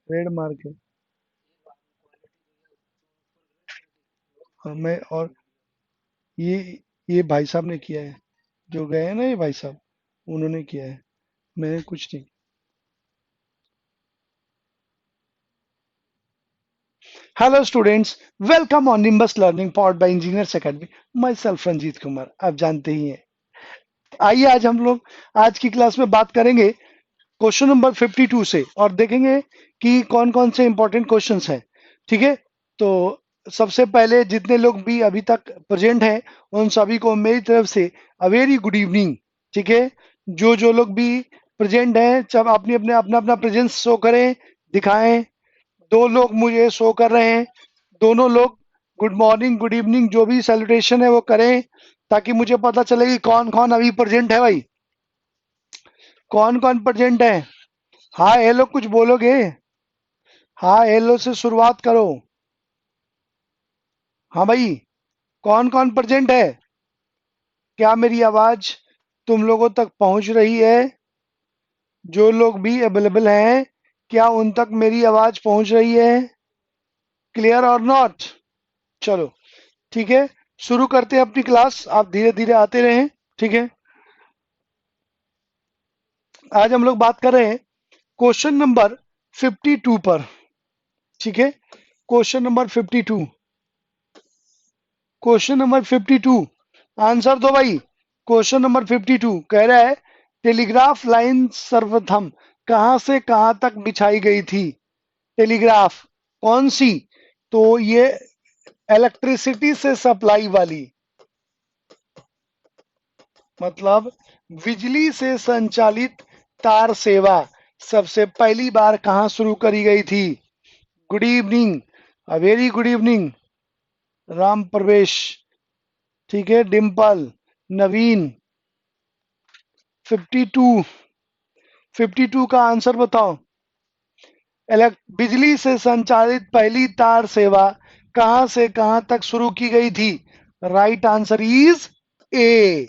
Red mark है। हाँ, मैं और ये ये भाई साहब ने किया है, जो गए हैं ना ये भाई साहब, उन्होंने किया है, मैंने कुछ नहीं। Hello students, welcome on Nimbus learning powered by Engineers Academy. My self Ranjit Kumar, आप जानते ही हैं। आइए आज हम लोग आज की क्लास में बात करेंगे क्वेश्चन नंबर 52 से, और देखेंगे कि कौन कौन से इंपॉर्टेंट क्वेश्चंस हैं। ठीक है, तो सबसे पहले जितने लोग भी अभी तक प्रेजेंट हैं उन सभी को मेरी तरफ से अ वेरी गुड इवनिंग। ठीक है, जो लोग भी प्रेजेंट हैं सब अपनी अपने अपना अपना प्रेजेंस शो करें, दिखाएं। दो लोग मुझे शो कर रहे हैं, दोनों लोग गुड मॉर्निंग गुड इवनिंग जो भी सैल्यूटेशन है वो करें, ताकि मुझे पता चले कि कौन कौन अभी प्रेजेंट है। भाई कौन कौन प्रेजेंट है? हाँ हेलो कुछ बोलोगे? हाँ हेलो से शुरुआत करो। हाँ भाई, कौन कौन प्रेजेंट है? क्या मेरी आवाज तुम लोगों तक पहुंच रही है? जो लोग भी अवेलेबल हैं, क्या उन तक मेरी आवाज पहुंच रही है? क्लियर और नॉट? चलो ठीक है, शुरू करते हैं अपनी क्लास। आप धीरे धीरे आते रहें। ठीक है, आज हम लोग बात कर रहे हैं क्वेश्चन नंबर 52 पर। ठीक है, question number 52। Question number 52, answer दो भाई। क्वेश्चन नंबर 52 कह रहा है टेलीग्राफ लाइन सर्वप्रथम कहां से कहां तक बिछाई गई थी? टेलीग्राफ कौन सी? तो ये इलेक्ट्रिसिटी से सप्लाई वाली, मतलब बिजली से संचालित तार सेवा सबसे पहली बार कहां शुरू करी गई थी? Good evening, a very good evening Ram प्रवेश। ठीक है, डिम्पल, नवीन। 52, 52 का आंसर बताओ। बिजली से संचालित पहली तार सेवा कहां से कहां तक शुरू की गई थी? Right answer is a.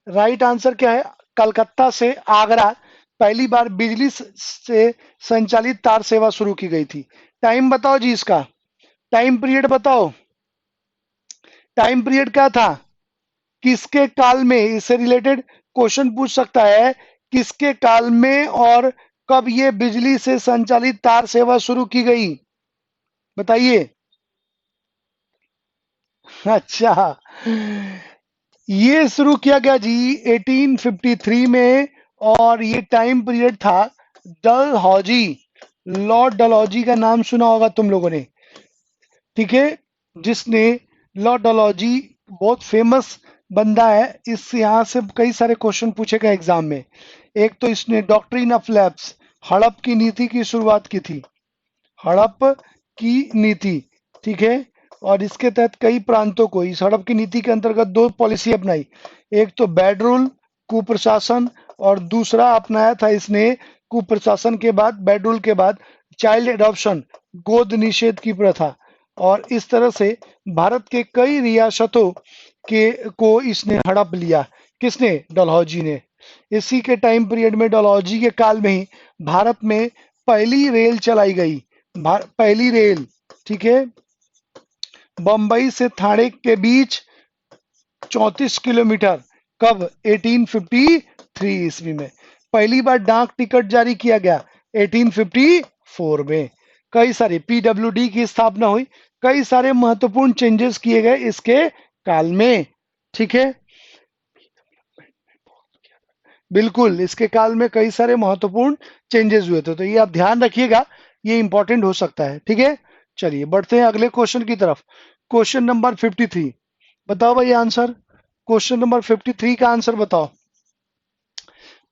Right answer क्या है? कलकत्ता से आगरा पहली बार बिजली से संचालित तार सेवा शुरू की गई थी। टाइम बताओ जी इसका, टाइम पीरियड बताओ। टाइम पीरियड क्या था? किसके काल में? इससे रिलेटेड क्वेश्चन पूछ सकता है। किसके काल में और कब ये बिजली से संचालित तार सेवा शुरू की गई? बताइए। अच्छा, ये शुरू किया गया जी 1853 में, और ये टाइम पीरियड था डलहौजी। लॉर्ड डलहौजी का नाम सुना होगा तुम लोगों ने। ठीक है, जिसने लॉर्ड डलहौजी बहुत फेमस बंदा है। इस यहाँ से कई सारे क्वेश्चन पूछे गए एग्जाम में। एक तो इसने डॉक्ट्रिन ऑफ लैप्स, हड़प की नीति की शुरुआत की थी। हड़प की नीति, ठीक है। और इसके तहत कई प्रांतों को इस हड़प की नीति के अंतर्गत दो पॉलिसी अपनाई। एक तो बैड रूल, कुप्रशासन, और दूसरा अपनाया था इसने कुप्रशासन के बाद, बैड रूल के बाद, चाइल्ड एडॉप्शन, गोद निषेध की प्रथा। और इस तरह से भारत के कई रियासतों के को इसने हड़प लिया। किसने? डलहौजी ने। इसी के टाइम पीरियड में, डलहौजी के काल में ही भारत में पहली रेल चलाई गई। पहली रेल, ठीक है, बंबई से थाने के बीच 34 किलोमीटर। कब? 1853 ईस्वी में। पहली बार डाक टिकट जारी किया गया 1854 में। कई सारे पीडब्ल्यूडी की स्थापना हुई। कई सारे महत्वपूर्ण चेंजेस किए गए इसके काल में। ठीक है, बिल्कुल इसके काल में कई सारे महत्वपूर्ण चेंजेस हुए थे, तो ये आप ध्यान रखिएगा, ये इंपॉर्टेंट हो सकता है। ठीक है, चलिए बढ़ते हैं अगले क्वेश्चन की तरफ। क्वेश्चन नंबर 53, बताओ भाई आंसर। क्वेश्चन नंबर 53 का आंसर बताओ।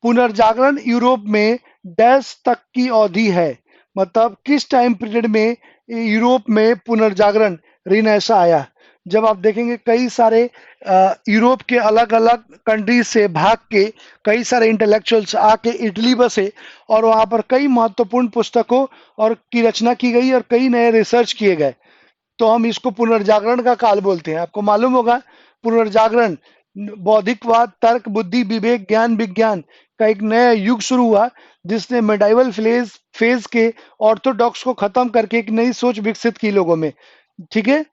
पुनर्जागरण यूरोप में डैश तक की अवधि है, मतलब किस टाइम पीरियड में यूरोप में पुनर्जागरण रिनेसा आया? जब आप देखेंगे कई सारे यूरोप के अलग अलग कंट्रीज से भाग के कई सारे इंटेलेक्चुअल्स आके इटली बसे, और वहां पर कई महत्वपूर्ण पुस्तकों और की रचना की गई और कई नए रिसर्च किए गए, तो हम इसको पुनर्जागरण का काल बोलते हैं। आपको मालूम होगा पुनर्जागरण बौद्धिकवाद, तर्क, बुद्धि, विवेक, ज्ञान, विज्ञान, का एक नया युग शुरू हुआ, जिसने मेडाइवल फेज फेज के ऑर्थोडॉक्स को खत्म करके एक नई सोच विकसित की लोगों में। ठीक है,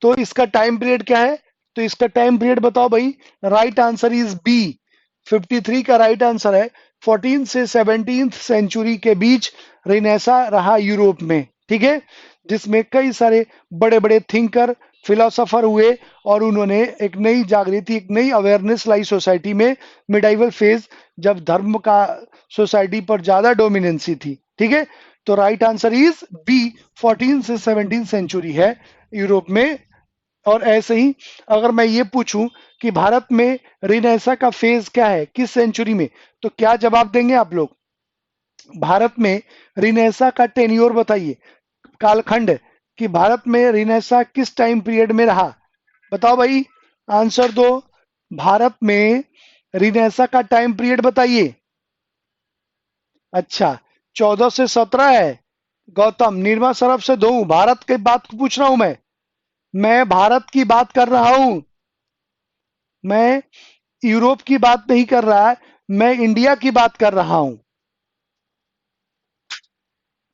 तो इसका टाइम पीरियड क्या है? तो इसका टाइम पीरियड बताओ भाई। राइट आंसर इज बी, 53 का राइट आंसर है। 14 से 17th सेंचुरी के बीच रिनेसा रहा यूरोप में। ठीक है, जिसमें कई सारे बड़े बड़े थिंकर, फिलोसोफर हुए और उन्होंने एक नई जागृति, एक नई अवेयरनेस लाई सोसाइटी में। मिडाइवल फेज जब धर्म का सोसाइटी पर ज्यादा डोमिनेंसी थी। ठीक है, तो राइट आंसर इज बी, 14 से 17 सेंचुरी है यूरोप में। और ऐसे ही अगर मैं ये पूछूं कि भारत में रिनेसा का फेज क्या है, किस सेंचुरी में, तो क्या जवाब देंगे आप लोग? भारत में रिनेसा का टेन्योर बताइए, कालखंड, कि भारत में रिनेसा किस टाइम पीरियड में रहा। बताओ भाई, आंसर दो। भारत में रिनेसा का टाइम पीरियड बताइए। अच्छा, 14 से 17 है। गौतम, निर्मा सरफ से दो, भारत की बात पूछ रहा हूं मैं भारत की बात कर रहा हूं। मैं यूरोप की बात नहीं कर रहा, मैं इंडिया की बात कर रहा हूं।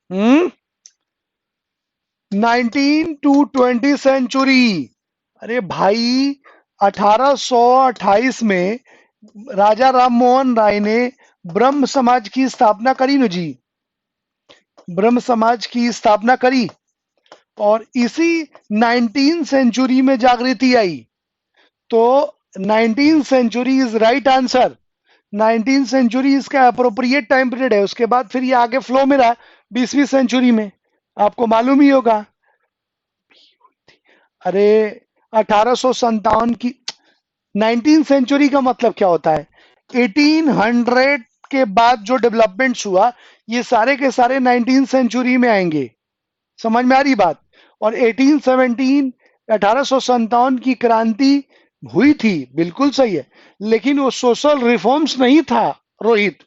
हम्म, 19 टू 20 सेंचुरी। अरे भाई, 1828 में राजा राम मोहन राय ने ब्रह्म समाज की स्थापना करी न जी। ब्रह्म समाज की स्थापना करी, और इसी 19 सेंचुरी में जागृति आई। तो 19 century is right answer. 19 century इसका अप्रोप्रिएट टाइम पीरियड है। उसके बाद फिर ये आगे फ्लो में रहा 20वीं सेंचुरी में, आपको मालूम ही होगा। अरे, 1857 की 19 सेंचुरी का मतलब क्या होता है? 1800 के बाद जो डेवलपमेंट्स हुआ, ये सारे के सारे 19 सेंचुरी में आएंगे। समझ में आ रही बात? और 1857 की क्रांति हुई थी, बिल्कुल सही है, लेकिन वो सोशल रिफॉर्म्स नहीं था रोहित।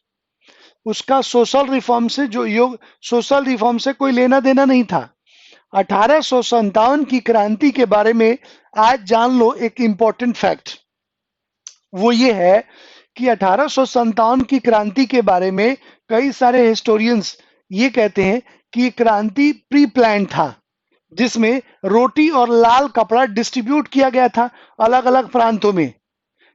उसका सोशल रिफॉर्म से जो योग सोशल रिफॉर्म से कोई लेना देना नहीं था। 1857 की क्रांति के बारे में आज जान लो एक इंपॉर्टेंट फैक्ट। वो ये है कि 1857 की क्रांति के बारे में कई सारे हिस्टोरियंस ये कहते हैं कि क्रांति प्री प्लान था, जिसमें रोटी और लाल कपड़ा डिस्ट्रीब्यूट किया गया था अलग अलग प्रांतों में।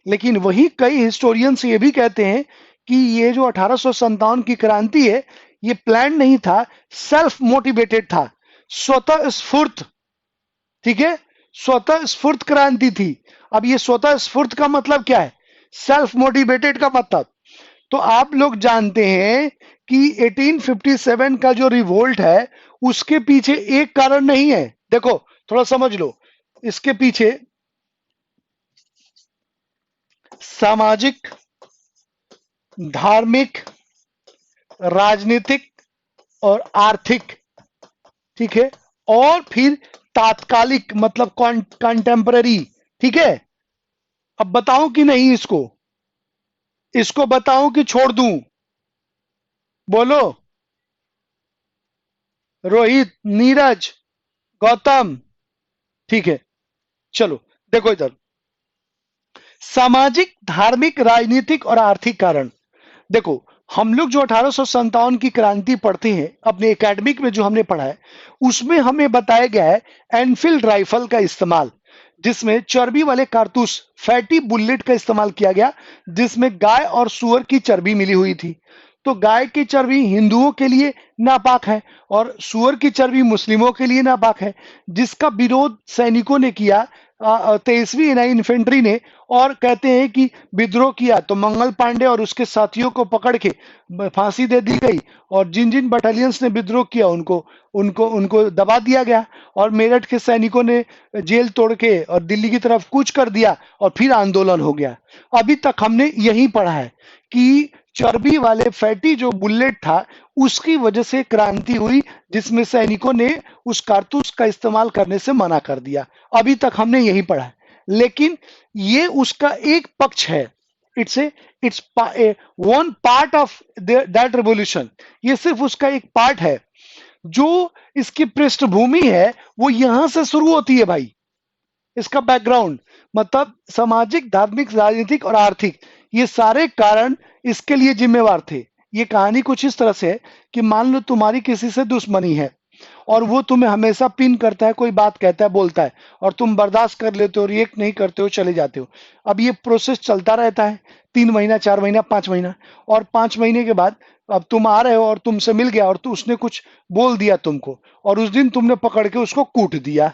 लेकिन वही कई हिस्टोरियंस ये भी कहते हैं कि ये जो 1857 की क्रांति है, ये प्लान नहीं था, सेल्फ मोटिवेटेड था, स्वतः स्फूर्त। ठीक है, स्वतः स्फूर्त क्रांति थी। अब ये स्वतः स्फूर्त का मतलब क्या है? सेल्फ मोटिवेटेड का मतलब। तो आप लोग जानते हैं कि 1857 का जो रिवोल्ट है, उसके पीछे एक कारण नहीं है। देखो, थोड़ा समझ लो, इसके पीछे सामाजिक, धार्मिक, राजनीतिक और आर्थिक, ठीक है, और फिर तात्कालिक मतलब कंटेम्पररी। ठीक है, अब बताऊं कि नहीं इसको? इसको बताऊं कि छोड़ दूं? बोलो, रोहित, नीरज, गौतम। ठीक है, चलो देखो इधर, सामाजिक, धार्मिक, राजनीतिक और आर्थिक कारण। देखो, हम लोग जो 1857 की क्रांति पढ़ते हैं अपने एकेडमिक में, जो हमने पढ़ा है, उसमें हमें बताया गया है एनफील्ड राइफल का इस्तेमाल, जिसमें चर्बी वाले कारतूस, फैटी बुलेट का इस्तेमाल किया गया, जिसमें गाय और सुअर की चर्बी मिली हुई थी। तो गाय की चर्बी हिंदुओं के लिए नापाक है और सुअर की चर्बी मुस्लिमों के लिए नापाक है, जिसका विरोध सैनिकों ने किया, 23वीं एनआई इन्फेंट्री ने। और कहते हैं कि विद्रोह किया तो मंगल पांडे और उसके साथियों को पकड़ के फांसी दे दी गई, और जिन जिन बटालियंस ने विद्रोह किया उनको उनको उनको दबा दिया गया, और मेरठ के सैनिकों ने जेल तोड़ के और दिल्ली की तरफ कूच कर दिया, और फिर आंदोलन हो गया। अभी तक हमने यही पढ़ा है कि चर्बी वाले फैटी जो बुलेट था, उसकी वजह से क्रांति हुई, जिसमें सैनिकों ने उस कारतूस का इस्तेमाल करने से मना कर दिया। अभी तक हमने यही पढ़ा है। लेकिन ये उसका एक पक्ष है। It's one part of that revolution. ये सिर्फ उसका एक पार्ट है। जो इसकी पृष्ठभूमि है वो यहां से शुरू होती है भाई। इसका बैकग्राउंड मतलब सामाजिक, धार्मिक, राजनीतिक और आर्थिक, ये सारे कारण इसके लिए जिम्मेवार थे। ये कहानी कुछ इस तरह से है कि मान लो तुम्हारी किसी से दुश्मनी है और वो तुम्हें हमेशा पिन करता है, कोई बात कहता है, बोलता है, और तुम बर्दाश्त कर लेते हो, रिएक्ट नहीं करते हो, चले जाते हो। अब ये प्रोसेस चलता रहता है 3 महीना, 4 महीना, 5 महीना, और 5 महीने के बाद अब तुम आ रहे हो और तुमसे मिल गया और तो उसने कुछ बोल दिया तुमको, और उस दिन तुमने पकड़ के उसको कूट दिया।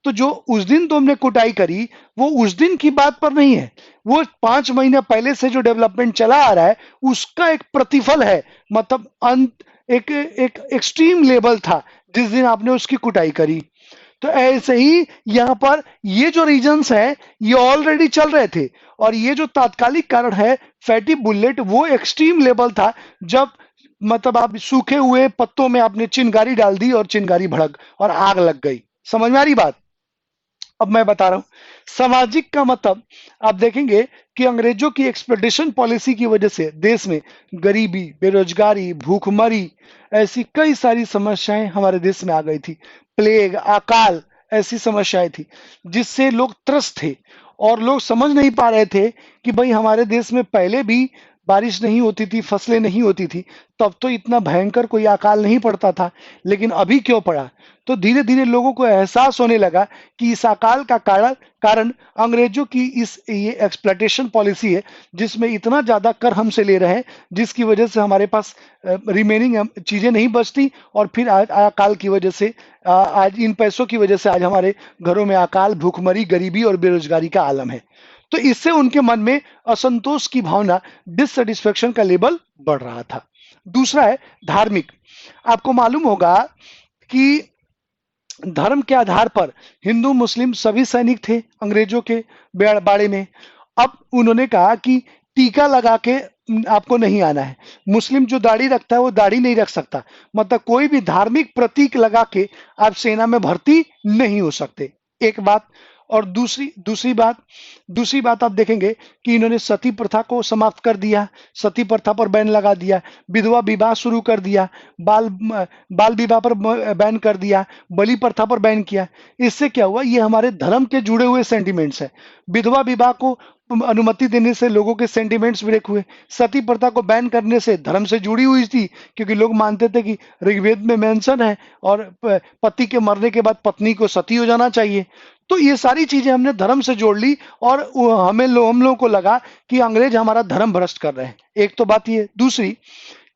तो जो उस दिन तुमने कुटाई करी वो उस दिन की बात पर नहीं है, वो 5 महीना पहले से जो डेवलपमेंट चला आ रहा है उसका एक प्रतिफल है। मतलब अंत एक एक एक्सट्रीम लेवल था जिस दिन आपने उसकी कुटाई करी। तो ऐसे ही यहाँ पर ये जो रीजंस है ये ऑलरेडी चल रहे थे, और ये जो तात्कालिक कारण है फैटी बुलेट, वो एक्सट्रीम लेवल था जब मतलब आप सूखे हुए पत्तों में आपने चिंगारी डाल दी और चिंगारी भड़क और आग लग गई। समझ में आ रही बात? अब मैं बता रहा हूं सामाजिक का मतलब। आप देखेंगे कि अंग्रेजों की एक्सपेडिशन पॉलिसी की वजह से देश में गरीबी, बेरोजगारी, भूखमरी, ऐसी कई सारी समस्याएं हमारे देश में आ गई थी। प्लेग, अकाल, ऐसी समस्याएं थी जिससे लोग त्रस्त थे, और लोग समझ नहीं पा रहे थे कि भाई हमारे देश में पहले भी बारिश नहीं होती थी, फसलें नहीं होती थी, तब तो इतना भयंकर कोई अकाल नहीं पड़ता था, लेकिन अभी क्यों पड़ा? तो धीरे धीरे लोगों को एहसास होने लगा कि इस अकाल का कारण अंग्रेजों की इस ये एक्सप्लॉयटेशन पॉलिसी है, जिसमें इतना ज्यादा कर हमसे ले रहे हैं, जिसकी वजह से हमारे पास रिमेनिंग चीजें नहीं बचती, और फिर अकाल की वजह से आज इन पैसों की वजह से आज हमारे घरों में अकाल, भूखमरी, गरीबी और बेरोजगारी का आलम है। तो इससे उनके मन में असंतोष की भावना, डिससेटिस्फेक्शन का लेवल बढ़ रहा था। दूसरा है धार्मिक। आपको मालूम होगा कि धर्म के आधार पर हिंदू मुस्लिम सभी सैनिक थे अंग्रेजों के बाड़े में। अब उन्होंने कहा कि टीका लगा के आपको नहीं आना है, मुस्लिम जो दाढ़ी रखता है वो दाढ़ी नहीं रख सकता, मतलब कोई भी धार्मिक प्रतीक लगा के आप सेना में भर्ती नहीं हो सकते, एक बात। और दूसरी बात आप देखेंगे कि इन्होंने सती प्रथा को समाप्त कर दिया, सती प्रथा पर बैन लगा दिया, विधवा विवाह शुरू कर दिया, बाल बाल विवाह पर बैन कर दिया, बलि प्रथा पर बैन किया। इससे क्या हुआ, ये हमारे धर्म के जुड़े हुए सेंटिमेंट्स है। विधवा विवाह को अनुमति देने से लोगों के सेंटिमेंट्स ब्रेक हुए, सती प्रथा को बैन करने से धर्म से जुड़ी हुई थी, क्योंकि लोग मानते थे कि ऋग्वेद में मेंशन है और पति के मरने के बाद पत्नी को सती हो जाना चाहिए। तो ये सारी चीजें हमने धर्म से जोड़ ली, और हम लोगों को लगा कि अंग्रेज हमारा धर्म भ्रष्ट कर रहे हैं। एक तो बात ये, दूसरी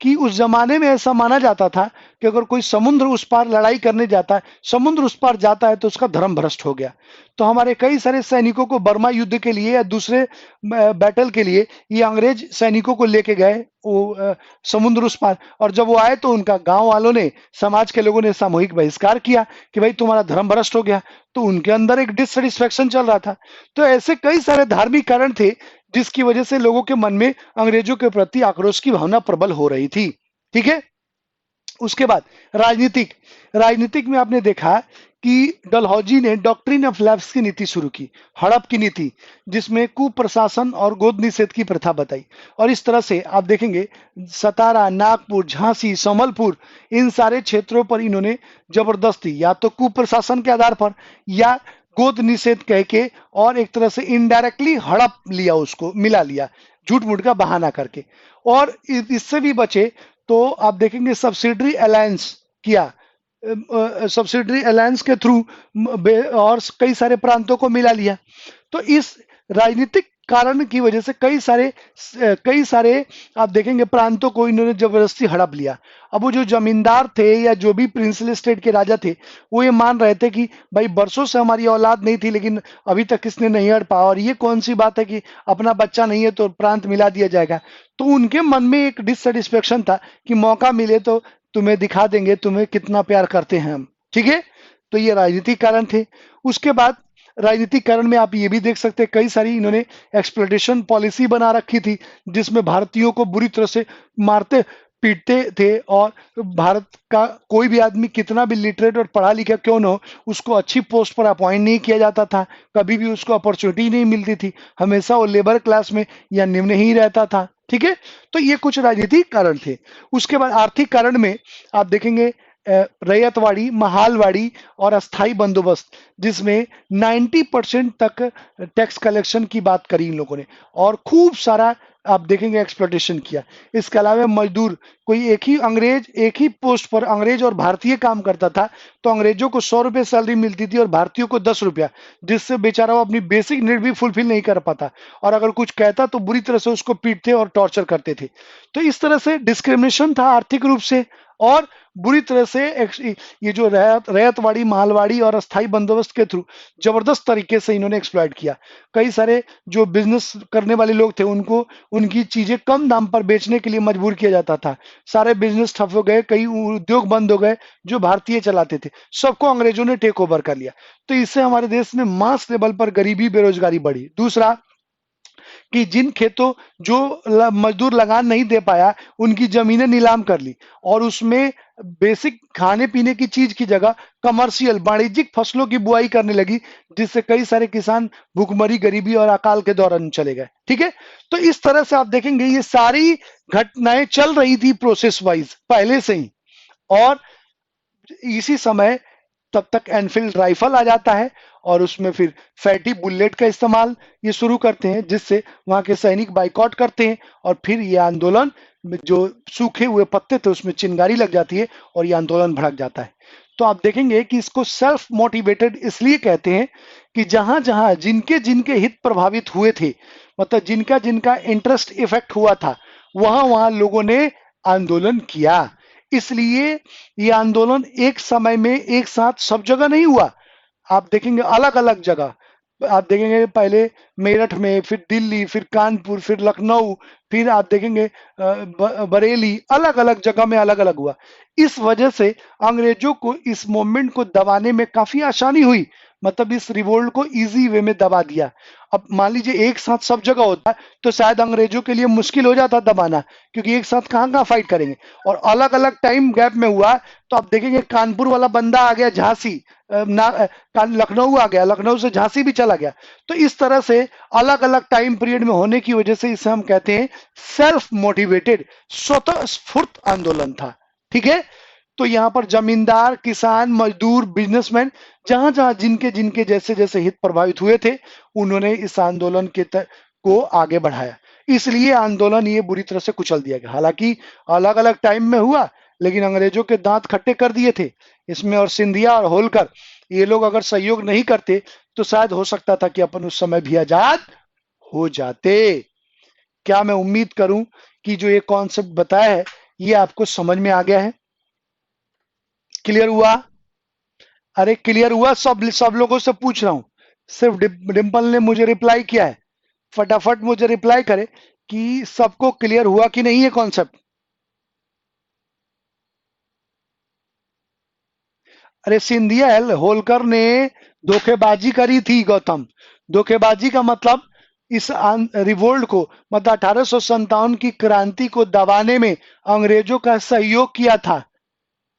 कि उस जमाने में ऐसा माना जाता था कि अगर कोई समुद्र उस पार लड़ाई करने जाता है, समुद्र उस पार जाता है, तो उसका धर्म भ्रष्ट हो गया। तो हमारे कई सारे सैनिकों को बर्मा युद्ध के लिए या दूसरे बैटल के लिए ये अंग्रेज सैनिकों को लेके गए वो समुद्र उस पार, और जब वो आए तो उनका गांव वालों ने, समाज के लोगों ने सामूहिक बहिष्कार किया कि भाई तुम्हारा धर्म भ्रष्ट हो गया। तो उनके अंदर एक डिससेटिस्फेक्शन चल रहा था। तो ऐसे कई सारे धार्मिक कारण थे जिसकी वजह से लोगों के मन में अंग्रेजों के प्रति आक्रोश की भावना प्रबल हो रही थी। ठीक है। उसके बाद राजनीतिक में आपने देखा कि डलहौजी ने डॉक्ट्रिन ऑफ लैप्स की नीति शुरू की, हड़प की नीति, जिसमें कुप्रशासन और गोद निषेध की प्रथा बताई। और इस तरह से आप देखेंगे सतारा, नागपुर, झांसी, संबलपुर, इन सारे क्षेत्रों पर इन्होंने जबरदस्ती या तो कुप्रशासन के आधार पर या गोद निषेध कह के और एक तरह से इनडायरेक्टली हड़प लिया, उसको मिला लिया झूठ मूठ का बहाना करके। और इससे भी बचे तो आप देखेंगे सब्सिडरी अलायंस किया, सब्सिडरी अलायंस के थ्रू और कई सारे प्रांतों को मिला लिया। तो इस राजनीतिक कारण की वजह से कई सारे आप देखेंगे प्रांतों को इन्होंने जबरदस्ती हड़प लिया। अब वो जो जमींदार थे या जो भी प्रिंसली स्टेट के राजा थे, वो ये मान रहे थे कि भाई बरसों से हमारी औलाद नहीं थी लेकिन अभी तक किसने नहीं हड़ पाया, और ये कौन सी बात है कि अपना बच्चा नहीं है तो प्रांत मिला दिया जाएगा। तो उनके मन में एक डिससेटिस्फेक्शन था कि मौका मिले तो तुम्हें दिखा देंगे तुम्हें कितना प्यार करते हैं हम। ठीक है। तो ये राजनीतिक कारण थे। उसके बाद राजनीतिक कारण में आप ये भी देख सकते हैं कई सारी इन्होंने एक्सप्लॉयटेशन पॉलिसी बना रखी थी, जिसमें भारतीयों को बुरी तरह से मारते पीटते थे, और भारत का कोई भी आदमी कितना भी लिटरेट और पढ़ा लिखा क्यों न हो, उसको अच्छी पोस्ट पर अपॉइंट नहीं किया जाता था, कभी भी उसको अपॉर्चुनिटी नहीं मिलती थी, हमेशा वो लेबर क्लास में या निम्न ही रहता था। ठीक है। तो ये कुछ राजनीतिक कारण थे। उसके बाद आर्थिक कारण में आप देखेंगे रैयतवाड़ी, महालवाड़ी और अस्थाई बंदोबस्त, जिसमें 90% तक टैक्स कलेक्शन की बात करी इन लोगों ने, और खूब सारा आप देखेंगे एक्सप्लॉटेशन किया। इसके अलावा मजदूर, कोई एक ही अंग्रेज एक ही पोस्ट पर अंग्रेज और भारतीय काम करता था, तो अंग्रेजों को 100 रुपए सैलरी मिलती थी और भारतीयों को 10 रुपया, जिससे बेचारा वो अपनी बेसिक नीड भी फुलफिल नहीं कर पाता, और अगर कुछ कहता तो बुरी तरह से उसको पीटते और टॉर्चर करते थे। तो इस तरह से डिस्क्रिमिनेशन था आर्थिक रूप से, और बुरी तरह से ये जो रैयतवाड़ी, मालवाड़ी और अस्थाई बंदोबस्त के थ्रू जबरदस्त तरीके से इन्होंने एक्सप्लॉइट किया। कई सारे जो बिजनेस करने वाले लोग थे उनको उनकी चीजें कम दाम पर बेचने के लिए मजबूर किया जाता था। सारे बिजनेस ठप हो गए, कई उद्योग बंद हो गए जो भारतीय चलाते थे, सबको अंग्रेजों ने टेक ओवर कर लिया। तो इससे हमारे देश में मास लेवल पर गरीबी, बेरोजगारी बढ़ी। दूसरा कि जिन खेतों जो मजदूर लगान नहीं दे पाया, उनकी जमीनें नीलाम कर ली, और उसमें बेसिक खाने पीने की चीज की जगह कमर्शियल वाणिज्यिक फसलों की बुआई करने लगी, जिससे कई सारे किसान भूखमरी, गरीबी और अकाल के दौरान चले गए। ठीक है, तो इस तरह से आप देखेंगे ये सारी घटनाएं चल रही थी प्रोसेस वाइज पहले से ही। और इसी समय तब तक एनफील्ड राइफल आ जाता है, और उसमें फिर फैटी बुलेट का इस्तेमाल ये शुरू करते हैं, जिससे वहां के सैनिक बाइकआउट करते हैं, और फिर ये आंदोलन में जो सूखे हुए पत्ते थे उसमें चिंगारी लग जाती है और ये आंदोलन भड़क जाता है। तो आप देखेंगे कि इसको सेल्फ मोटिवेटेड इसलिए कहते हैं कि जहां जहां जिनके जिनके हित प्रभावित हुए थे, मतलब जिनका जिनका इंटरेस्ट इफेक्ट हुआ था, वहां वहां लोगों ने आंदोलन किया। इसलिए ये आंदोलन एक समय में एक साथ सब जगह नहीं हुआ। आप देखेंगे अलग अलग जगह, आप देखेंगे पहले मेरठ में, फिर दिल्ली, फिर कानपुर, फिर लखनऊ, फिर आप देखेंगे बरेली, अलग अलग जगह में अलग अलग हुआ। इस वजह से अंग्रेजों को इस मूवमेंट को दबाने में काफी आसानी हुई, मतलब इस रिवोल्ट को इजी वे में दबा दिया। अब मान लीजिए एक साथ सब जगह होता तो शायद अंग्रेजों के लिए मुश्किल हो जाता दबाना, क्योंकि एक साथ कहाँ कहाँ फाइट करेंगे, और अलग अलग टाइम गैप में हुआ। तो आप देखेंगे कानपुर वाला बंदा आ गया झांसी, लखनऊ आ गया, लखनऊ से झांसी भी चला गया। तो इस तरह से अलग अलग टाइम पीरियड में होने की वजह से इसे हम कहते हैं सेल्फ मोटिवेटेड, स्वतः स्फूर्त आंदोलन था। ठीक है, तो यहाँ पर जमींदार, किसान, मजदूर, बिजनेसमैन, जहां जहां जिनके जिनके जैसे जैसे हित प्रभावित हुए थे, उन्होंने इस आंदोलन को आगे बढ़ाया। इसलिए आंदोलन ये बुरी तरह से कुचल दिया गया। हालांकि अलग अलग टाइम में हुआ, लेकिन अंग्रेजों के दांत खट्टे कर दिए थे इसमें, और सिंधिया और होलकर ये लोग अगर सहयोग नहीं करते तो शायद हो सकता था कि अपन उस समय भी आजाद हो जाते। क्या मैं उम्मीद करूं कि जो ये कॉन्सेप्ट बताया है ये आपको समझ में आ गया है, क्लियर हुआ? अरे क्लियर हुआ? सब सब लोगों से पूछ रहा हूं, सिर्फ डिम्पल ने मुझे रिप्लाई किया है। फटाफट मुझे रिप्लाई करे कि सबको क्लियर हुआ कि नहीं ये कॉन्सेप्ट। अरे सिंधिया होलकर ने धोखेबाजी करी थी गौतम। धोखेबाजी का मतलब इस रिवोल्ट को, मतलब 1857 की क्रांति को दबाने में अंग्रेजों का सहयोग किया था।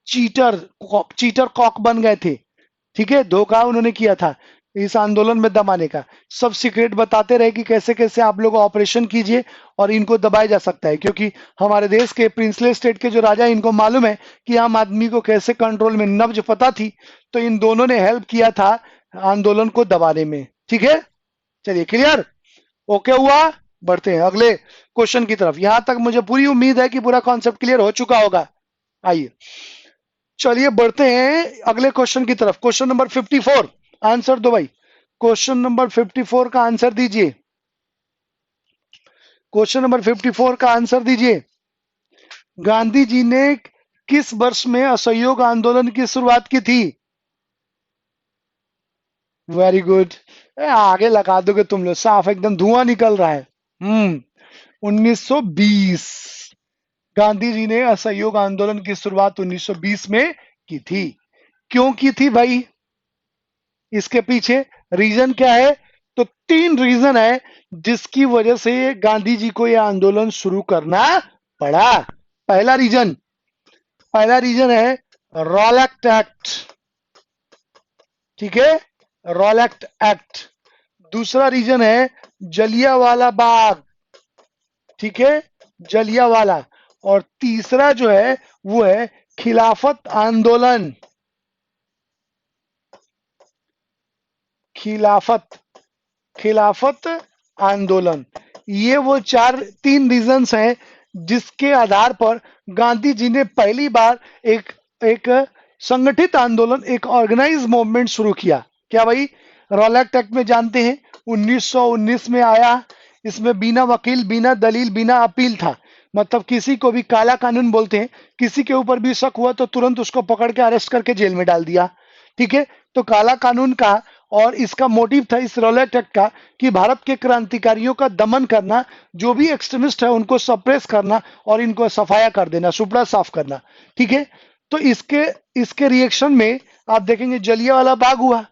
चीटर, चीटर कॉक बन गए थे। ठीक है, धोखा उन्होंने किया था इस आंदोलन में दबाने का। सब सीक्रेट बताते रहे कि कैसे कैसे आप लोग ऑपरेशन कीजिए और इनको दबाया जा सकता है, क्योंकि हमारे देश के प्रिंसले स्टेट के जो राजा, इनको मालूम है कि आम आदमी को कैसे कंट्रोल में, नब्ज पता थी, तो इन दोनों ने हेल्प किया था आंदोलन को दबाने में। ठीक है, चलिए क्लियर, ओके हुआ। बढ़ते हैं अगले क्वेश्चन की तरफ। यहां तक मुझे पूरी उम्मीद है कि पूरा कॉन्सेप्ट क्लियर हो चुका होगा। आइए चलिए बढ़ते हैं अगले क्वेश्चन की तरफ। क्वेश्चन नंबर 54, आंसर दो भाई। क्वेश्चन नंबर 54 का आंसर दीजिए। क्वेश्चन नंबर 54 का आंसर दीजिए। गांधी जी ने किस वर्ष में असहयोग आंदोलन की शुरुआत की थी? वेरी गुड, आगे लगा दोगे तुम लोग, साफ एकदम धुआं निकल रहा है। 1920। गांधी जी ने असहयोग आंदोलन की शुरुआत 1920 में की थी। क्यों की थी भाई? इसके पीछे रीजन क्या है? तो तीन रीजन है जिसकी वजह से गांधी जी को यह आंदोलन शुरू करना पड़ा। पहला रीजन, पहला रीजन है रॉलेक्ट एक्ट। ठीक है, रॉलेक्ट एक्ट। दूसरा रीजन है जलियावाला बाग। ठीक है, जलियावाला। और तीसरा जो है वो है खिलाफत आंदोलन। खिलाफत, खिलाफत आंदोलन। ये वो तीन रीजंस हैं जिसके आधार पर गांधी जी ने पहली बार एक एक संगठित आंदोलन, एक ऑर्गेनाइज मूवमेंट शुरू किया। क्या भाई? रॉलेट एक्ट में जानते हैं 1919 में आया। इसमें बिना वकील, बिना दलील, बिना अपील था। मतलब किसी को भी काला कानून बोलते हैं, किसी के ऊपर भी शक हुआ तो तुरंत उसको पकड़ के अरेस्ट करके जेल में डाल दिया। ठीक है, तो काला कानून का और इसका मोटिव था इस रॉलेट एक्ट का कि भारत के क्रांतिकारियों का दमन करना, जो भी एक्सट्रीमिस्ट है उनको सप्रेस करना और इनको सफाया कर देना, सुपड़ा साफ करना। ठीक है, तो इसके इसके रिएक्शन में आप देखेंगे जलियांवाला बाग हुआ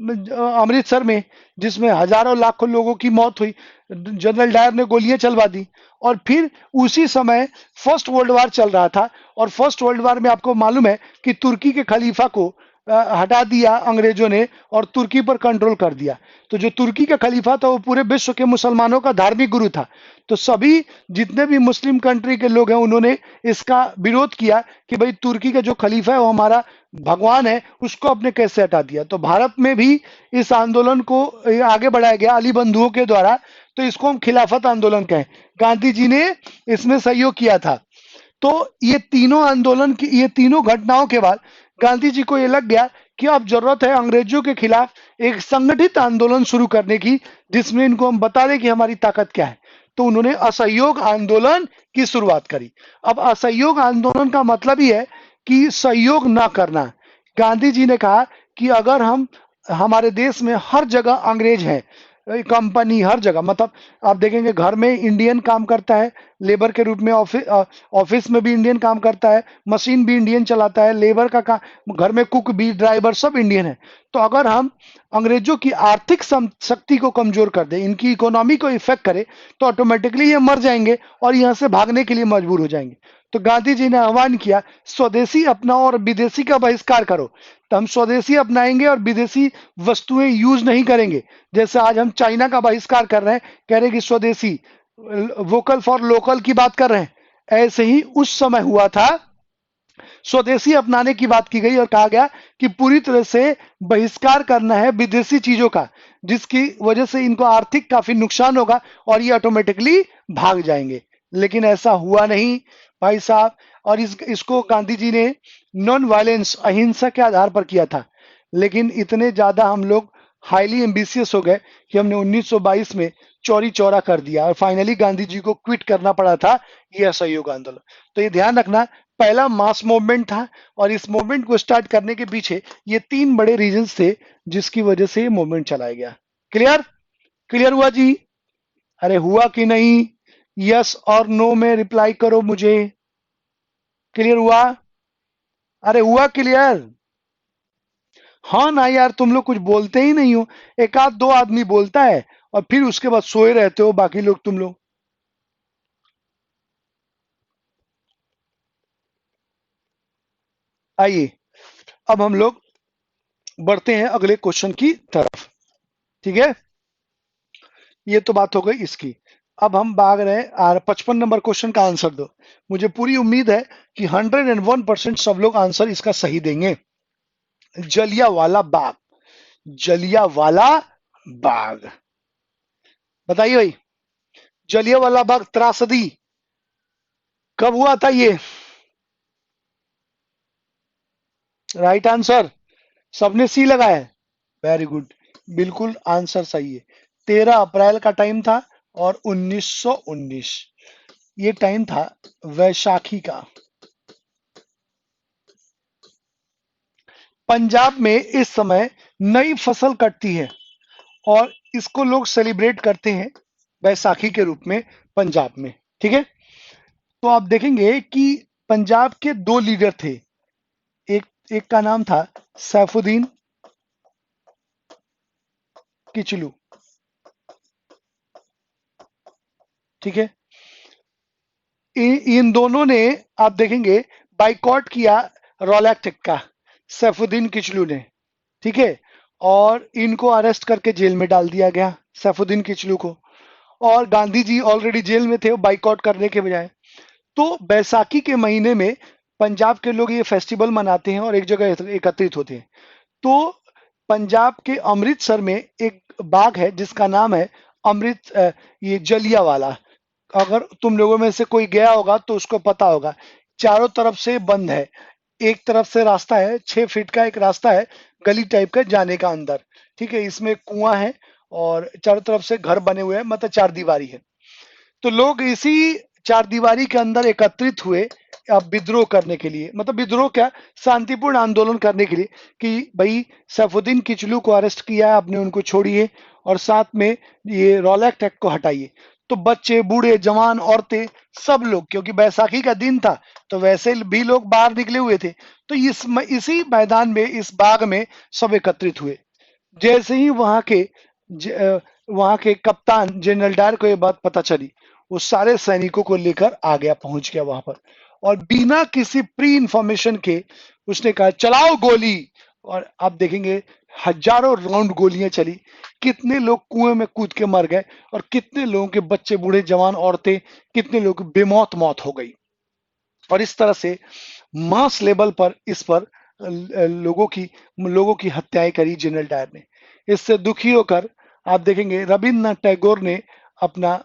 अमृतसर में, जिसमें हजारों लाखों लोगों की मौत हुई। जनरल डायर ने गोलियां चलवा दी। और फिर उसी समय फर्स्ट वर्ल्ड वार चल रहा था, और फर्स्ट वर्ल्ड वार में आपको मालूम है कि तुर्की के खलीफा को हटा दिया अंग्रेजों ने और तुर्की पर कंट्रोल कर दिया। तो जो तुर्की का खलीफा था वो पूरे विश्व के मुसलमानों का धार्मिक गुरु था। तो सभी जितने भी मुस्लिम कंट्री के लोग हैं उन्होंने इसका विरोध किया कि भाई तुर्की का जो खलीफा है वो हमारा भगवान है, उसको आपने कैसे हटा दिया। तो भारत में भी इस आंदोलन को आगे बढ़ाया गया अली बंधुओं के द्वारा। तो इसको हम खिलाफत आंदोलन कहें। गांधी जी ने इसमें सहयोग किया था। तो ये तीनों आंदोलन की, ये तीनों घटनाओं के बाद गांधी जी को ये लग गया कि अब जरूरत है अंग्रेजों के खिलाफ एक संगठित आंदोलन शुरू करने की, जिसमें इनको हम बता दें कि हमारी ताकत क्या है। तो उन्होंने असहयोग आंदोलन की शुरुआत करी। अब असहयोग आंदोलन का मतलब ही है कि सहयोग ना करना। गांधी जी ने कहा कि अगर हम, हमारे देश में हर जगह अंग्रेज हैं, कंपनी हर जगह, मतलब आप देखेंगे घर में इंडियन काम करता है लेबर के रूप में, ऑफिस में भी इंडियन काम करता है, मशीन भी इंडियन चलाता है, लेबर का काम, घर में कुक भी, ड्राइवर सब इंडियन है। तो अगर हम अंग्रेजों की आर्थिक शक्ति को कमजोर कर दें, इनकी इकोनॉमी को इफेक्ट करें, तो ऑटोमेटिकली ये मर जाएंगे और यहाँ से भागने के लिए मजबूर हो जाएंगे। तो गांधी जी ने आह्वान किया स्वदेशी अपनाओ और विदेशी का बहिष्कार करो। तो हम स्वदेशी अपनाएंगे और विदेशी वस्तुएं यूज नहीं करेंगे। जैसे आज हम चाइना का बहिष्कार कर रहे हैं, कह रहे हैं कि स्वदेशी, वोकल फॉर लोकल की बात कर रहे हैं, ऐसे ही उस समय हुआ था। स्वदेशी अपनाने की बात की गई और कहा गया कि पूरी तरह से बहिष्कार करना है विदेशी चीजों का, जिसकी वजह से इनको आर्थिक काफी नुकसान होगा और ये ऑटोमेटिकली भाग जाएंगे। लेकिन ऐसा हुआ नहीं भाई साहब। और इसको गांधी जी ने नॉन वायलेंस, अहिंसा के आधार पर किया था। लेकिन इतने ज्यादा हम लोग हाईली एम्बिशियस हो गए कि हमने 1922 में चौरी चौरा कर दिया और फाइनली गांधी जी को क्विट करना पड़ा था ये असहयोग आंदोलन। तो ये ध्यान रखना, पहला मास मूवमेंट था और इस मूवमेंट को स्टार्ट करने के पीछे ये तीन बड़े रीजंस थे जिसकी वजह से ये मूवमेंट चलाया गया। क्लियर? क्लियर हुआ जी? अरे हुआ कि नहीं? यस और नो में रिप्लाई करो मुझे। क्लियर हुआ? अरे हुआ क्लियर? हाँ ना यार, तुम लोग कुछ बोलते ही नहीं हो। एक आध दो आदमी बोलता है और फिर उसके बाद सोए रहते हो बाकी लोग, तुम लोग। आइए अब हम लोग बढ़ते हैं अगले क्वेश्चन की तरफ। ठीक है, ये तो बात हो गई इसकी। अब हम भाग रहे हैं और 55 नंबर क्वेश्चन का आंसर दो। मुझे पूरी उम्मीद है कि 101% सब लोग आंसर इसका सही देंगे। जलियांवाला बाग, जलियांवाला बाग, बताइए भाई, जलियांवाला बाग त्रासदी कब हुआ था ये? राइट आंसर, सबने सी लगाया है। वेरी गुड, बिल्कुल आंसर सही है। 13 अप्रैल का टाइम था और 1919 ये टाइम था वैशाखी का। पंजाब में इस समय नई फसल कटती है और इसको लोग सेलिब्रेट करते हैं बैसाखी के रूप में पंजाब में। ठीक है, तो आप देखेंगे कि पंजाब के दो लीडर थे। एक एक का नाम था सैफुद्दीन किचलू। ठीक है, इन दोनों ने, आप देखेंगे, बाइकॉट किया रॉलेट एक्ट का, सैफुद्दीन किचलू ने। ठीक है, और इनको अरेस्ट करके जेल में डाल दिया गया, सैफुद्दीन किचलू को। और गांधी जी ऑलरेडी जेल में थे बाइकआउट करने के बजाय। तो बैसाखी के महीने में पंजाब के लोग ये फेस्टिवल मनाते हैं और एक जगह एकत्रित होते हैं। तो पंजाब के अमृतसर में एक बाग है जिसका नाम है ये जलियांवाला, अगर तुम लोगों में से कोई गया होगा तो उसको पता होगा, चारों तरफ से बंद है, एक तरफ से रास्ता है, 6 फीट का एक रास्ता है, गली टाइप का जाने का अंदर, ठीक है, इसमें कुआं है और चारों तरफ से घर बने हुए हैं, मतलब चार दीवारी है। तो लोग इसी चार दीवारी के अंदर एकत्रित हुए अब विद्रोह करने के लिए, मतलब विद्रोह क्या, शांतिपूर्ण आंदोलन करने के लिए, कि भाई सैफुद्दीन किचलू को अरेस्ट किया है आपने, उनको छोड़िए और साथ में ये रॉलेक्ट एक्ट को हटाइए। तो बच्चे, बूढ़े, जवान, औरतें, सब लोग, क्योंकि बैसाखी का दिन था तो वैसे भी लोग बाहर निकले हुए थे, तो इसी मैदान में, इस बाग में सब एकत्रित हुए। जैसे ही वहां के कप्तान जनरल डायर को ये बात पता चली, वो सारे सैनिकों को लेकर आ गया, पहुंच गया वहां पर, और बिना किसी प्री इंफॉर्मेशन के उसने कहा चलाओ गोली। और आप देखेंगे हजारों राउंड गोलियां चली, कितने लोग कुएं में कूद के मर गए और कितने लोगों के बच्चे, बूढ़े, जवान, औरतें, कितने लोग बेमौत मौत हो गई। और इस तरह से मास लेवल पर इस पर लोगों की हत्याएं करी जनरल डायर ने। इससे दुखी होकर आप देखेंगे रविन्द्रनाथ टैगोर ने अपना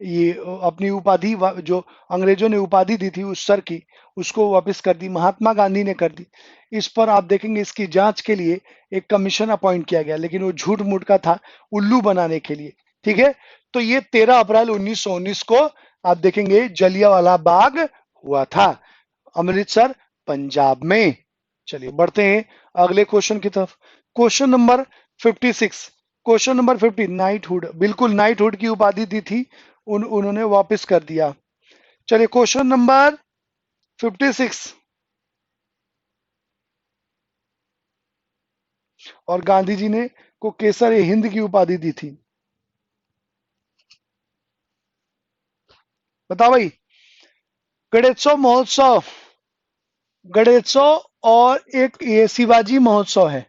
ये अपनी उपाधि, जो अंग्रेजों ने उपाधि दी थी उस सर की, उसको वापस कर दी, महात्मा गांधी ने कर दी। इस पर आप देखेंगे इसकी जांच के लिए एक कमीशन अपॉइंट किया गया, लेकिन वो झूठ मूठ का था, उल्लू बनाने के लिए, ठीक है। तो ये 13 अप्रैल 1919 को आप देखेंगे जलियांवाला बाग हुआ था, अमृतसर, पंजाब में। चलिए बढ़ते हैं अगले क्वेश्चन की तरफ। Question number 56, question number 50, knighthood, बिल्कुल नाइटहुड की उपाधि दी थी, उन्होंने वापस कर दिया। चलिए क्वेश्चन नंबर 56, और गांधी जी ने को केसर हिंद की उपाधि दी थी, बताओ भाई। गणेशोत्सव महोत्सव, गणेशोत्सव, और एक ये शिवाजी महोत्सव है।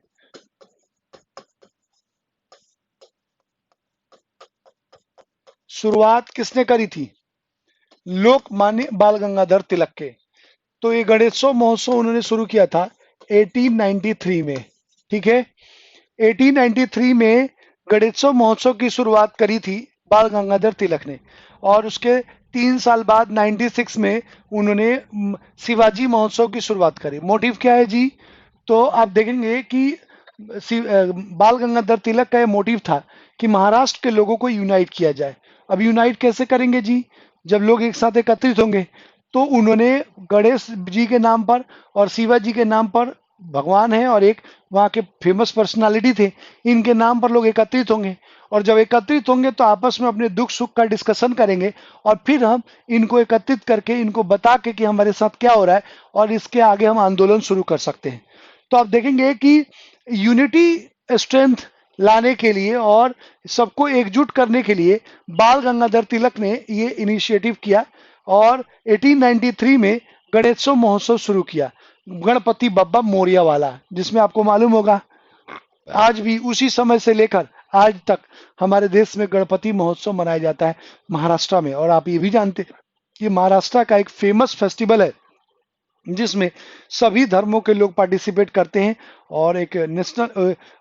शुरुआत किसने करी थी? लोकमान्य बाल गंगाधर तिलक के। तो ये गणेशोत्सव महोत्सव उन्होंने शुरू किया था 1893 में, ठीक है। 1893 में गणेशोत्सव महोत्सव की शुरुआत करी थी बाल गंगाधर तिलक ने, और उसके 3 साल बाद 96 में उन्होंने शिवाजी महोत्सव की शुरुआत करी। मोटिव क्या है जी? तो आप देखेंगे कि बाल गंगाधर तिलक का यह मोटिव था कि महाराष्ट्र के लोगों को यूनाइट किया जाए। अब यूनाइट कैसे करेंगे जी? जब लोग एक साथ एकत्रित होंगे। तो उन्होंने गणेश जी के नाम पर और शिवा जी के नाम पर, भगवान है और एक वहाँ के फेमस पर्सनालिटी थे, इनके नाम पर लोग एकत्रित होंगे, और जब एकत्रित होंगे तो आपस में अपने दुख सुख का डिस्कशन करेंगे, और फिर हम इनको एकत्रित करके इनको बता के कि हमारे साथ क्या हो रहा है, और इसके आगे हम आंदोलन शुरू कर सकते हैं। तो आप देखेंगे कि यूनिटी, स्ट्रेंथ लाने के लिए और सबको एकजुट करने के लिए बाल गंगाधर तिलक ने ये इनिशिएटिव किया, और 1893 में गणेशोत्सव महोत्सव शुरू किया, गणपति बप्पा मोरिया वाला, जिसमें आपको मालूम होगा आज भी उसी समय से लेकर आज तक हमारे देश में गणपति महोत्सव मनाया जाता है महाराष्ट्र में। और आप ये भी जानते हैं कि महाराष्ट्र का एक फेमस फेस्टिवल है जिसमें सभी धर्मों के लोग पार्टिसिपेट करते हैं, और एक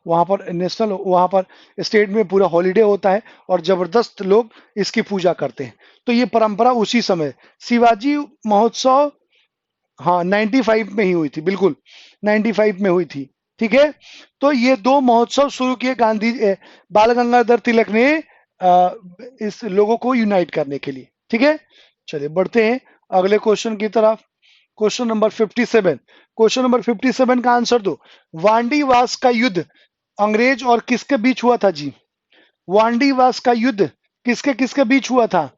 वहां पर स्टेट में पूरा हॉलीडे होता है और जबरदस्त लोग इसकी पूजा करते हैं। तो ये परंपरा उसी समय शिवाजी महोत्सव, हाँ 95 में ही हुई थी, बिल्कुल 95 में हुई थी, ठीक है। तो ये दो महोत्सव शुरू किए बाल गंगाधर तिलक ने इस लोगों को यूनाइट करने के लिए, ठीक है। चलिए बढ़ते हैं अगले क्वेश्चन की तरफ। क्वेश्चन नंबर 57, क्वेश्चन नंबर 57 का आंसर दो। वांडीवास का युद्ध अंग्रेज और किसके बीच हुआ था जी? वांडीवास का युद्ध किसके किसके बीच हुआ था?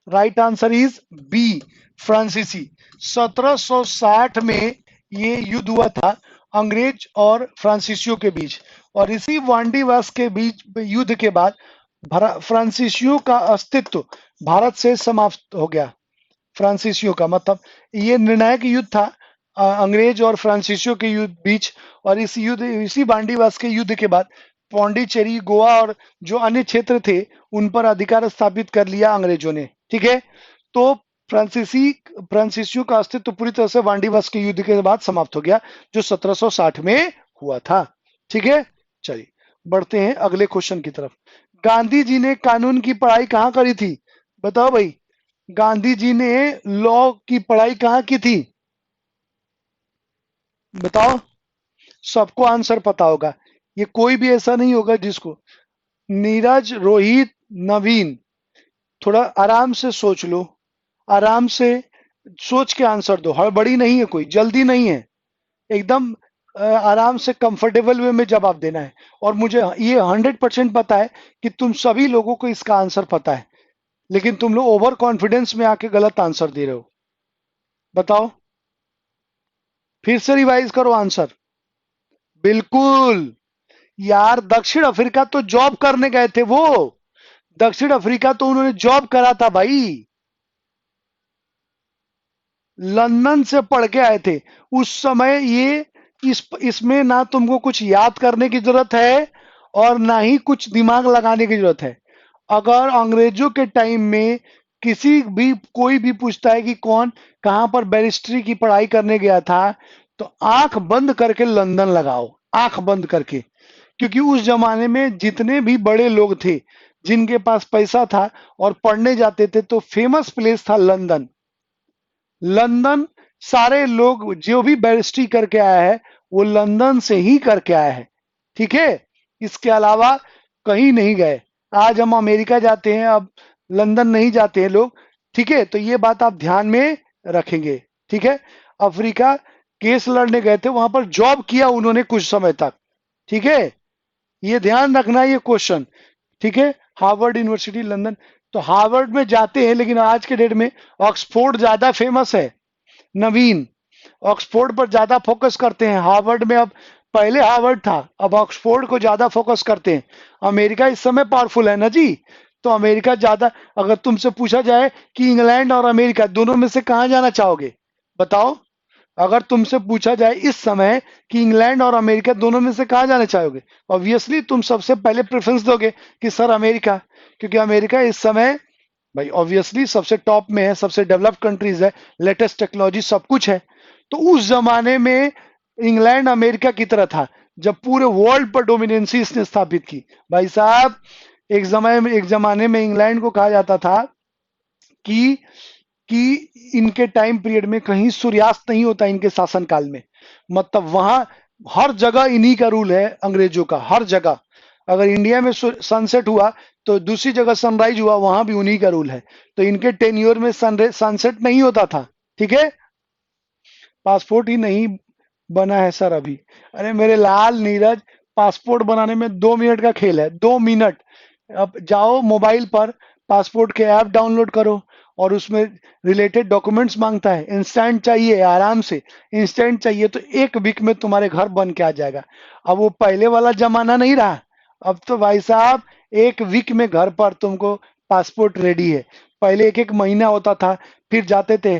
राइट आंसर इज बी, फ्रांसीसी। 1760 में ये युद्ध हुआ था अंग्रेज और फ्रांसीसियों के बीच, और इसी वांडीवास के बीच युद्ध के बाद फ्रांसीसियों का अस्तित्व भारत से समाप्त हो गया। फ्रांसीसियों का मतलब ये निर्णायक युद्ध था अंग्रेज और फ्रांसीसियों के युद्ध बीच, और इसी बांडीवास के युद्ध के बाद पौंडीचेरी, गोवा और जो अन्य क्षेत्र थे उन पर अधिकार स्थापित कर लिया अंग्रेजों ने, ठीक है। तो फ्रांसीसियों का अस्तित्व पूरी तरह से वांडीवास के युद्ध के बाद समाप्त हो गया, जो 1760 में हुआ था, ठीक है। चलिए बढ़ते हैं अगले क्वेश्चन की तरफ। गांधी जी ने कानून की पढ़ाई कहाँ करी थी? बताओ भाई, गांधी जी ने लॉ की पढ़ाई कहाँ की थी? बताओ। सबको आंसर पता होगा, ये कोई भी ऐसा नहीं होगा जिसको। नीरज, रोहित, नवीन, थोड़ा आराम से सोच लो, आराम से सोच के आंसर दो, हड़बड़ी नहीं है, कोई जल्दी नहीं है, एकदम आराम से कंफर्टेबल वे में जवाब देना है। और मुझे ये 100% पता है कि तुम सभी लोगों को इसका आंसर पता है, लेकिन तुम लोग ओवर कॉन्फिडेंस में आके गलत आंसर दे रहे हो। बताओ, फिर से रिवाइज करो आंसर। बिल्कुल यार, दक्षिण अफ्रीका तो जॉब करने गए थे वो। दक्षिण अफ्रीका तो उन्होंने जॉब करा था भाई, लंदन से पढ़ के आए थे उस समय। ये इसमें ना तुमको कुछ याद करने की जरूरत है और ना ही कुछ दिमाग लगाने की जरूरत है। अगर अंग्रेजों के टाइम में किसी भी कोई भी पूछता है कि कौन कहां पर बैरिस्ट्री की पढ़ाई करने गया था, तो आंख बंद करके लंदन लगाओ, आंख बंद करके। क्योंकि उस जमाने में जितने भी बड़े लोग थे, जिनके पास पैसा था और पढ़ने जाते थे, तो फेमस प्लेस था लंदन। लंदन, सारे लोग जो भी बैरिस्ट्री करके आया है वो लंदन से ही करके आया है। ठीक है, इसके अलावा कहीं नहीं गए। आज हम अमेरिका जाते हैं, अब लंदन नहीं जाते हैं लोग। ठीक है, तो ये बात आप ध्यान में रखेंगे। ठीक है, अफ्रीका केस लड़ने गए थे, वहां पर जॉब किया उन्होंने कुछ समय तक। ठीक है, ये ध्यान रखना ये क्वेश्चन। ठीक है, हार्वर्ड यूनिवर्सिटी लंदन, तो हार्वर्ड में जाते हैं, लेकिन आज के डेट में ऑक्सफोर्ड ज्यादा फेमस है। नवीन, ऑक्सफोर्ड पर ज्यादा फोकस करते हैं, हार्वर्ड में अब, पहले हार्वर्ड था, अब ऑक्सफोर्ड को ज्यादा फोकस करते हैं। अमेरिका इस समय पावरफुल है ना जी, तो अमेरिका ज्यादा। अगर तुमसे पूछा जाए कि इंग्लैंड और अमेरिका दोनों में से कहां जाना चाहोगे, बताओ। अगर तुमसे पूछा जाए इस समय कि इंग्लैंड और अमेरिका दोनों में से कहां जाना चाहोगे, ऑब्वियसली तुम सबसे पहले प्रेफरेंस दोगे कि सर अमेरिका, क्योंकि अमेरिका इस समय भाई ऑब्वियसली सबसे टॉप में है, सबसे डेवलप्ड कंट्रीज है, लेटेस्ट टेक्नोलॉजी सब कुछ है। तो उस जमाने में इंग्लैंड अमेरिका की तरह था, जब पूरे वर्ल्ड पर डोमिनेंसी इसने स्थापित की। भाई साहब, एक जमाने में इंग्लैंड को कहा जाता था कि इनके टाइम पीरियड में कहीं सूर्यास्त नहीं होता, इनके शासनकाल में। मतलब वहां हर जगह इन्हीं का रूल है, अंग्रेजों का, हर जगह। अगर इंडिया में सनसेट हुआ तो दूसरी जगह सनराइज हुआ, वहां भी उन्हीं का रूल है। तो इनके टेन्योर में सनसेट नहीं होता था। ठीक है, पासपोर्ट ही नहीं बना है सर अभी। अरे मेरे लाल नीरज, पासपोर्ट बनाने में 2 मिनट का खेल है, 2 मिनट। अब जाओ मोबाइल पर, पासपोर्ट के ऐप डाउनलोड करो, और उसमें रिलेटेड डॉक्यूमेंट्स मांगता है, इंस्टेंट चाहिए, आराम से इंस्टेंट चाहिए तो 1 वीक में तुम्हारे घर बन के आ जाएगा। अब वो पहले वाला जमाना नहीं रहा, अब तो भाई साहब 1 वीक में घर पर तुमको पासपोर्ट रेडी है। पहले एक एक महीना होता था, फिर जाते थे,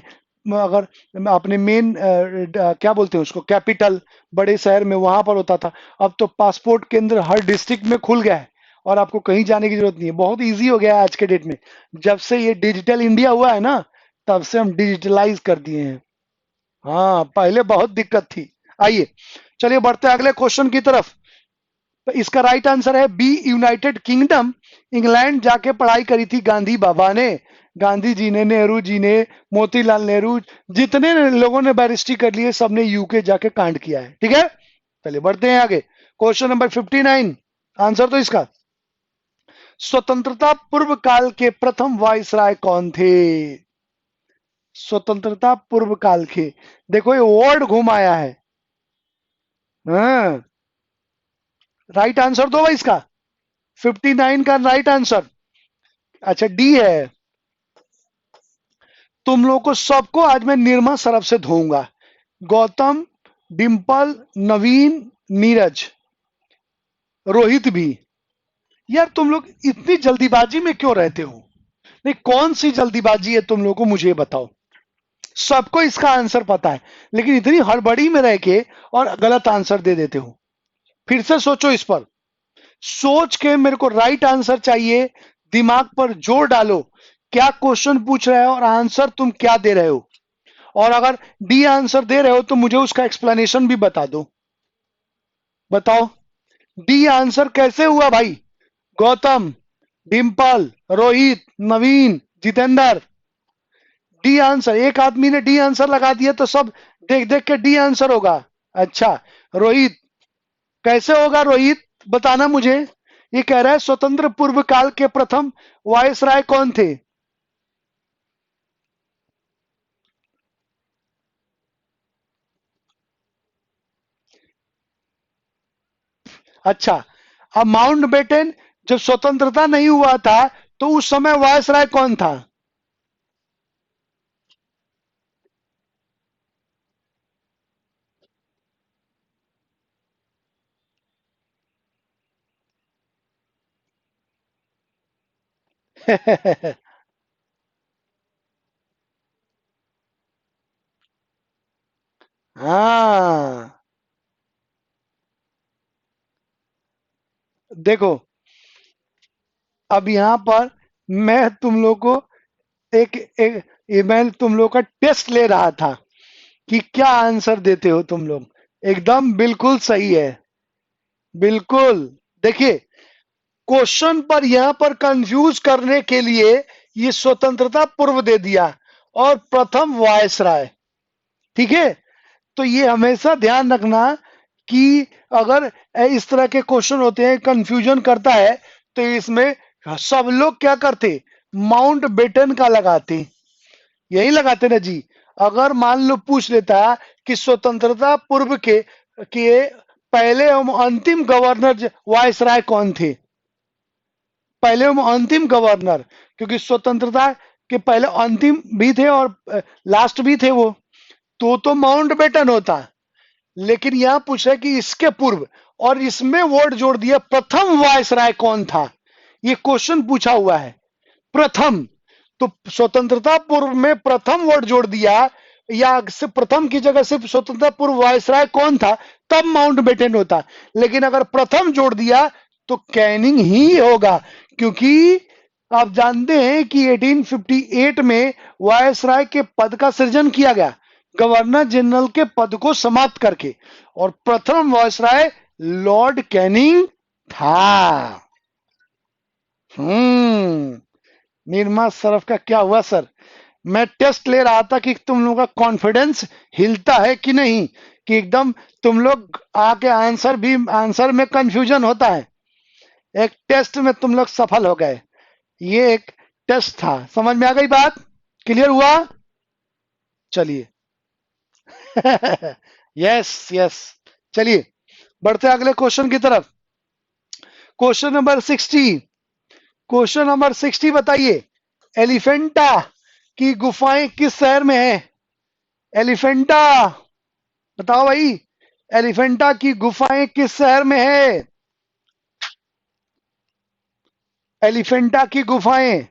अगर अपने मेन क्या बोलते हैं उसको, कैपिटल, बड़े शहर में, वहां पर होता था। अब तो पासपोर्ट केंद्र हर डिस्ट्रिक्ट में खुल गया है, और आपको कहीं जाने की जरूरत नहीं है, बहुत इजी हो गया है आज के डेट में। जब से ये डिजिटल इंडिया हुआ है ना, तब से हम डिजिटलाइज कर दिए हैं। हाँ, पहले बहुत दिक्कत थी। आइए, चलिए बढ़ते हैं अगले क्वेश्चन की तरफ। तो इसका राइट आंसर है बी, यूनाइटेड किंगडम। इंग्लैंड जाके पढ़ाई करी थी गांधी बाबा ने, गांधी जी ने, नेहरू जी ने, मोतीलाल नेहरू, जितने लोगों ने बैरिस्ट्री कर लिए सबने यूके जाके कांड किया है। ठीक है, चलिए बढ़ते हैं आगे। क्वेश्चन नंबर 59, आंसर तो इसका, स्वतंत्रता पूर्व काल के प्रथम वायसराय कौन थे? स्वतंत्रता पूर्व काल के, देखो ये वर्ड घुमाया है। हाँ, राइट आंसर दो भाई इसका, 59 का राइट आंसर। अच्छा, डी है। तुम लोगों को सबको आज मैं निर्मा सरफ से धोऊंगा। गौतम, डिंपल, नवीन, नीरज, रोहित भी। यार तुम लोग इतनी जल्दीबाजी में क्यों रहते हो? नहीं, कौन सी जल्दीबाजी है तुम लोगों को, मुझे बताओ। सबको इसका आंसर पता है, लेकिन इतनी हड़बड़ी में रह के और गलत आंसर दे देते हो। फिर से सोचो इस पर, सोच के मेरे को राइट आंसर चाहिए। दिमाग पर जोर डालो, क्या क्वेश्चन पूछ रहा है और आंसर तुम क्या दे रहे हो। और अगर डी आंसर दे रहे हो तो मुझे उसका एक्सप्लेनेशन भी बता दो। बताओ, डी आंसर कैसे हुआ भाई? गौतम, डिम्पल, रोहित, नवीन, जितेंद्र। डी आंसर, एक आदमी ने डी आंसर लगा दिया तो सब देख देख के डी आंसर होगा। अच्छा, रोहित, कैसे होगा रोहित, बताना मुझे। ये कह रहा है स्वतंत्र पूर्व काल के प्रथम वायसराय कौन थे? अच्छा, अब माउंट बेटन जब स्वतंत्रता नहीं हुआ था तो उस समय वायसराय कौन था? हाँ, देखो, अब यहां पर मैं तुम लोग को एक मैं तुम लोग का टेस्ट ले रहा था कि क्या आंसर देते हो तुम लोग। एकदम बिल्कुल सही है, बिल्कुल। देखिए, क्वेश्चन पर यहां पर कंफ्यूज करने के लिए ये स्वतंत्रता पूर्व दे दिया और प्रथम वायसराय। ठीक है, तो ये हमेशा ध्यान रखना कि अगर इस तरह के क्वेश्चन होते हैं, कंफ्यूजन करता है, तो इसमें सब लोग क्या करते, माउंट बेटन का लगाते, यही लगाते ना जी। अगर मान लो पूछ लेता कि स्वतंत्रता पूर्व के पहले एवं अंतिम गवर्नर वायसराय कौन थे, पहले एवं अंतिम गवर्नर, क्योंकि स्वतंत्रता के पहले अंतिम भी थे और लास्ट भी थे वो, तो माउंट बेटन होता। लेकिन यहां पूछा कि इसके पूर्व, और इसमें वर्ड जोड़ दिया प्रथम वायसराय कौन था, ये क्वेश्चन पूछा हुआ है। प्रथम, तो स्वतंत्रता पूर्व में प्रथम वर्ड जोड़ दिया, या सिर्फ प्रथम की जगह सिर्फ स्वतंत्रता पूर्व वायसराय कौन था, तब माउंट बेटन होता। लेकिन अगर प्रथम जोड़ दिया तो कैनिंग ही होगा, क्योंकि आप जानते हैं कि 1858 में वायसराय के पद का सृजन किया गया, गवर्नर जनरल के पद को समाप्त करके, और प्रथम वायसराय लॉर्ड कैनिंग था। निर्मा सरफ का क्या हुआ सर? मैं टेस्ट ले रहा था कि तुम लोगों का कॉन्फिडेंस हिलता है कि नहीं, कि एकदम तुम लोग आके आंसर में कंफ्यूजन होता है। एक टेस्ट में तुम लोग सफल हो गए, ये एक टेस्ट था। समझ में आ गई बात? क्लियर हुआ? चलिए। यस यस, चलिए बढ़ते अगले क्वेश्चन की तरफ। क्वेश्चन नंबर 60, क्वेश्चन नंबर 60 बताइए, एलिफेंटा की गुफाएं किस शहर में है? एलिफेंटा, बताओ भाई, एलिफेंटा की गुफाएं किस शहर में है? एलिफेंटा की गुफाएं,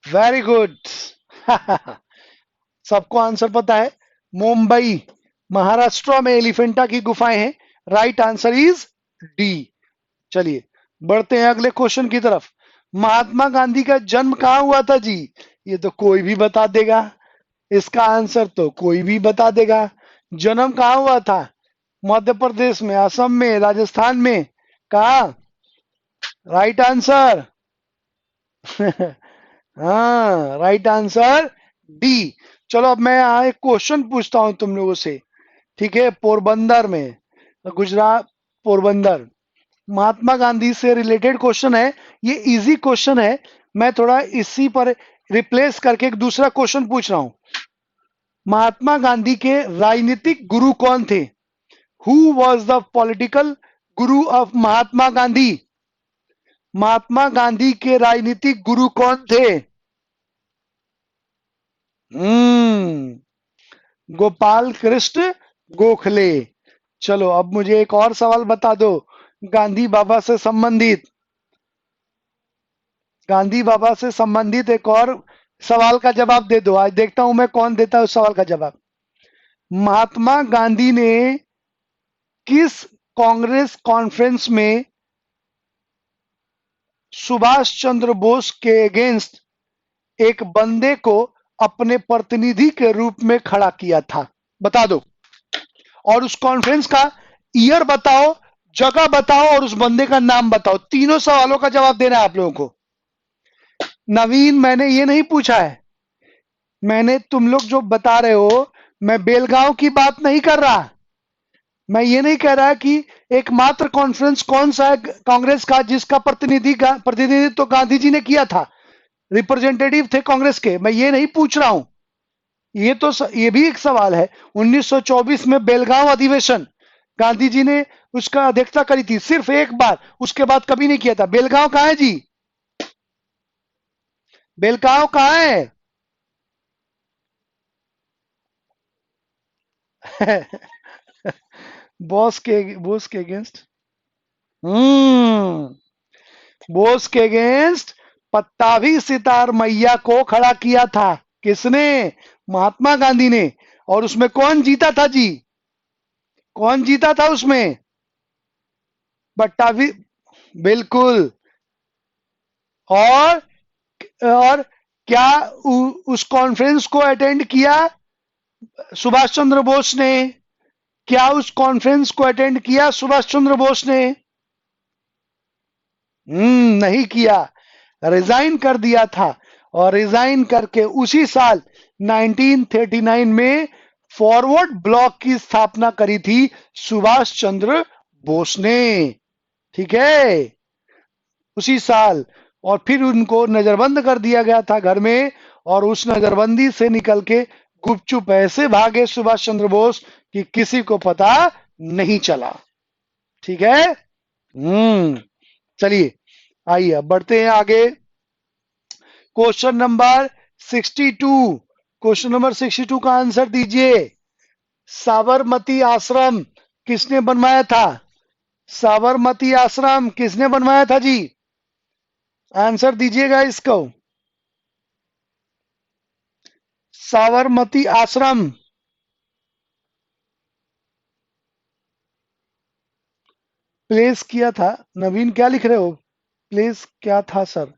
वेरी गुड। सबको आंसर पता है, मुंबई महाराष्ट्र में एलिफेंटा की गुफाएं हैं। Right answer is D. चलिए बढ़ते हैं अगले क्वेश्चन की तरफ। महात्मा गांधी का जन्म कहाँ हुआ था जी? ये तो कोई भी बता देगा, इसका आंसर तो कोई भी बता देगा। जन्म कहाँ हुआ था? मध्य प्रदेश में, असम में, राजस्थान में, कहा? Right answer. हाँ, राइट आंसर डी। चलो अब मैं यहाँ एक क्वेश्चन पूछता हूं तुम लोगों से। ठीक है, पोरबंदर में, गुजरात, पोरबंदर, महात्मा गांधी से रिलेटेड क्वेश्चन है। ये इजी क्वेश्चन है, मैं थोड़ा इसी पर रिप्लेस करके एक दूसरा क्वेश्चन पूछ रहा हूं। महात्मा गांधी के राजनीतिक गुरु कौन थे? Who was the political Guru of Mahatma Gandhi? Mahatma Gandhi के राजनीतिक गुरु कौन थे? गोपाल कृष्ण गोखले। चलो अब मुझे एक और सवाल बता दो, गांधी बाबा से संबंधित, गांधी बाबा से संबंधित एक और सवाल का जवाब दे दो। आज देखता हूं मैं कौन देता है उस सवाल का जवाब। महात्मा गांधी ने किस कांग्रेस कॉन्फ्रेंस में सुभाष चंद्र बोस के अगेंस्ट एक बंदे को अपने प्रतिनिधि के रूप में खड़ा किया था? बता दो, और उस कॉन्फ्रेंस का ईयर बताओ, जगह बताओ, और उस बंदे का नाम बताओ। तीनों सवालों का जवाब देना है आप लोगों को। नवीन, मैंने ये नहीं पूछा है। मैंने, तुम लोग जो बता रहे हो, मैं बेलगांव की बात नहीं कर रहा। मैं ये नहीं कह रहा कि एकमात्र कॉन्फ्रेंस कौन सा है कांग्रेस का जिसका प्रतिनिधित्व तो गांधी जी ने किया था, रिप्रेजेंटेटिव थे कांग्रेस के। मैं ये नहीं पूछ रहा हूं। ये भी एक सवाल है। 1924 में बेलगांव अधिवेशन, गांधी जी ने उसका अध्यक्षता करी थी सिर्फ एक बार, उसके बाद कभी नहीं किया था। बेलगांव कहाँ है जी? बेलगांव कहाँ है? बॉस के अगेंस्ट। हम्म। बोस के अगेंस्ट पत्ताभी सितार मैया को खड़ा किया था। किसने? महात्मा गांधी ने। और उसमें कौन जीता था जी? कौन जीता था उसमें? पट्टाभी। बिल्कुल। और और क्या उस कॉन्फ्रेंस को अटेंड किया सुभाष चंद्र बोस ने? क्या उस कॉन्फ्रेंस को अटेंड किया सुभाष चंद्र बोस ने? नहीं किया। रिजाइन कर दिया था। और रिजाइन करके उसी साल 1939 में फॉरवर्ड ब्लॉक की स्थापना करी थी सुभाष चंद्र बोस ने। ठीक है, उसी साल। और फिर उनको नजरबंद कर दिया गया था घर में। और उस नजरबंदी से निकल के गुपचुप ऐसे भागे सुभाष चंद्र बोस कि किसी को पता नहीं चला। ठीक है। चलिए, आइए अब बढ़ते हैं आगे। Question number 62। क्वेश्चन नंबर 62 का आंसर दीजिए। साबरमती आश्रम किसने बनवाया था? साबरमती आश्रम किसने बनवाया था जी? आंसर दीजिएगा इसको। साबरमती आश्रम प्लेस किया था। नवीन क्या लिख रहे हो? प्लेस क्या था सर?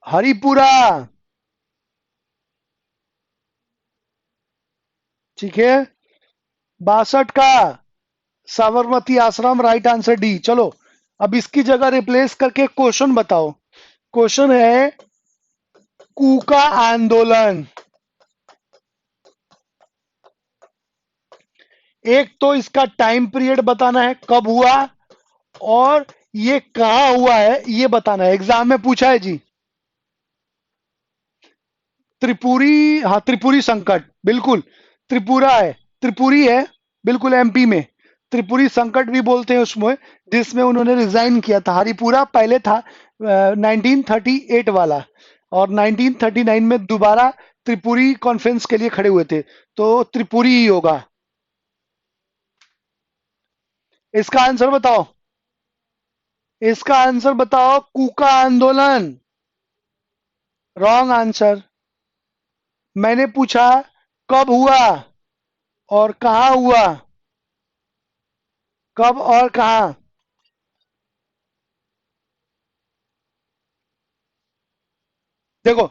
हरिपुरा। ठीक है। 62 का साबरमती आश्रम राइट आंसर डी। चलो, अब इसकी जगह रिप्लेस करके क्वेश्चन बताओ। क्वेश्चन है कूका आंदोलन। एक तो इसका टाइम पीरियड बताना है, कब हुआ, और ये कहां हुआ है ये बताना है। एग्जाम में पूछा है जी। त्रिपुरी, हाँ त्रिपुरी संकट, बिल्कुल। त्रिपुरा है, त्रिपुरी है, बिल्कुल एमपी में। त्रिपुरी संकट भी बोलते हैं उसमें, जिसमें उन्होंने रिजाइन किया था। हरिपुरा पहले था 1938 वाला। और 1939 में दोबारा त्रिपुरी कॉन्फ्रेंस के लिए खड़े हुए थे। तो त्रिपुरी ही होगा। इसका आंसर बताओ। इसका आंसर बताओ, कूका आंदोलन। Wrong answer. मैंने पूछा कब हुआ और कहां हुआ। कब और कहां? देखो,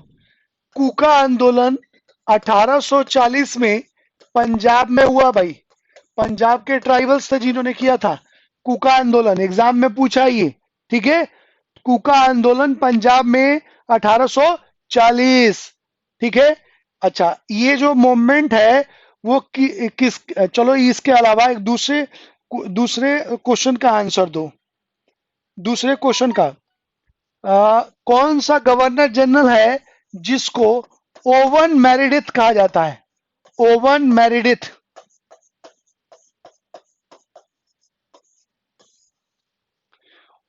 कूका आंदोलन 1840 में पंजाब में हुआ भाई। पंजाब के ट्राइबल्स थे जिन्होंने किया था कूका आंदोलन। एग्जाम में पूछा ये। ठीक है। कूका आंदोलन पंजाब में 1840। ठीक है। अच्छा, ये जो मूवमेंट है वो किस, चलो इसके अलावा एक दूसरे दूसरे क्वेश्चन का आंसर दो। दूसरे क्वेश्चन का, कौन सा गवर्नर जनरल है जिसको ओवन मेरिडिथ कहा जाता है? Oven Meredith.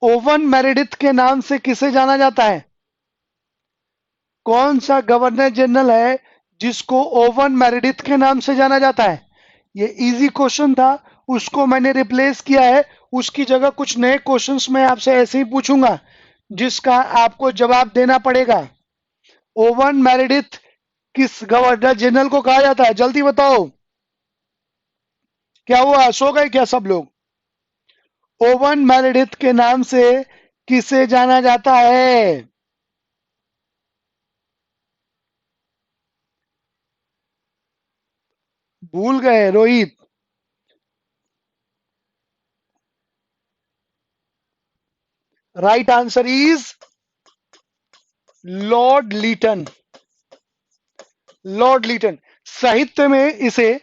ओवन मेरिडिथ के नाम से किसे जाना जाता है? कौन सा गवर्नर जनरल है जिसको ओवन मेरिडिथ के नाम से जाना जाता है? ये इजी क्वेश्चन था, उसको मैंने रिप्लेस किया है। उसकी जगह कुछ नए क्वेश्चंस मैं आपसे ऐसे ही पूछूंगा जिसका आपको जवाब देना पड़ेगा। ओवन मेरिडिथ किस गवर्नर जनरल को कहा जाता है? जल्दी बताओ। क्या हुआ, सो गए क्या सब लोग? ओवन मेरिडिथ के नाम से किसे जाना जाता है? भूल गए Rohit? Right answer is Lord Lytton. Lord Lytton, साहित्य में इसे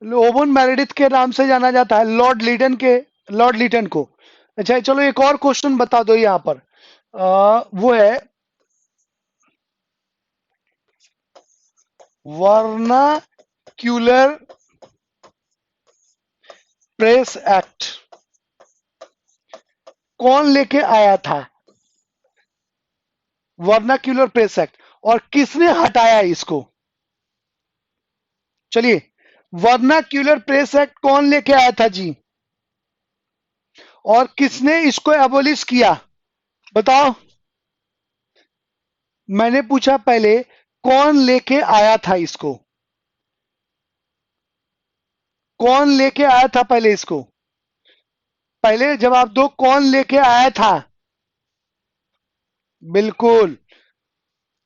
ओवन मेरेडिथ के नाम से जाना जाता है, लॉर्ड लीटन को। अच्छा चलो एक और क्वेश्चन बता दो यहाँ पर। वो है वर्नाक्यूलर प्रेस एक्ट कौन लेके आया था? वर्नाक्यूलर प्रेस एक्ट, और किसने हटाया इसको? चलिए, वर्नाक्यूलर प्रेस एक्ट कौन लेके आया था जी, और किसने इसको एबोलिश किया? बताओ। मैंने पूछा पहले कौन लेके आया था इसको, कौन लेके आया था पहले इसको? पहले जवाब दो, कौन लेके आया था? बिल्कुल,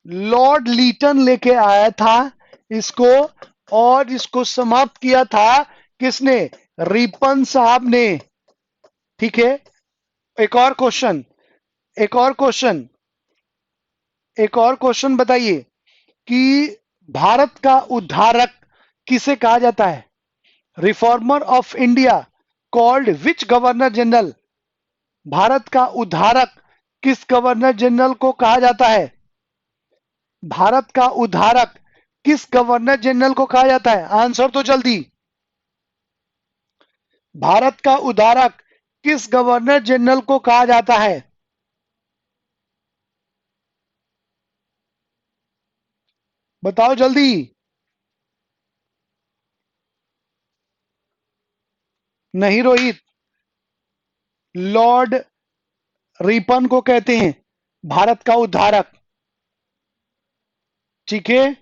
लॉर्ड लीटन लेके आया था इसको, और इसको समाप्त किया था किसने? रिपन साहब ने। ठीक है, एक और क्वेश्चन, एक और क्वेश्चन, एक और क्वेश्चन बताइए कि भारत का उद्धारक किसे कहा जाता है? Reformer of India called which governor general? Bharat का उद्धारक किस गवर्नर जनरल को कहा जाता है? भारत का उद्धारक किस गवर्नर जनरल को कहा जाता है? आंसर तो जल्दी। भारत का उद्धारक किस गवर्नर जनरल को कहा जाता है? बताओ जल्दी। नहीं रोहित, लॉर्ड रिपन को कहते हैं भारत का उद्धारक। ठीक है,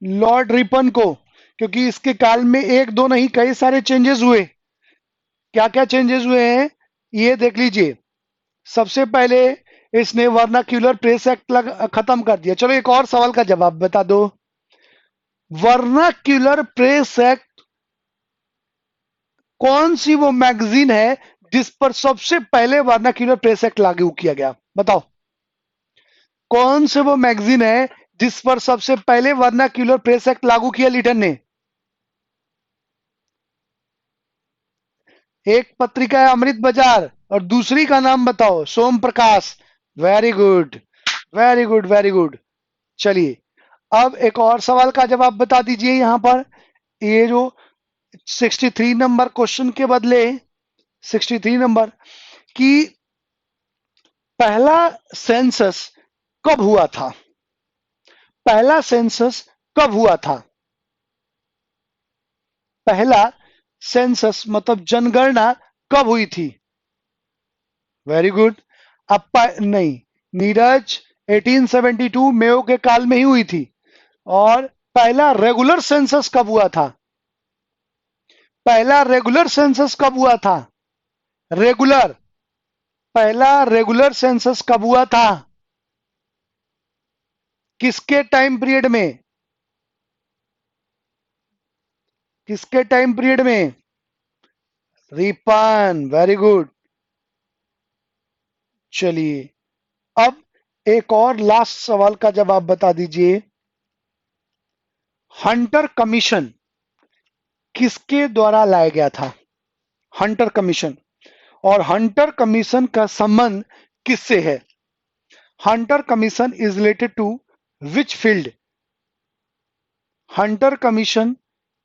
लॉर्ड रिपन को, क्योंकि इसके काल में एक दो नहीं कई सारे चेंजेस हुए। क्या क्या चेंजेस हुए हैं ये देख लीजिए। सबसे पहले इसने वर्नाक्यूलर प्रेस एक्ट खत्म कर दिया। चलो एक और सवाल का जवाब बता दो। वर्नाक्यूलर प्रेस एक्ट कौन सी वो मैगजीन है जिस पर सबसे पहले वर्नाक्यूलर प्रेस एक्ट लागू किया गया? बताओ, कौन से वो मैगजीन है जिस पर सबसे पहले वर्नाक्यूलर प्रेस एक्ट लागू किया लीटन ने? एक पत्रिका है अमृत बाजार, और दूसरी का नाम बताओ। Som Prakash. Very good, very good, very good. चलिए, अब एक और सवाल का जवाब बता दीजिए यहां पर। ये जो 63 नंबर क्वेश्चन के बदले 63 नंबर की पहला सेंसस कब हुआ था? पहला सेंसस कब हुआ था? पहला सेंसस मतलब जनगणना कब हुई थी? Very good. अब नहीं, नीरज 1872 मेयो के काल में ही हुई थी। और पहला रेगुलर सेंसस कब हुआ था? पहला रेगुलर सेंसस कब हुआ था? रेगुलर, पहला रेगुलर सेंसस कब हुआ था? किसके टाइम पीरियड में? किसके टाइम पीरियड में? रिपन। Very good. चलिए, अब एक और लास्ट सवाल का जवाब बता दीजिए। हंटर कमीशन किसके द्वारा लाया गया था? हंटर कमीशन, और हंटर कमीशन का संबंध किससे है? Hunter Commission is related to which field? Hunter Commission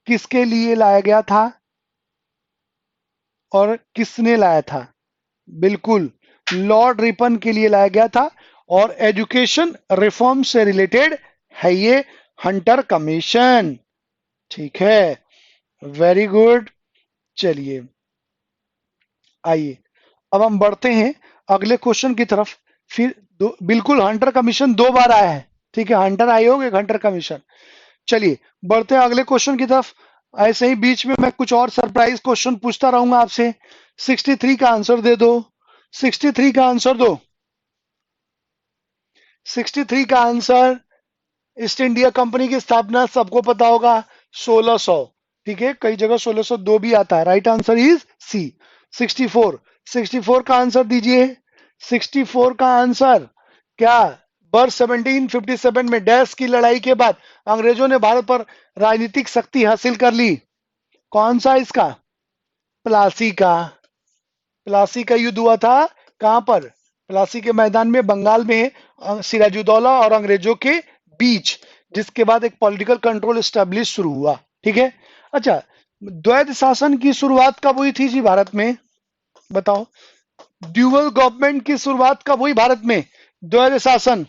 किसके लिए लाया गया था और किसने लाया था? बिल्कुल, लॉर्ड रिपन के लिए लाया गया था, और एजुकेशन रिफॉर्म से रिलेटेड है ये हंटर कमीशन। ठीक है, वेरी गुड। चलिए, आइए अब हम बढ़ते हैं अगले क्वेश्चन की तरफ। फिर बिल्कुल हंटर कमीशन दो बार आया है। ठीक है, हंटर आयोग, एक हंटर कमीशन। चलिए बढ़ते हैं अगले क्वेश्चन की तरफ। ऐसे ही बीच में मैं कुछ और सरप्राइज क्वेश्चन पूछता रहूंगा आपसे। 63 का आंसर दे दो। 63 का आंसर दो। 63 का आंसर, ईस्ट इंडिया कंपनी की स्थापना सबको पता होगा, 1600। ठीक है, कई जगह 1602 भी आता है। राइट आंसर इज सी, 64। 64 का आंसर दीजिए। 64 का आंसर क्या वर्ष 1757 में डैश की लड़ाई के बाद अंग्रेजों ने भारत पर राजनीतिक शक्ति हासिल कर ली। कौन सा इसका? प्लासी का। प्लासी का युद्ध हुआ था कहां पर? प्लासी के मैदान में, बंगाल में, सिराजुद्दौला और अंग्रेजों के बीच, जिसके बाद एक पॉलिटिकल कंट्रोल स्टैब्लिश शुरू हुआ। ठीक है। अच्छा, द्वैध शासन की शुरुआत कब हुई थी जी भारत में? बताओ। ड्यूअल गवर्नमेंट की शुरुआत कब हुई भारत में? द्वैध शासन,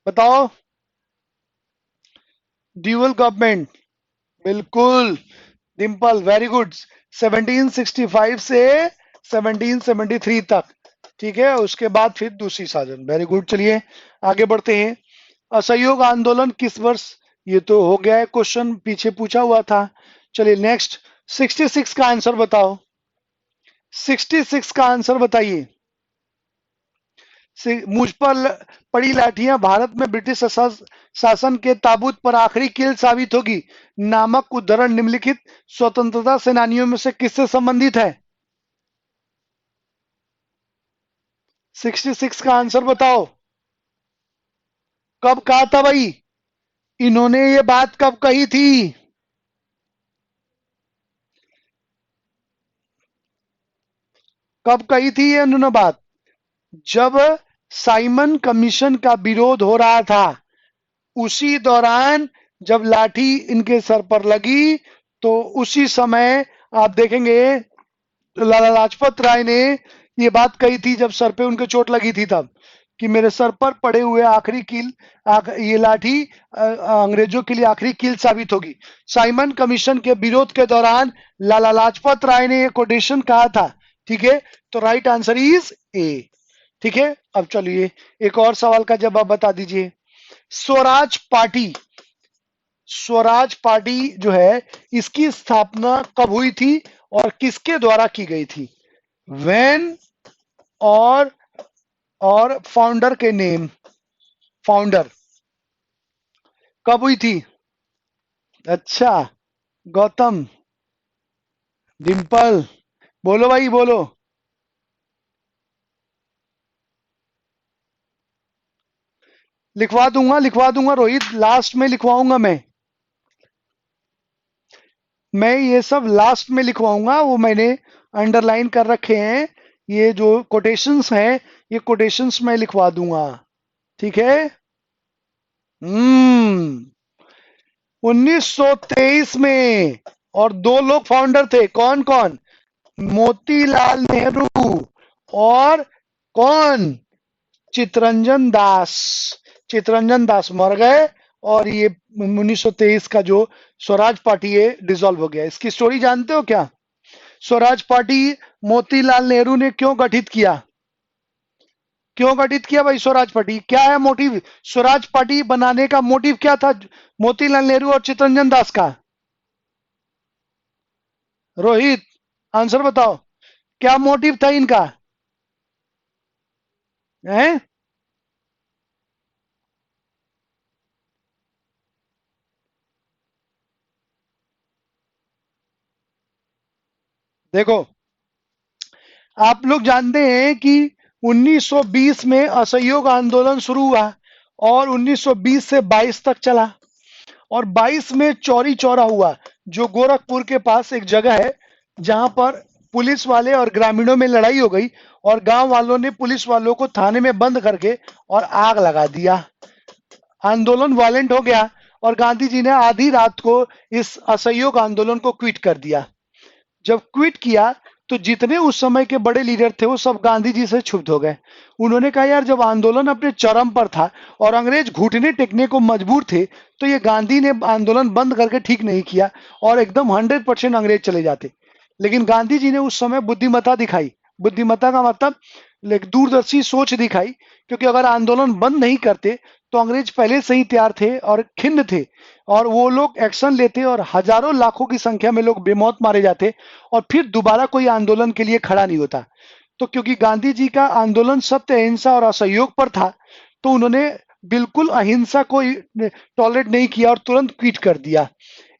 बताओ। ड्यूअल गवर्नमेंट, बिल्कुल। Dimple, very good. 1765 से 1773 तक। ठीक है, उसके बाद फिर दूसरी शासन। Very good. चलिए आगे बढ़ते हैं। असहयोग आंदोलन किस वर्ष? ये तो हो गया है क्वेश्चन, पीछे पूछा हुआ था। चलिए नेक्स्ट, 66 का आंसर बताओ। 66 का आंसर बताइए। मुझ पर पड़ी लाठियां भारत में ब्रिटिश शासन के ताबूत पर आखिरी कील साबित होगी नामक उद्धरण निम्नलिखित स्वतंत्रता सेनानियों में से किससे संबंधित है? 66 का आंसर बताओ। कब कहा था भाई? इन्होंने ये बात कब कही थी? कब कही थी ये उन्होंने बात? जब साइमन कमीशन का विरोध हो रहा था, उसी दौरान जब लाठी इनके सर पर लगी, तो उसी समय आप देखेंगे लाला लाजपत राय ने ये बात कही थी, जब सर पे उनके चोट लगी थी तब, कि मेरे सर पर पड़े हुए आखिरी कील, ये लाठी अंग्रेजों के लिए आखिरी कील साबित होगी। साइमन कमीशन के विरोध के दौरान लाला लाजपत राय ने ये कोटेशन कहा था। ठीक है, तो राइट आंसर इज ए। ठीक है, अब चलिए एक और सवाल का जवाब बता दीजिए। स्वराज पार्टी, स्वराज पार्टी जो है, इसकी स्थापना कब हुई थी और किसके द्वारा की गई थी? वैन और फाउंडर के नेम, फाउंडर कब हुई थी? अच्छा, गौतम, डिंपल, बोलो भाई बोलो। लिखवा दूंगा, लिखवा दूंगा रोहित, लास्ट में लिखवाऊंगा मैं ये सब लास्ट में लिखवाऊंगा। वो मैंने अंडरलाइन कर रखे हैं, ये जो कोटेशंस हैं, ये कोटेशंस मैं लिखवा दूंगा। ठीक है। हम्म 1923 में, और दो लोग फाउंडर थे, कौन कौन? मोतीलाल नेहरू और कौन? चितरंजन दास। चितरंजन दास मर गए, और ये 1923 का जो स्वराज पार्टी है डिसॉल्व हो गया। इसकी स्टोरी जानते हो क्या? स्वराज पार्टी मोतीलाल नेहरू ने क्यों गठित किया? क्यों गठित किया भाई स्वराज पार्टी? क्या है मोटिव? स्वराज पार्टी बनाने का मोटिव क्या था मोतीलाल नेहरू और चितरंजन दास का? रोहित, आंसर बताओ, क्या मोटिव था इनका? हैं? देखो, आप लोग जानते हैं कि 1920 में असहयोग आंदोलन शुरू हुआ, और 1920 से 22 तक चला, और 22 में चौरी चौरा हुआ, जो गोरखपुर के पास एक जगह है, जहां पर पुलिस वाले और ग्रामीणों में लड़ाई हो गई, और गांव वालों ने पुलिस वालों को थाने में बंद करके और आग लगा दिया। आंदोलन वायलेंट हो गया, और गांधी जी ने आधी रात को इस असहयोग आंदोलन को क्विट कर दिया। जब क्विट किया, तो जितने उस समय के बड़े लीडर थे वो सब गांधी जी से क्षुब्ध हो गए। उन्होंने कहा, यार जब आंदोलन अपने चरम पर था और अंग्रेज घुटने टेकने को मजबूर थे, तो ये गांधी ने आंदोलन बंद करके ठीक नहीं किया, और एकदम 100% अंग्रेज चले जाते। लेकिन गांधी जी ने उस समय बुद्धिमत्ता दिखाई। बुद्धिमत्ता का मतलब दूरदर्शी सोच दिखाई, क्योंकि अगर आंदोलन बंद नहीं करते तो अंग्रेज पहले से ही तैयार थे और खिन्न थे, और वो लोग एक्शन लेते और हजारों लाखों की संख्या में लोग बेमौत मारे जाते, और फिर दोबारा कोई आंदोलन के लिए खड़ा नहीं होता। तो क्योंकि गांधी जी का आंदोलन सत्य, अहिंसा और असहयोग पर था, तो उन्होंने बिल्कुल अहिंसा को टॉलरेट नहीं किया और तुरंत क्विट कर दिया।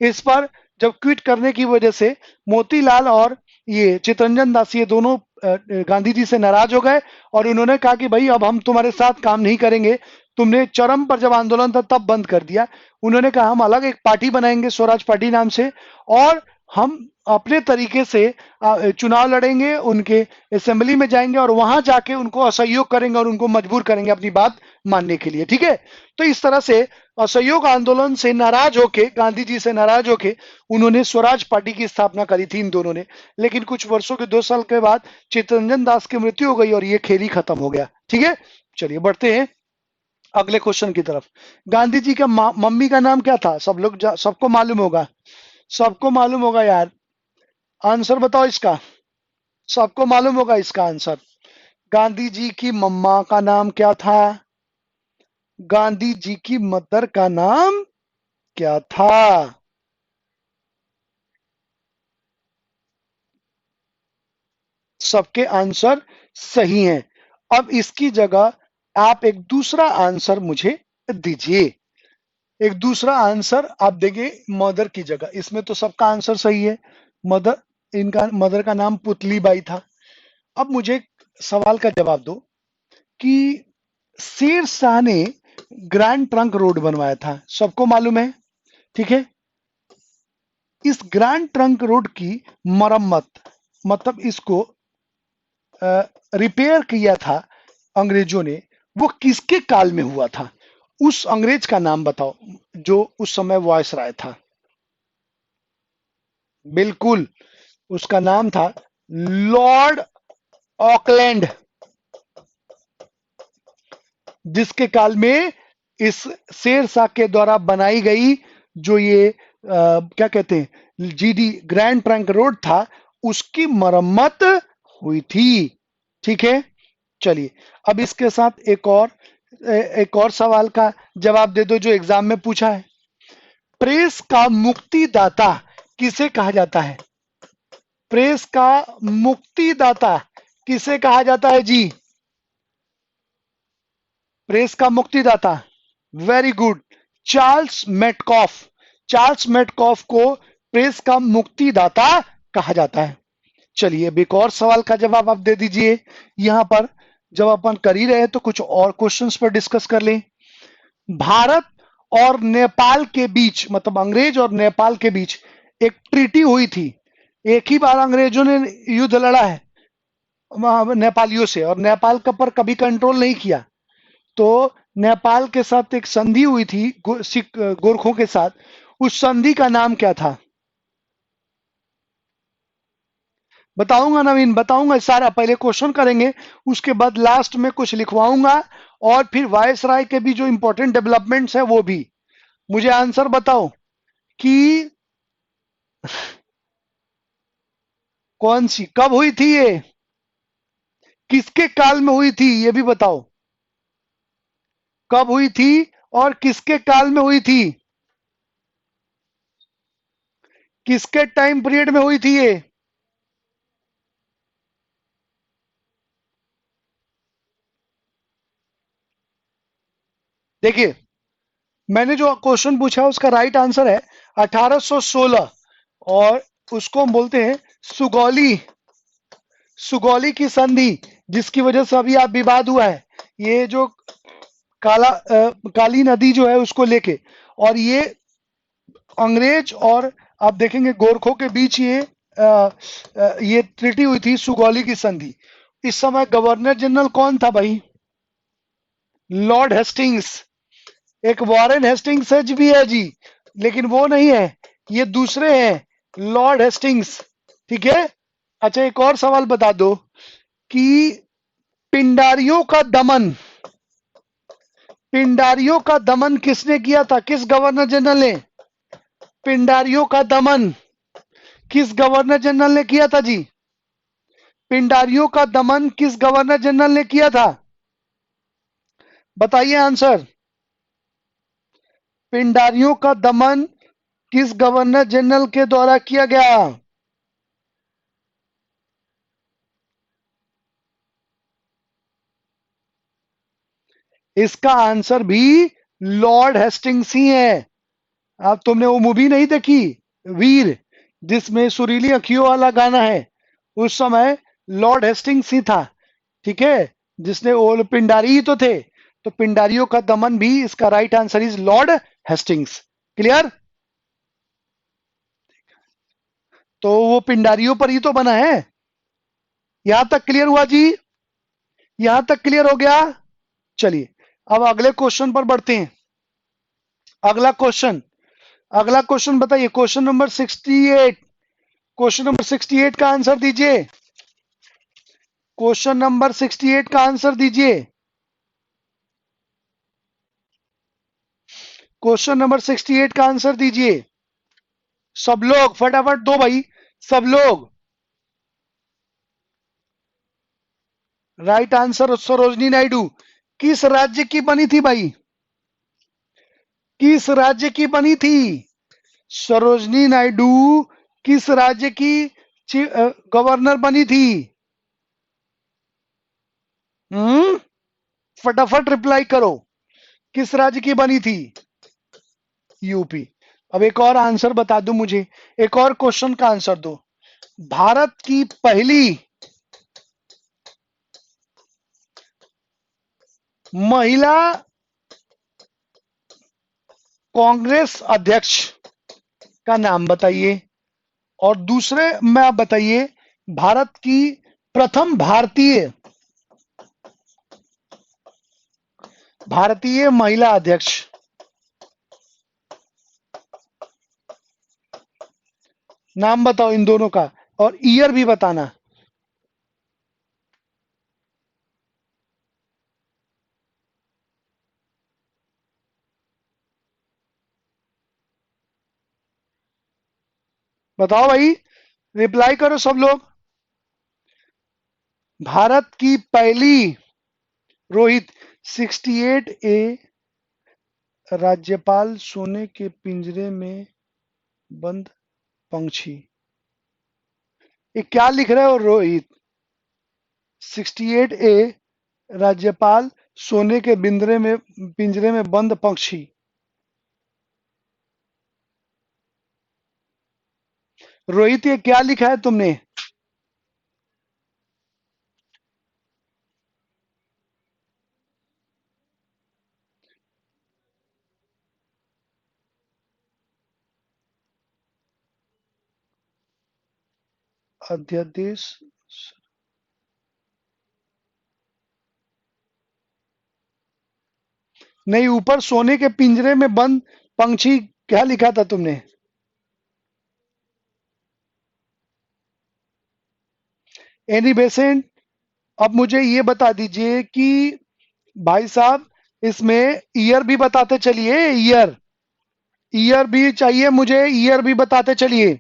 इस पर जब क्विट करने की वजह से मोतीलाल और ये चितरंजन दास, ये दोनों गांधी जी से नाराज हो गए और उन्होंने कहा कि भाई अब हम तुम्हारे साथ काम नहीं करेंगे। तुमने चरम पर जब आंदोलन था तब बंद कर दिया। उन्होंने कहा हम अलग एक पार्टी बनाएंगे स्वराज पार्टी नाम से, और हम अपने तरीके से चुनाव लड़ेंगे, उनके असेंबली में जाएंगे और वहां जाके उनको असहयोग करेंगे और उनको मजबूर करेंगे अपनी बात मानने के लिए। ठीक है, तो इस तरह से असहयोग आंदोलन से नाराज होके, गांधी जी से नाराज होके उन्होंने स्वराज पार्टी की स्थापना करी थी इन दोनों ने। लेकिन कुछ वर्षों के 2 साल के बाद चित्तरंजन दास की मृत्यु हो गई और ये खेल ही खत्म हो गया। ठीक है, चलिए बढ़ते हैं अगले क्वेश्चन की तरफ। गांधी जी का मम्मी का नाम क्या था? सब लोग सबको मालूम होगा, सबको मालूम होगा यार। आंसर बताओ इसका, सबको मालूम होगा इसका आंसर। गांधी जी की मम्मा का नाम क्या था? गांधी जी की मदर का नाम क्या था? सबके आंसर सही हैं। अब इसकी जगह आप एक दूसरा आंसर मुझे दीजिए। एक दूसरा आंसर आप देंगे मदर की जगह। इसमें तो सबका आंसर सही है। मदर, इनका मदर का नाम पुतली बाई था। अब मुझे एक सवाल का जवाब दो कि शेर शाह ने ग्रैंड ट्रंक रोड बनवाया था, सबको मालूम है। ठीक है, इस ग्रैंड ट्रंक रोड की मरम्मत, मतलब इसको रिपेयर किया था अंग्रेजों ने, वो किसके काल में हुआ था? उस अंग्रेज का नाम बताओ जो उस समय वायसराय था। बिल्कुल, उसका नाम था लॉर्ड ऑकलैंड, जिसके काल में इस शेर शाह के द्वारा बनाई गई जो ये क्या कहते हैं जीडी ग्रैंड ट्रंक रोड था, उसकी मरम्मत हुई थी। ठीक है, चलिए अब इसके साथ एक और सवाल का जवाब दे दो जो एग्जाम में पूछा है। प्रेस का मुक्तिदाता किसे कहा जाता है? प्रेस का मुक्तिदाता किसे कहा जाता है जी? प्रेस का मुक्तिदाता, very good, Charles Metcalfe. Charles Metcalfe को प्रेस का मुक्तिदाता कहा जाता है। चलिए अब एक और सवाल का जवाब आप दे दीजिए। यहां पर जब अपन कर ही रहे तो कुछ और क्वेश्चंस पर डिस्कस कर लें। भारत और नेपाल के बीच, मतलब अंग्रेज और नेपाल के बीच एक ट्रीटी हुई थी। एक ही बार अंग्रेजों ने युद्ध लड़ा है नेपालियों से, और नेपाल का पर कभी कंट्रोल नहीं किया। तो नेपाल के साथ एक संधि हुई थी सिख गोरखों के साथ। उस संधि का नाम क्या था? बताऊंगा नवीन, बताऊंगा सारा। पहले क्वेश्चन करेंगे, उसके बाद लास्ट में कुछ लिखवाऊंगा, और फिर वायसराय के भी जो इंपॉर्टेंट डेवलपमेंट्स है वो भी। मुझे आंसर बताओ कि कौन सी, कब हुई थी ये, किसके काल में हुई थी, ये भी बताओ। कब हुई थी और किसके काल में हुई थी? किसके टाइम पीरियड में हुई थी ये? देखिए, मैंने जो क्वेश्चन पूछा उसका राइट आंसर है 1816, और उसको हम बोलते हैं सुगौली, सुगौली की संधि, जिसकी वजह से अभी आप विवाद हुआ है ये जो काली नदी जो है उसको लेके। और ये अंग्रेज और आप देखेंगे गोरखों के बीच ये ट्रीटी हुई थी, सुगौली की संधि। इस समय गवर्नर जनरल कौन था भाई? Lord Hastings. एक वॉरेन हेस्टिंग्स सच भी है जी, लेकिन वो नहीं है, ये दूसरे हैं, लॉर्ड हेस्टिंग्स। ठीक है, अच्छा एक और सवाल बता दो कि पिंडारियों का दमन, पिंडारियों का दमन किसने किया था? किस गवर्नर जनरल ने? पिंडारियों का दमन किस गवर्नर जनरल ने किया था जी? पिंडारियों का दमन किस गवर्नर जनरल ने किया था? बताइए आंसर। पिंडारियों का दमन किस गवर्नर जनरल के द्वारा किया गया? इसका आंसर भी लॉर्ड हेस्टिंग्स ही है। अब तुमने वो मूवी नहीं देखी वीर, जिसमें सुरीली अखियों वाला गाना है? उस समय लॉर्ड हेस्टिंग्स ही था, ठीक है, जिसने वो पिंडारी ही तो थे, तो पिंडारियों का दमन भी इसका right answer is Lord Hastings. Clear? तो वो पिंडारियों पर ही तो बना है। यहां तक क्लियर हुआ जी? यहां तक क्लियर हो गया? चलिए अब अगले क्वेश्चन पर बढ़ते हैं। अगला क्वेश्चन, अगला क्वेश्चन बताइए, क्वेश्चन नंबर 68। क्वेश्चन नंबर 68 का आंसर दीजिए। क्वेश्चन नंबर 68 का आंसर दीजिए। क्वेश्चन नंबर 68 का आंसर दीजिए। सब लोग फटाफट दो भाई, सब लोग। Right answer Sarojini Naidu. किस राज्य की बनी थी भाई? किस राज्य की बनी थी सरोजनी नायडू? किस राज्य की गवर्नर बनी थी? हम्म, फटाफट रिप्लाई करो। किस राज्य की बनी थी? यूपी। अब एक और आंसर बता दो मुझे, एक और क्वेश्चन का आंसर दो। भारत की पहली महिला कांग्रेस अध्यक्ष का नाम बताइए। और दूसरे में आप बताइए, भारत की प्रथम भारतीय महिला अध्यक्ष। नाम बताओ इन दोनों का, और ईयर भी बताना। बताओ भाई, रिप्लाई करो सब लोग। भारत की पहली, रोहित, 68 ए, राज्यपाल सोने के पिंजरे में बंद पंछी। ये क्या लिख रहे हो रोहित? 68 ए, राज्यपाल सोने के पिंजरे में बंद पक्षी। रोहित ये क्या लिखा है तुमने? अध्यादेश। नहीं, ऊपर सोने के पिंजरे में बंद पंछी क्या लिखा था तुमने? Annie Besant. अब मुझे ये बता दीजिए कि भाई साहब, इसमें ईयर भी बताते चलिए। ईयर, ईयर भी चाहिए मुझे, ईयर भी बताते चलिए।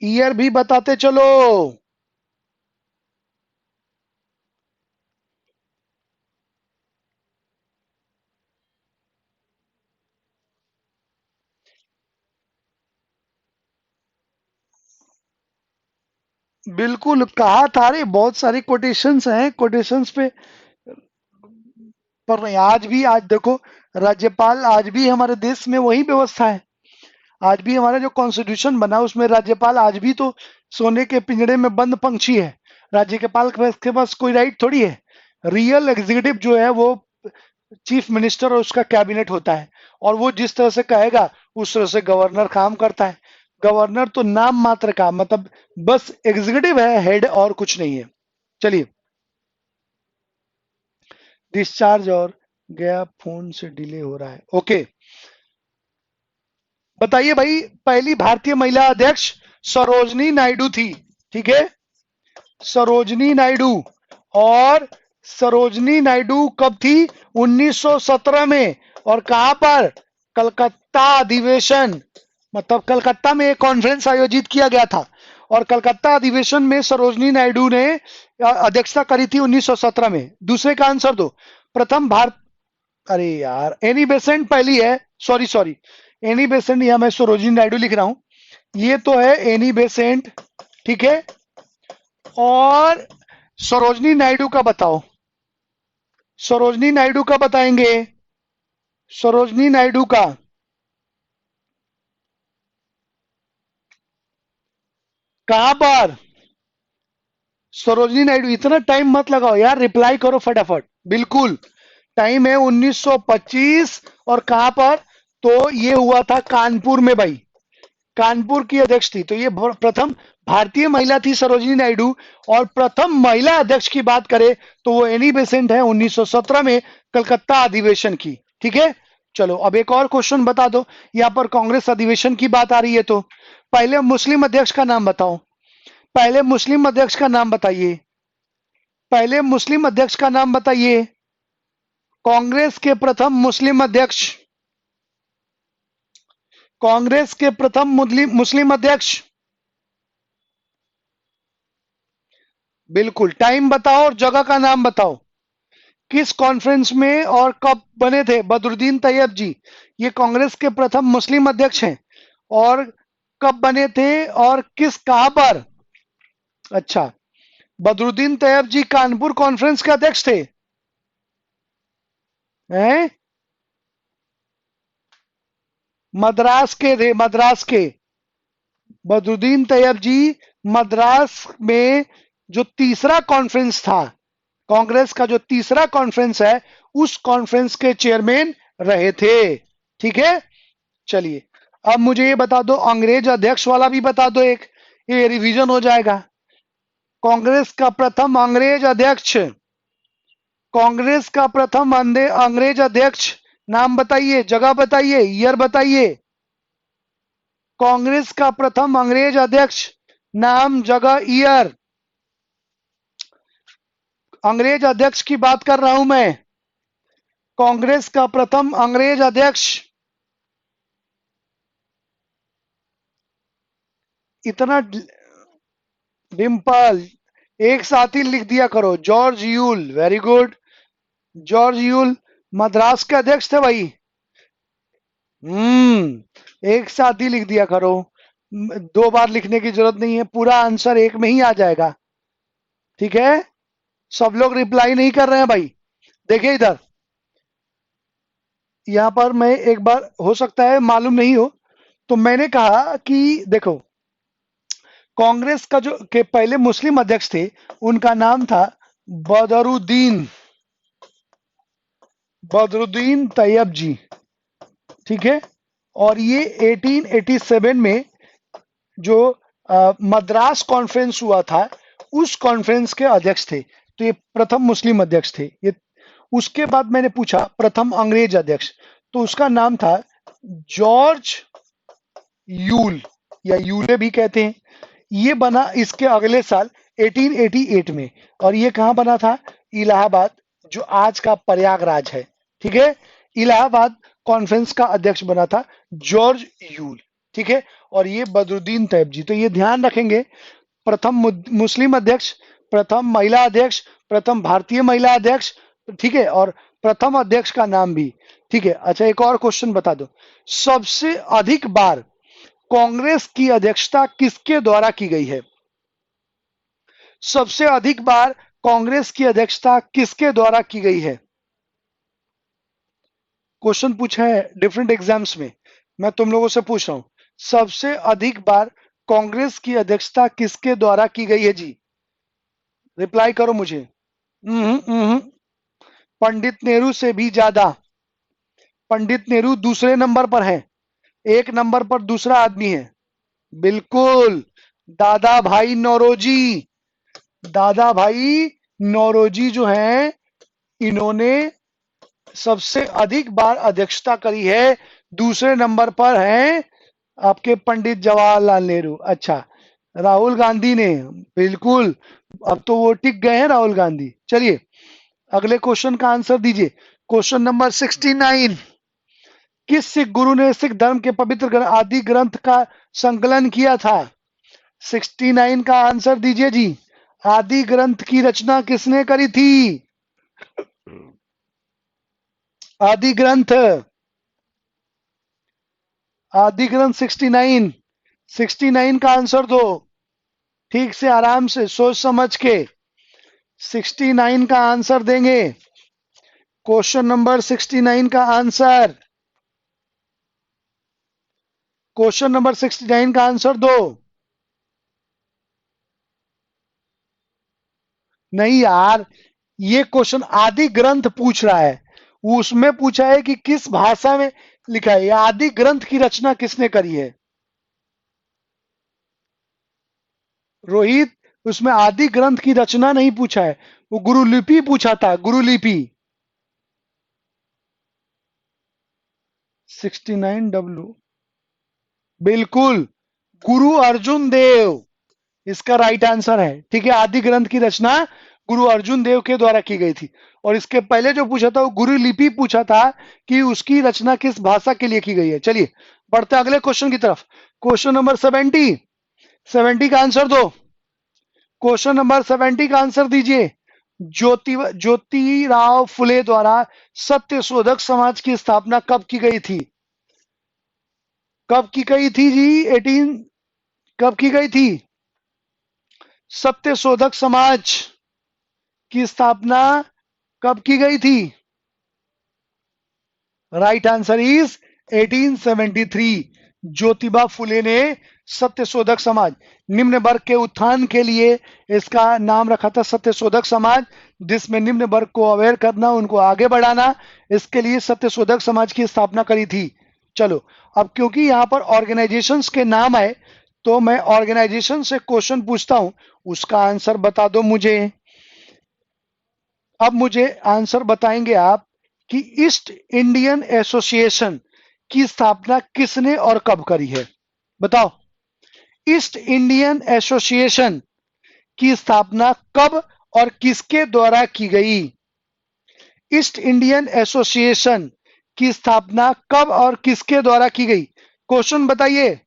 ईयर भी बताते चलो। बिल्कुल कहा था रे, बहुत सारे कोटेशंस हैं, कोटेशंस पे पढ़ रहे हैं। आज भी, आज देखो, राज्यपाल आज भी हमारे देश में वही व्यवस्था है। आज भी हमारा जो कॉन्स्टिट्यूशन बना उसमें राज्यपाल आज भी तो सोने के पिंजरे में बंद पंछी है। राज्यपाल के पास कोई राइट थोड़ी है। रियल एग्जीक्यूटिव जो है वो चीफ मिनिस्टर और उसका कैबिनेट होता है, और वो जिस तरह से कहेगा उस तरह से गवर्नर काम करता है। गवर्नर तो नाम मात्र का, मतलब बस एग्जीक्यूटिव है, हेड और कुछ नहीं है। चलिए, डिस्चार्ज और गया, फोन से डिले हो रहा है। ओके, बताइए भाई, पहली भारतीय महिला अध्यक्ष सरोजनी नायडू थी, ठीक है, सरोजनी नायडू। और सरोजनी नायडू कब थी? 1917 में। और कहां पर? कलकत्ता अधिवेशन, मतलब कलकत्ता में एक कॉन्फ्रेंस आयोजित किया गया था, और कलकत्ता अधिवेशन में सरोजनी नायडू ने अध्यक्षता करी थी 1917 में। दूसरे का आंसर दो। प्रथम भारत, अरे यार, एनी बेसेंट पहली है। सॉरी सॉरी, एनी बेसेंट, यहां मैं सरोजिनी नायडू लिख रहा हूं, ये तो है एनी बेसेंट, ठीक है। और सरोजनी नायडू का बताओ, सरोजनी नायडू का बताएंगे, सरोजनी नायडू का। कहां पर? सरोजिनी नायडू। इतना टाइम मत लगाओ यार, रिप्लाई करो फटाफट। बिल्कुल टाइम है 1925। और कहां पर? तो ये हुआ था कानपुर में भाई, कानपुर की अध्यक्ष थी। तो ये प्रथम भारतीय महिला थी सरोजिनी नायडू। और प्रथम महिला अध्यक्ष की बात करें तो वो एनी बेसेंट है, 1917 में कलकत्ता अधिवेशन की। ठीक है, चलो अब एक और क्वेश्चन बता दो। यहां पर कांग्रेस अधिवेशन की बात आ रही है, तो पहले मुस्लिम अध्यक्ष का नाम बताओ। पहले मुस्लिम अध्यक्ष का नाम बताइए। पहले मुस्लिम अध्यक्ष का नाम बताइए। कांग्रेस के प्रथम मुस्लिम अध्यक्ष। कांग्रेस के प्रथम मुस्लिम अध्यक्ष। बिल्कुल, टाइम बताओ और जगह का नाम बताओ। किस कॉन्फ्रेंस में और कब बने थे? बदरुद्दीन तैयब जी, ये कांग्रेस के प्रथम मुस्लिम अध्यक्ष हैं। और कब बने थे और किस कहां पर? अच्छा, बदरुद्दीन तैयब जी कानपुर कॉन्फ्रेंस के अध्यक्ष थे हैं? मद्रास के थे, मद्रास के। बदरुद्दीन तैयब जी मद्रास में जो तीसरा कॉन्फ्रेंस था, कांग्रेस का जो तीसरा कॉन्फ्रेंस है, उस कॉन्फ्रेंस के चेयरमैन रहे थे। ठीक है, चलिए अब मुझे ये बता दो, अंग्रेज अध्यक्ष वाला भी बता दो एक, ये रिवीजन हो जाएगा। कांग्रेस का प्रथम अंग्रेज अध्यक्ष, कांग्रेस का प्रथम अंग्रेज अध्यक्ष, नाम बताइए, जगह बताइए, ईयर बताइए। कांग्रेस का प्रथम अंग्रेज अध्यक्ष, नाम, जगह, ईयर। अंग्रेज अध्यक्ष की बात कर रहा हूं मैं। कांग्रेस का प्रथम अंग्रेज अध्यक्ष। इतना डिम्पल, एक साथ ही लिख दिया करो। George Yule, very good. George Yule Madras के अध्यक्ष थे भाई। एक साथ ही लिख दिया करो, दो बार लिखने की जरूरत नहीं है, पूरा आंसर एक में ही आ जाएगा। ठीक है, सब लोग रिप्लाई नहीं कर रहे हैं भाई। देखिए इधर, यहां पर मैं एक बार, हो सकता है मालूम नहीं हो, तो मैंने कहा कि देखो, कांग्रेस का जो के पहले मुस्लिम अध्यक्ष थे, उनका नाम था बदरुद्दीन, बदरुद्दीन तैयब जी। ठीक है, और ये 1887 में जो मद्रास कॉन्फ्रेंस हुआ था, उस कॉन्फ्रेंस के अध्यक्ष थे। तो ये प्रथम मुस्लिम अध्यक्ष थे ये। उसके बाद मैंने पूछा प्रथम अंग्रेज अध्यक्ष, तो उसका नाम था जॉर्ज यूल, या यूले भी कहते हैं। ये बना इसके अगले साल 1888 में। और ये कहां बना था? इलाहाबाद, जो आज का प्रयागराज है। ठीक है, इलाहाबाद कॉन्फ्रेंस का अध्यक्ष बना था जॉर्ज यूल। ठीक है, और ये बदरुद्दीन तैयब जी। तो ये ध्यान रखेंगे, प्रथम मुस्लिम अध्यक्ष, प्रथम महिला अध्यक्ष, प्रथम भारतीय महिला अध्यक्ष। ठीक है, और प्रथम अध्यक्ष का नाम भी। ठीक है, अच्छा एक और क्वेश्चन बता दो, सबसे अधिक बार कांग्रेस की अध्यक्षता किसके द्वारा की गई है? सबसे अधिक बार कांग्रेस की अध्यक्षता किसके द्वारा की गई है? क्वेश्चन पूछा है डिफरेंट एग्जाम्स में, मैं तुम लोगों से पूछ रहा हूं, सबसे अधिक बार कांग्रेस की अध्यक्षता किसके द्वारा की गई है जी? रिप्लाई करो मुझे। पंडित नेहरू से भी ज्यादा। पंडित नेहरू दूसरे नंबर पर हैं, एक नंबर पर दूसरा आदमी है। बिल्कुल, दादा भाई नौरोजी। दादा भाई नौरोजी जो हैं, इन्होंने सबसे अधिक बार अध्यक्षता करी है। दूसरे नंबर पर हैं आपके पंडित जवाहरलाल नेहरू। अच्छा, राहुल गांधी ने, बिल्कुल, अब तो वो टिक गए हैं राहुल गांधी। चलिए अगले क्वेश्चन का आंसर दीजिए। क्वेश्चन नंबर 69, किस सिख गुरु ने सिख धर्म के पवित्र आदि ग्रंथ का संकलन किया था? 69 का आंसर दीजिए जी। आदि ग्रंथ की रचना किसने करी थी? आदि ग्रंथ, आदि ग्रंथ 69। 69 का आंसर दो, ठीक से आराम से सोच समझ के 69 का आंसर देंगे। क्वेश्चन नंबर 69 का आंसर, क्वेश्चन नंबर 69 का आंसर दो। नहीं यार, ये क्वेश्चन आदि ग्रंथ पूछ रहा है, उसमें पूछा है कि किस भाषा में लिखा है। ये आदि ग्रंथ की रचना किसने करी है रोहित? उसमें आदि ग्रंथ की रचना नहीं पूछा है, वो गुरुलिपि पूछा था, गुरुलिपि। 69W, बिल्कुल, गुरु अर्जुन देव इसका राइट आंसर है। ठीक है, आदि ग्रंथ की रचना गुरु अर्जुन देव के द्वारा की गई थी। और इसके पहले जो पूछा था वो गुरु लिपि पूछा था कि उसकी रचना किस भाषा के लिए की गई है। चलिए बढ़ते अगले क्वेश्चन की तरफ। क्वेश्चन नंबर 70, 70 का आंसर दो। क्वेश्चन नंबर 70 का आंसर दीजिए। ज्योतिराव फुले द्वारा सत्य शोधक समाज की स्थापना कब की गई थी? कब की गई थी जी? 18, कब की गई थी? सत्य शोधक समाज की स्थापना कब की गई थी? Right answer is 1873। Jyotiba Phule ने सत्य शोधक समाज, निम्न वर्ग के उत्थान के लिए इसका नाम रखा था सत्य शोधक समाज, जिसमें निम्न वर्ग को अवेयर करना, उनको आगे बढ़ाना, इसके लिए सत्य शोधक समाज की स्थापना करी थी। चलो, अब क्योंकि यहां पर ऑर्गेनाइजेशंस के नाम आए तो मैं ऑर्गेनाइजेशन से क्वेश्चन पूछता हूं, उसका आंसर बता दो मुझे। अब मुझे आंसर बताएंगे आप कि ईस्ट इंडियन एसोसिएशन की स्थापना किसने और कब करी है? बताओ, ईस्ट इंडियन एसोसिएशन की स्थापना कब और किसके द्वारा की गई? ईस्ट इंडियन एसोसिएशन की स्थापना कब और किसके द्वारा की गई? क्वेश्चन बताइए,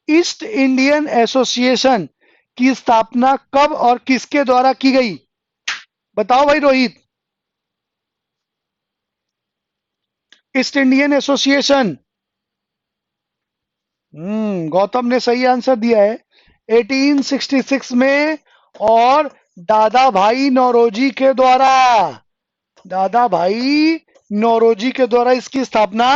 ईस्ट इंडियन एसोसिएशन की स्थापना कब और किसके द्वारा की गई? बताओ भाई Rohit. East Indian association, Gautam ने सही आंसर दिया है, 1866 में। और दादा भाई नौरोजी के द्वारा, दादा भाई नौरोजी के द्वारा इसकी स्थापना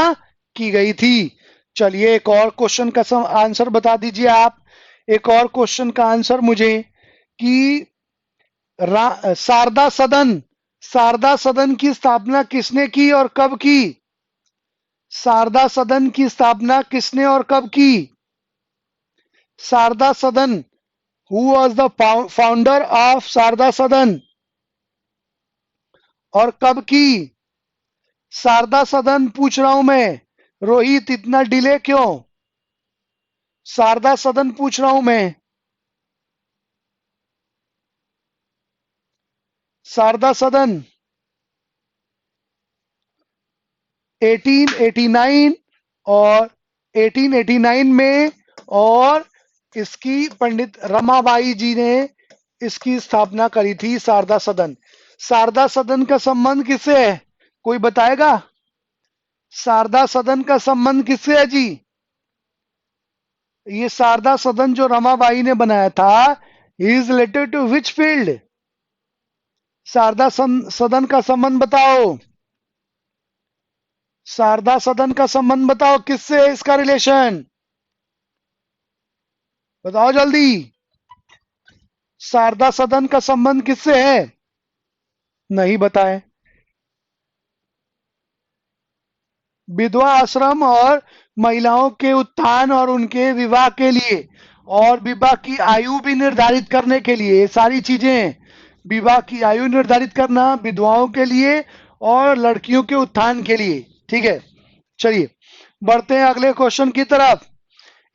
की गई थी। चलिए एक और क्वेश्चन का आंसर बता दीजिए आप। एक और क्वेश्चन का आंसर मुझे कि शारदा सदन, शारदा सदन की स्थापना किसने की और कब की? शारदा सदन की स्थापना किसने और कब की? Sharada Sadan, who was the founder of Sharada Sadan और कब की? शारदा सदन पूछ रहा हूं मैं रोहित, इतना डिले क्यों? शारदा सदन पूछ रहा हूं मैं। शारदा सदन 1889 और 1889 में, और इसकी पंडित रमाबाई जी ने इसकी स्थापना करी थी शारदा सदन। शारदा सदन का संबंध किससे है, कोई बताएगा? शारदा सदन का संबंध किससे है जी? ये शारदा सदन जो रमाबाई ने बनाया था, is related to which field? Sharada Sadan का संबंध बताओ, शारदा सदन का संबंध बताओ, किससे है इसका रिलेशन? बताओ जल्दी, शारदा सदन का संबंध किससे है? नहीं बताए। विधवा आश्रम और महिलाओं के उत्थान और उनके विवाह के लिए, और विवाह की आयु भी निर्धारित करने के लिए, सारी चीजें, विवाह की आयु निर्धारित करना, विधवाओं के लिए और लड़कियों के उत्थान के लिए। ठीक है, चलिए बढ़ते हैं अगले क्वेश्चन की तरफ।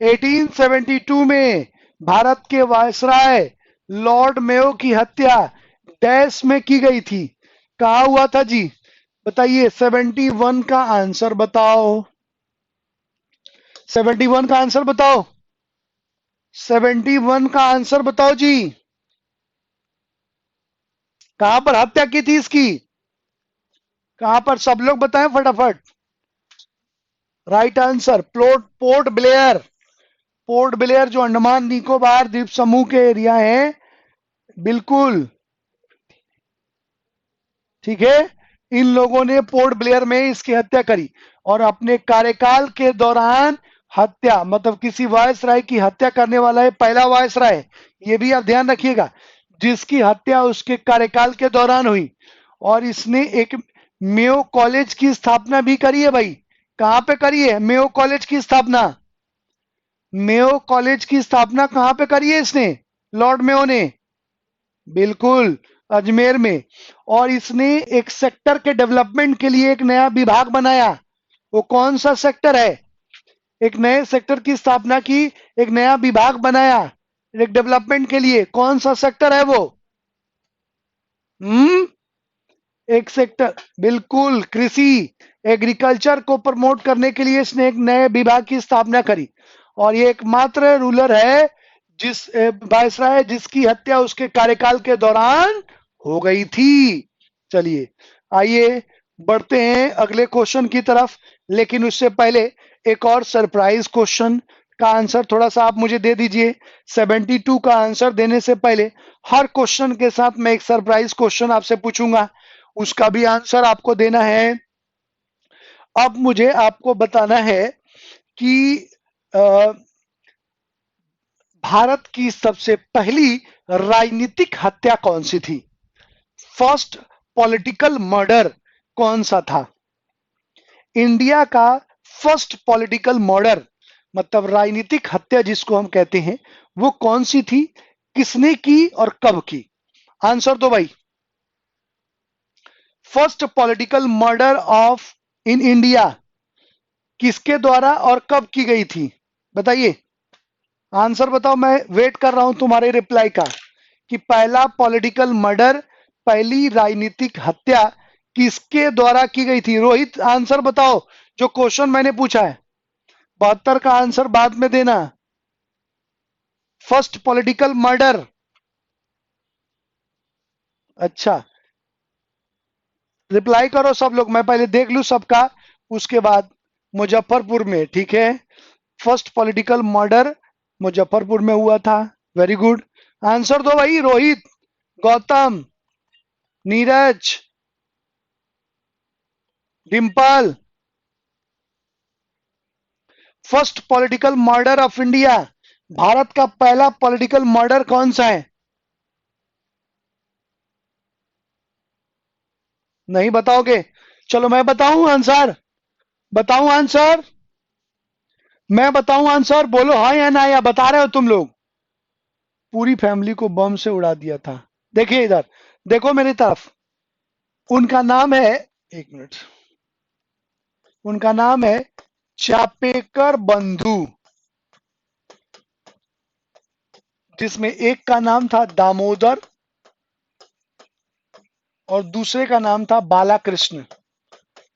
1872 में भारत के वायसराय लॉर्ड मेयो की हत्या डैश में की गई थी, कहा हुआ था जी? बताइए, 71 का आंसर बताओ, 71 का आंसर बताओ, 71 का आंसर बताओ जी। कहां पर हत्या की थी इसकी? कहां पर, सब लोग बताएं फटाफट। Right answer port Blair, port Blair जो अंडमान निकोबार द्वीप समूह के एरिया है, बिल्कुल ठीक है। इन लोगों ने पोर्ट ब्लेयर में इसकी हत्या करी, और अपने कार्यकाल के दौरान हत्या, मतलब किसी वायसराय की हत्या करने वाला है पहला वायसराय, ये भी आप ध्यान रखिएगा। जिसकी हत्या उसके कार्यकाल के दौरान हुई। और इसने एक मेयो कॉलेज की स्थापना भी करी है भाई। कहां पे करी है मेयो कॉलेज की स्थापना? मेयो कॉलेज की स्थापना कहां पे करी है इसने, लॉर्ड मेयो ने? बिल्कुल, अजमेर में। और इसने एक सेक्टर के डेवलपमेंट के लिए एक नया विभाग बनाया। वो कौन सा सेक्टर है? एक नए सेक्टर की स्थापना की, एक नया विभाग बनाया एक डेवलपमेंट के लिए। कौन सा सेक्टर है वो? हम्म एक सेक्टर, बिल्कुल, कृषि, एग्रीकल्चर को प्रमोट करने के लिए इसने एक नए विभाग की स्थापना करी। और ये एकमात्र रूलर है जिस वायसराय जिसकी हत्या उसके कार्यकाल के दौरान हो गई थी। चलिए आइए बढ़ते हैं अगले क्वेश्चन की तरफ, लेकिन उससे पहले एक और सरप्राइज क्वेश्चन का आंसर थोड़ा सा आप मुझे दे दीजिए। 72 का आंसर देने से पहले हर क्वेश्चन के साथ मैं एक सरप्राइज क्वेश्चन आपसे पूछूंगा, उसका भी आंसर आपको देना है। अब मुझे आपको बताना है कि भारत की सबसे पहली राजनीतिक हत्या कौन सी थी? फर्स्ट पॉलिटिकल मर्डर कौन सा था? इंडिया का फर्स्ट पॉलिटिकल मर्डर मतलब राजनीतिक हत्या जिसको हम कहते हैं, वो कौन सी थी, किसने की और कब की? आंसर दो भाई। First political murder of in India किसके द्वारा और कब की गई थी? बताइए, आंसर बताओ। मैं वेट कर रहा हूं तुम्हारे रिप्लाई का कि पहला पॉलिटिकल मर्डर, पहली राजनीतिक हत्या किसके द्वारा की गई थी? रोहित आंसर बताओ, जो क्वेश्चन मैंने पूछा है। 72 का आंसर बाद में देना। फर्स्ट पॉलिटिकल मर्डर, अच्छा रिप्लाई करो सब लोग, मैं पहले देख लूं सबका, उसके बाद। मुजफ्फरपुर में, ठीक है, फर्स्ट पॉलिटिकल मर्डर मुजफ्फरपुर में हुआ था। वेरी गुड, आंसर दो भाई। Rohit, Gautam, Neeraj, Dimple. First political murder of India, Bharat का पहला पॉलिटिकल मर्डर कौन सा है? नहीं बताओगे? चलो मैं बताऊं आंसर, बताऊं आंसर, मैं बताऊं आंसर, बोलो हाँ या ना, या बता रहे हो तुम लोग? पूरी फैमिली को बम से उड़ा दिया था। देखिए इधर, देखो मेरी तरफ। उनका नाम है, एक मिनट, उनका नाम है चापेकर बंधु, जिसमें एक का नाम था दामोदर और दूसरे का नाम था बालाकृष्ण।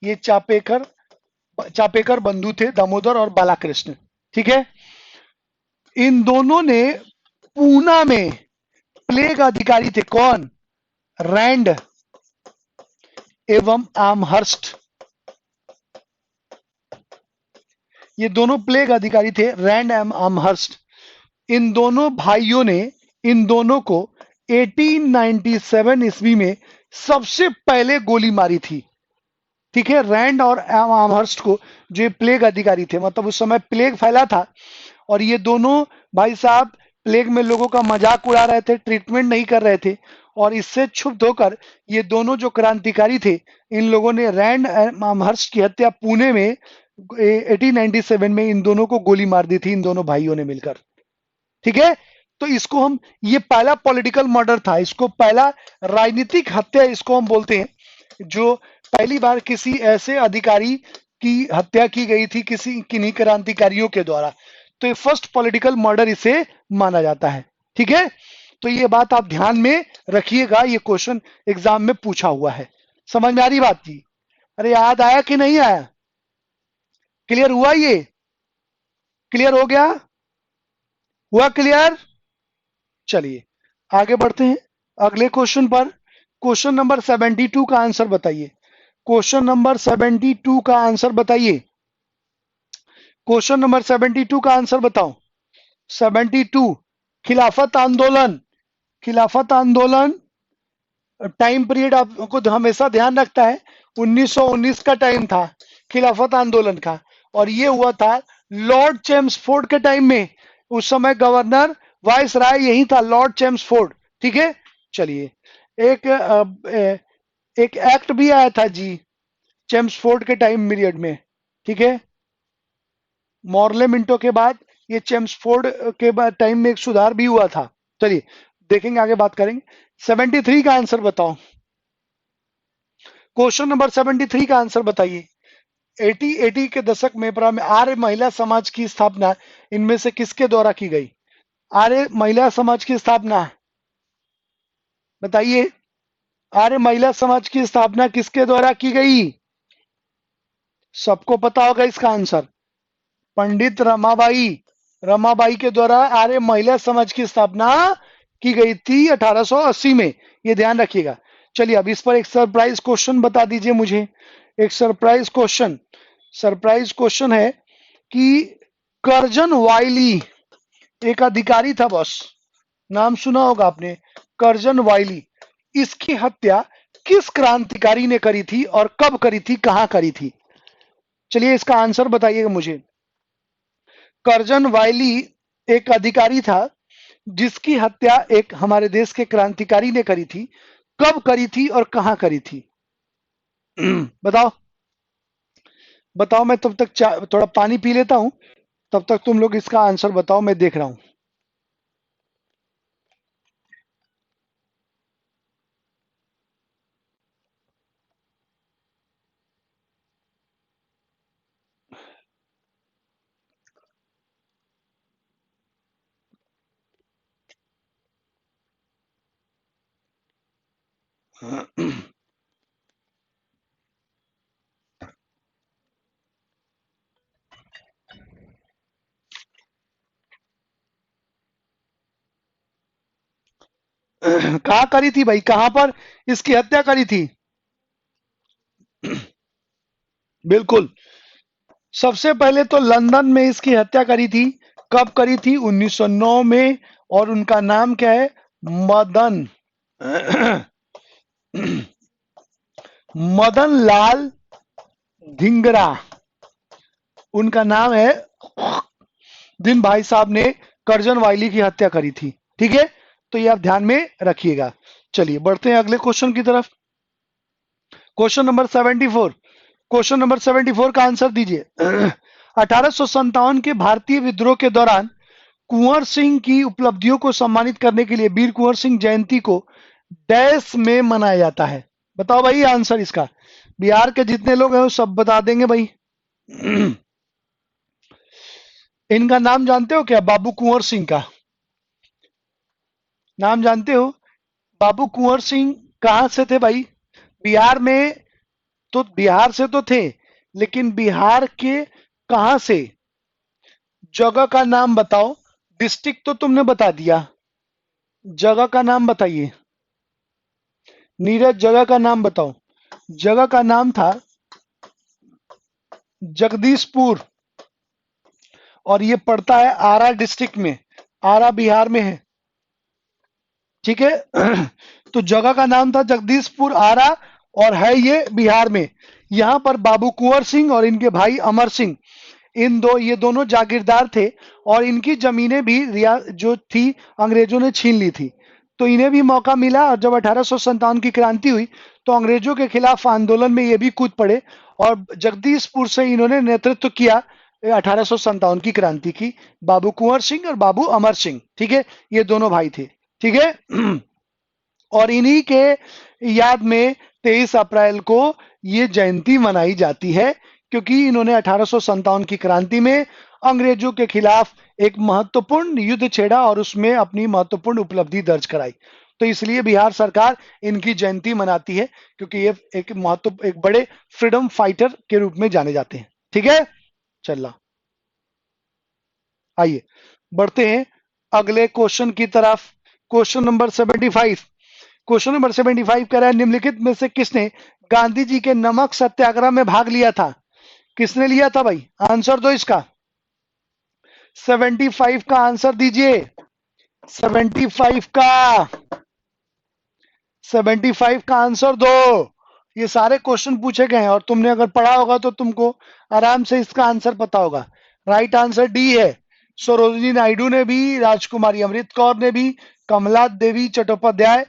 ये चापेकर, चापेकर बंधु थे, दामोदर और बालाकृष्ण, ठीक है। इन दोनों ने पूना में प्लेग अधिकारी थे। कौन? रैंड एवं आमहर्स्ट, ये दोनों प्लेग अधिकारी थे, रैंड एवं आमहर्स्ट। इन दोनों भाइयों ने, इन दोनों को 1897 ईस्वी में सबसे पहले गोली मारी थी, ठीक है। रैंड और आमहर्स्ट को, जो ये प्लेग अधिकारी थे, मतलब उस समय प्लेग फैला था और ये दोनों भाई साहब प्लेग में लोगों का मजाक उड़ा रहे थे, ट्रीटमेंट नहीं कर रहे थे। और इससे क्षुब्ध होकर ये दोनों जो क्रांतिकारी थे, इन लोगों ने रैंड आमहर्स्ट की हत्या पुणे में 1897 में इन दोनों को गोली मार दी थी, इन दोनों भाइयों ने मिलकर, ठीक है। तो इसको हम, ये पहला पॉलिटिकल मर्डर था, इसको पहला राजनीतिक हत्या इसको हम बोलते हैं, जो पहली बार किसी ऐसे अधिकारी की हत्या की गई थी किसी किन्हीं क्रांतिकारियों के द्वारा। तो ये फर्स्ट पॉलिटिकल मर्डर इसे माना जाता है, ठीक है। तो ये बात आप ध्यान में रखिएगा, ये क्वेश्चन एग्जाम में पूछा हुआ है। समझ में आ रही बात की? अरे याद आया कि नहीं आया? क्लियर हुआ? ये क्लियर हो गया? हुआ क्लियर? चलिए आगे बढ़ते हैं अगले क्वेश्चन पर। क्वेश्चन नंबर 72 का आंसर बताइए। क्वेश्चन नंबर 72 का आंसर बताइए। क्वेश्चन नंबर 72 का आंसर बताओ। 72, खिलाफत आंदोलन, खिलाफत आंदोलन टाइम पीरियड आपको हमेशा ध्यान रखता है, 1919 का टाइम था खिलाफत आंदोलन का। और ये हुआ था लॉर्ड चेम्सफोर्ड के टाइम में। उस समय गवर्नर वाइस राय यही था, लॉर्ड चेम्सफोर्ड, ठीक है। चलिए, एक एक एक्ट भी आया था जी चेम्सफोर्ड के टाइम पीरियड में, ठीक है। मॉर्ले मिंटो के बाद ये चेम्सफोर्ड के बाद टाइम में एक सुधार भी हुआ था। चलिए देखेंगे, आगे बात करेंगे। 73 का आंसर बताओ। क्वेश्चन नंबर 73 का आंसर बताइए। 80 के दशक में प्रारंभ में आर्य महिला समाज की स्थापना इनमें से किसके द्वारा की गई? आर्य महिला समाज की स्थापना बताइए। आर्य महिला समाज की स्थापना किसके द्वारा की गई? सबको पता होगा इसका आंसर। पंडित रमाबाई, रमाबाई के द्वारा आर्य महिला समाज की स्थापना की गई थी 1880 में, ये ध्यान रखिएगा। चलिए अब इस पर एक सरप्राइज क्वेश्चन बता दीजिए मुझे। एक सरप्राइज क्वेश्चन, सरप्राइज क्वेश्चन है कि कर्जन वाइली एक अधिकारी था बॉस, नाम सुना होगा आपने, कर्जन वाइली। इसकी हत्या किस क्रांतिकारी ने करी थी और कब करी थी, कहां करी थी? चलिए इसका आंसर बताइएगा मुझे। कर्जन वाइली एक अधिकारी था जिसकी हत्या एक हमारे देश के क्रांतिकारी ने करी थी। कब करी थी और कहां करी थी? बताओ बताओ, मैं तब तक थोड़ा पानी पी लेता हूं, तब तक तुम लोग इसका आंसर बताओ, मैं देख रहा हूं। कहाँ करी थी भाई, कहां पर इसकी हत्या करी थी? बिल्कुल, सबसे पहले तो लंदन में इसकी हत्या करी थी। कब करी थी? 1909 में। और उनका नाम क्या है? मदन मदन लाल धिंगरा उनका नाम है, जिन भाई साहब ने करजन वाइली की हत्या करी थी। ठीक है, तो ये आप ध्यान में रखिएगा। चलिए बढ़ते हैं अगले क्वेश्चन की तरफ। क्वेश्चन नंबर 74, क्वेश्चन नंबर 74 का आंसर दीजिए। 1857 के भारतीय विद्रोह के दौरान कुंवर सिंह की उपलब्धियों को सम्मानित करने के लिए वीर कुंवर सिंह जयंती को डैश में मनाया जाता है? बताओ भाई आंसर इसका। बिहार के जितने लोग हैं वो सब बता देंगे भाई। इनका नाम जानते हो क्या? बाबू कुंवर सिंह का नाम जानते हो? बाबू कुंवर सिंह कहां से थे भाई? बिहार में, तो बिहार से तो थे, लेकिन बिहार के कहां से? जगह का नाम बताओ। डिस्ट्रिक्ट तो तुमने बता दिया, जगह का नाम बताइए। नीरज जगह का नाम बताओ। जगह का नाम था जगदीशपुर, और ये पड़ता है आरा डिस्ट्रिक्ट में, आरा बिहार में है। ठीक है, तो जगह का नाम था जगदीशपुर आरा, और है ये बिहार में। यहां पर बाबू कुंवर सिंह और इनके भाई अमर सिंह, ये दोनों जागीरदार थे, और इनकी जमीनें भी जो थी अंग्रेजों ने छीन ली थी। तो इन्हें भी मौका मिला, और जब 1857 की क्रांति हुई तो अंग्रेजों के खिलाफ आंदोलन में ये भी कूद पड़े, और जगदीशपुर से इन्होंने नेतृत्व किया 1857 की क्रांति की। बाबू कुंवर सिंह और बाबू अमर सिंह, ठीक है, ये दोनों भाई थे। ठीक है, और इन्हीं के याद में 23 अप्रैल को ये जयंती मनाई जाती है, क्योंकि इन्होंने 1857 की क्रांति में अंग्रेजों के खिलाफ एक महत्वपूर्ण युद्ध छेड़ा और उसमें अपनी महत्वपूर्ण उपलब्धि दर्ज कराई। तो इसलिए बिहार सरकार इनकी जयंती मनाती है, क्योंकि ये एक बड़े फ्रीडम फाइटर के रूप में जाने जाते हैं। ठीक है, चल आइए बढ़ते हैं अगले क्वेश्चन की तरफ। क्वेश्चन नंबर 75, क्वेश्चन नंबर 75 कह रहा है, निम्नलिखित में से किसने गांधी जी के नमक सत्याग्रह में भाग लिया था? किसने लिया था भाई? आंसर दो इसका। 75 का आंसर दीजिए। 75 का 75 का आंसर दो। ये सारे क्वेश्चन पूछे गए हैं, और तुमने अगर पढ़ा होगा तो तुमको आराम से इसका आंसर पता होगा। राइट आंसर डी है, सरोजिनी नायडू ने भी, राजकुमारी अमृत कौर ने भी, कमला देवी चट्टोपाध्याय,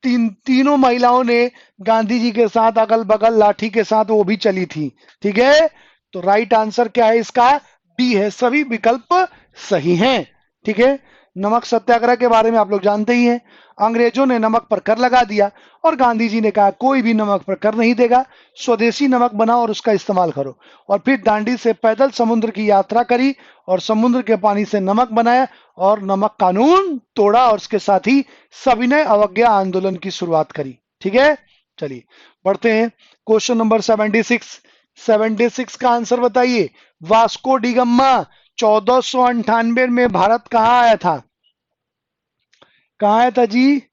तीनों महिलाओं ने गांधी जी के साथ अगल बगल लाठी के साथ वो भी चली थी। ठीक है, तो राइट आंसर क्या है इसका? बी है, सभी विकल्प सही हैं। ठीक है, नमक सत्याग्रह के बारे में आप लोग जानते ही हैं। अंग्रेजों ने नमक पर कर लगा दिया और गांधी जी ने कहा कोई भी नमक पर कर नहीं देगा, स्वदेशी नमक बनाओ और उसका इस्तेमाल करो। और फिर दांडी से पैदल समुद्र की यात्रा करी और समुद्र के पानी से नमक बनाया और नमक कानून तोड़ा और उसके साथ ही सविनय अवज्ञा आंदोलन की शुरुआत करी। ठीक है, चलिए बढ़ते हैं क्वेश्चन नंबर 76। 76 का आंसर बताइए। वास्को डिगम्मा 1498 में भारत कहाँ आया था? कहाँ आया था जी?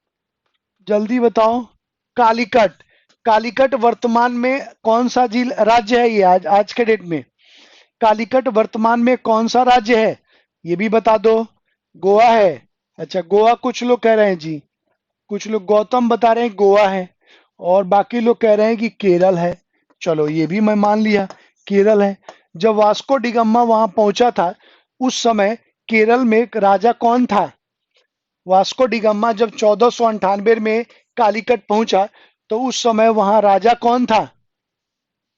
जल्दी बताओ। कालीकट। कालीकट वर्तमान में कौन सा जिला राज्य है? ये आज के डेट में कालीकट वर्तमान में कौन सा राज्य है? ये भी बता दो। गोवा है। अच्छा, गोवा कुछ लोग कह रहे हैं जी, कुछ लोग गौतम बता रहे हैं गोवा है और बाकी लोग कह रहे हैं कि केरल है। चलो ये भी मैं मान लिया केरल है। जब वास्को डिगम्मा वहां पहुंचा था उस समय केरल में एक राजा कौन था? वास्को डिगम्मा जब 1498 में कालीकट पहुंचा तो उस समय वहां राजा कौन था?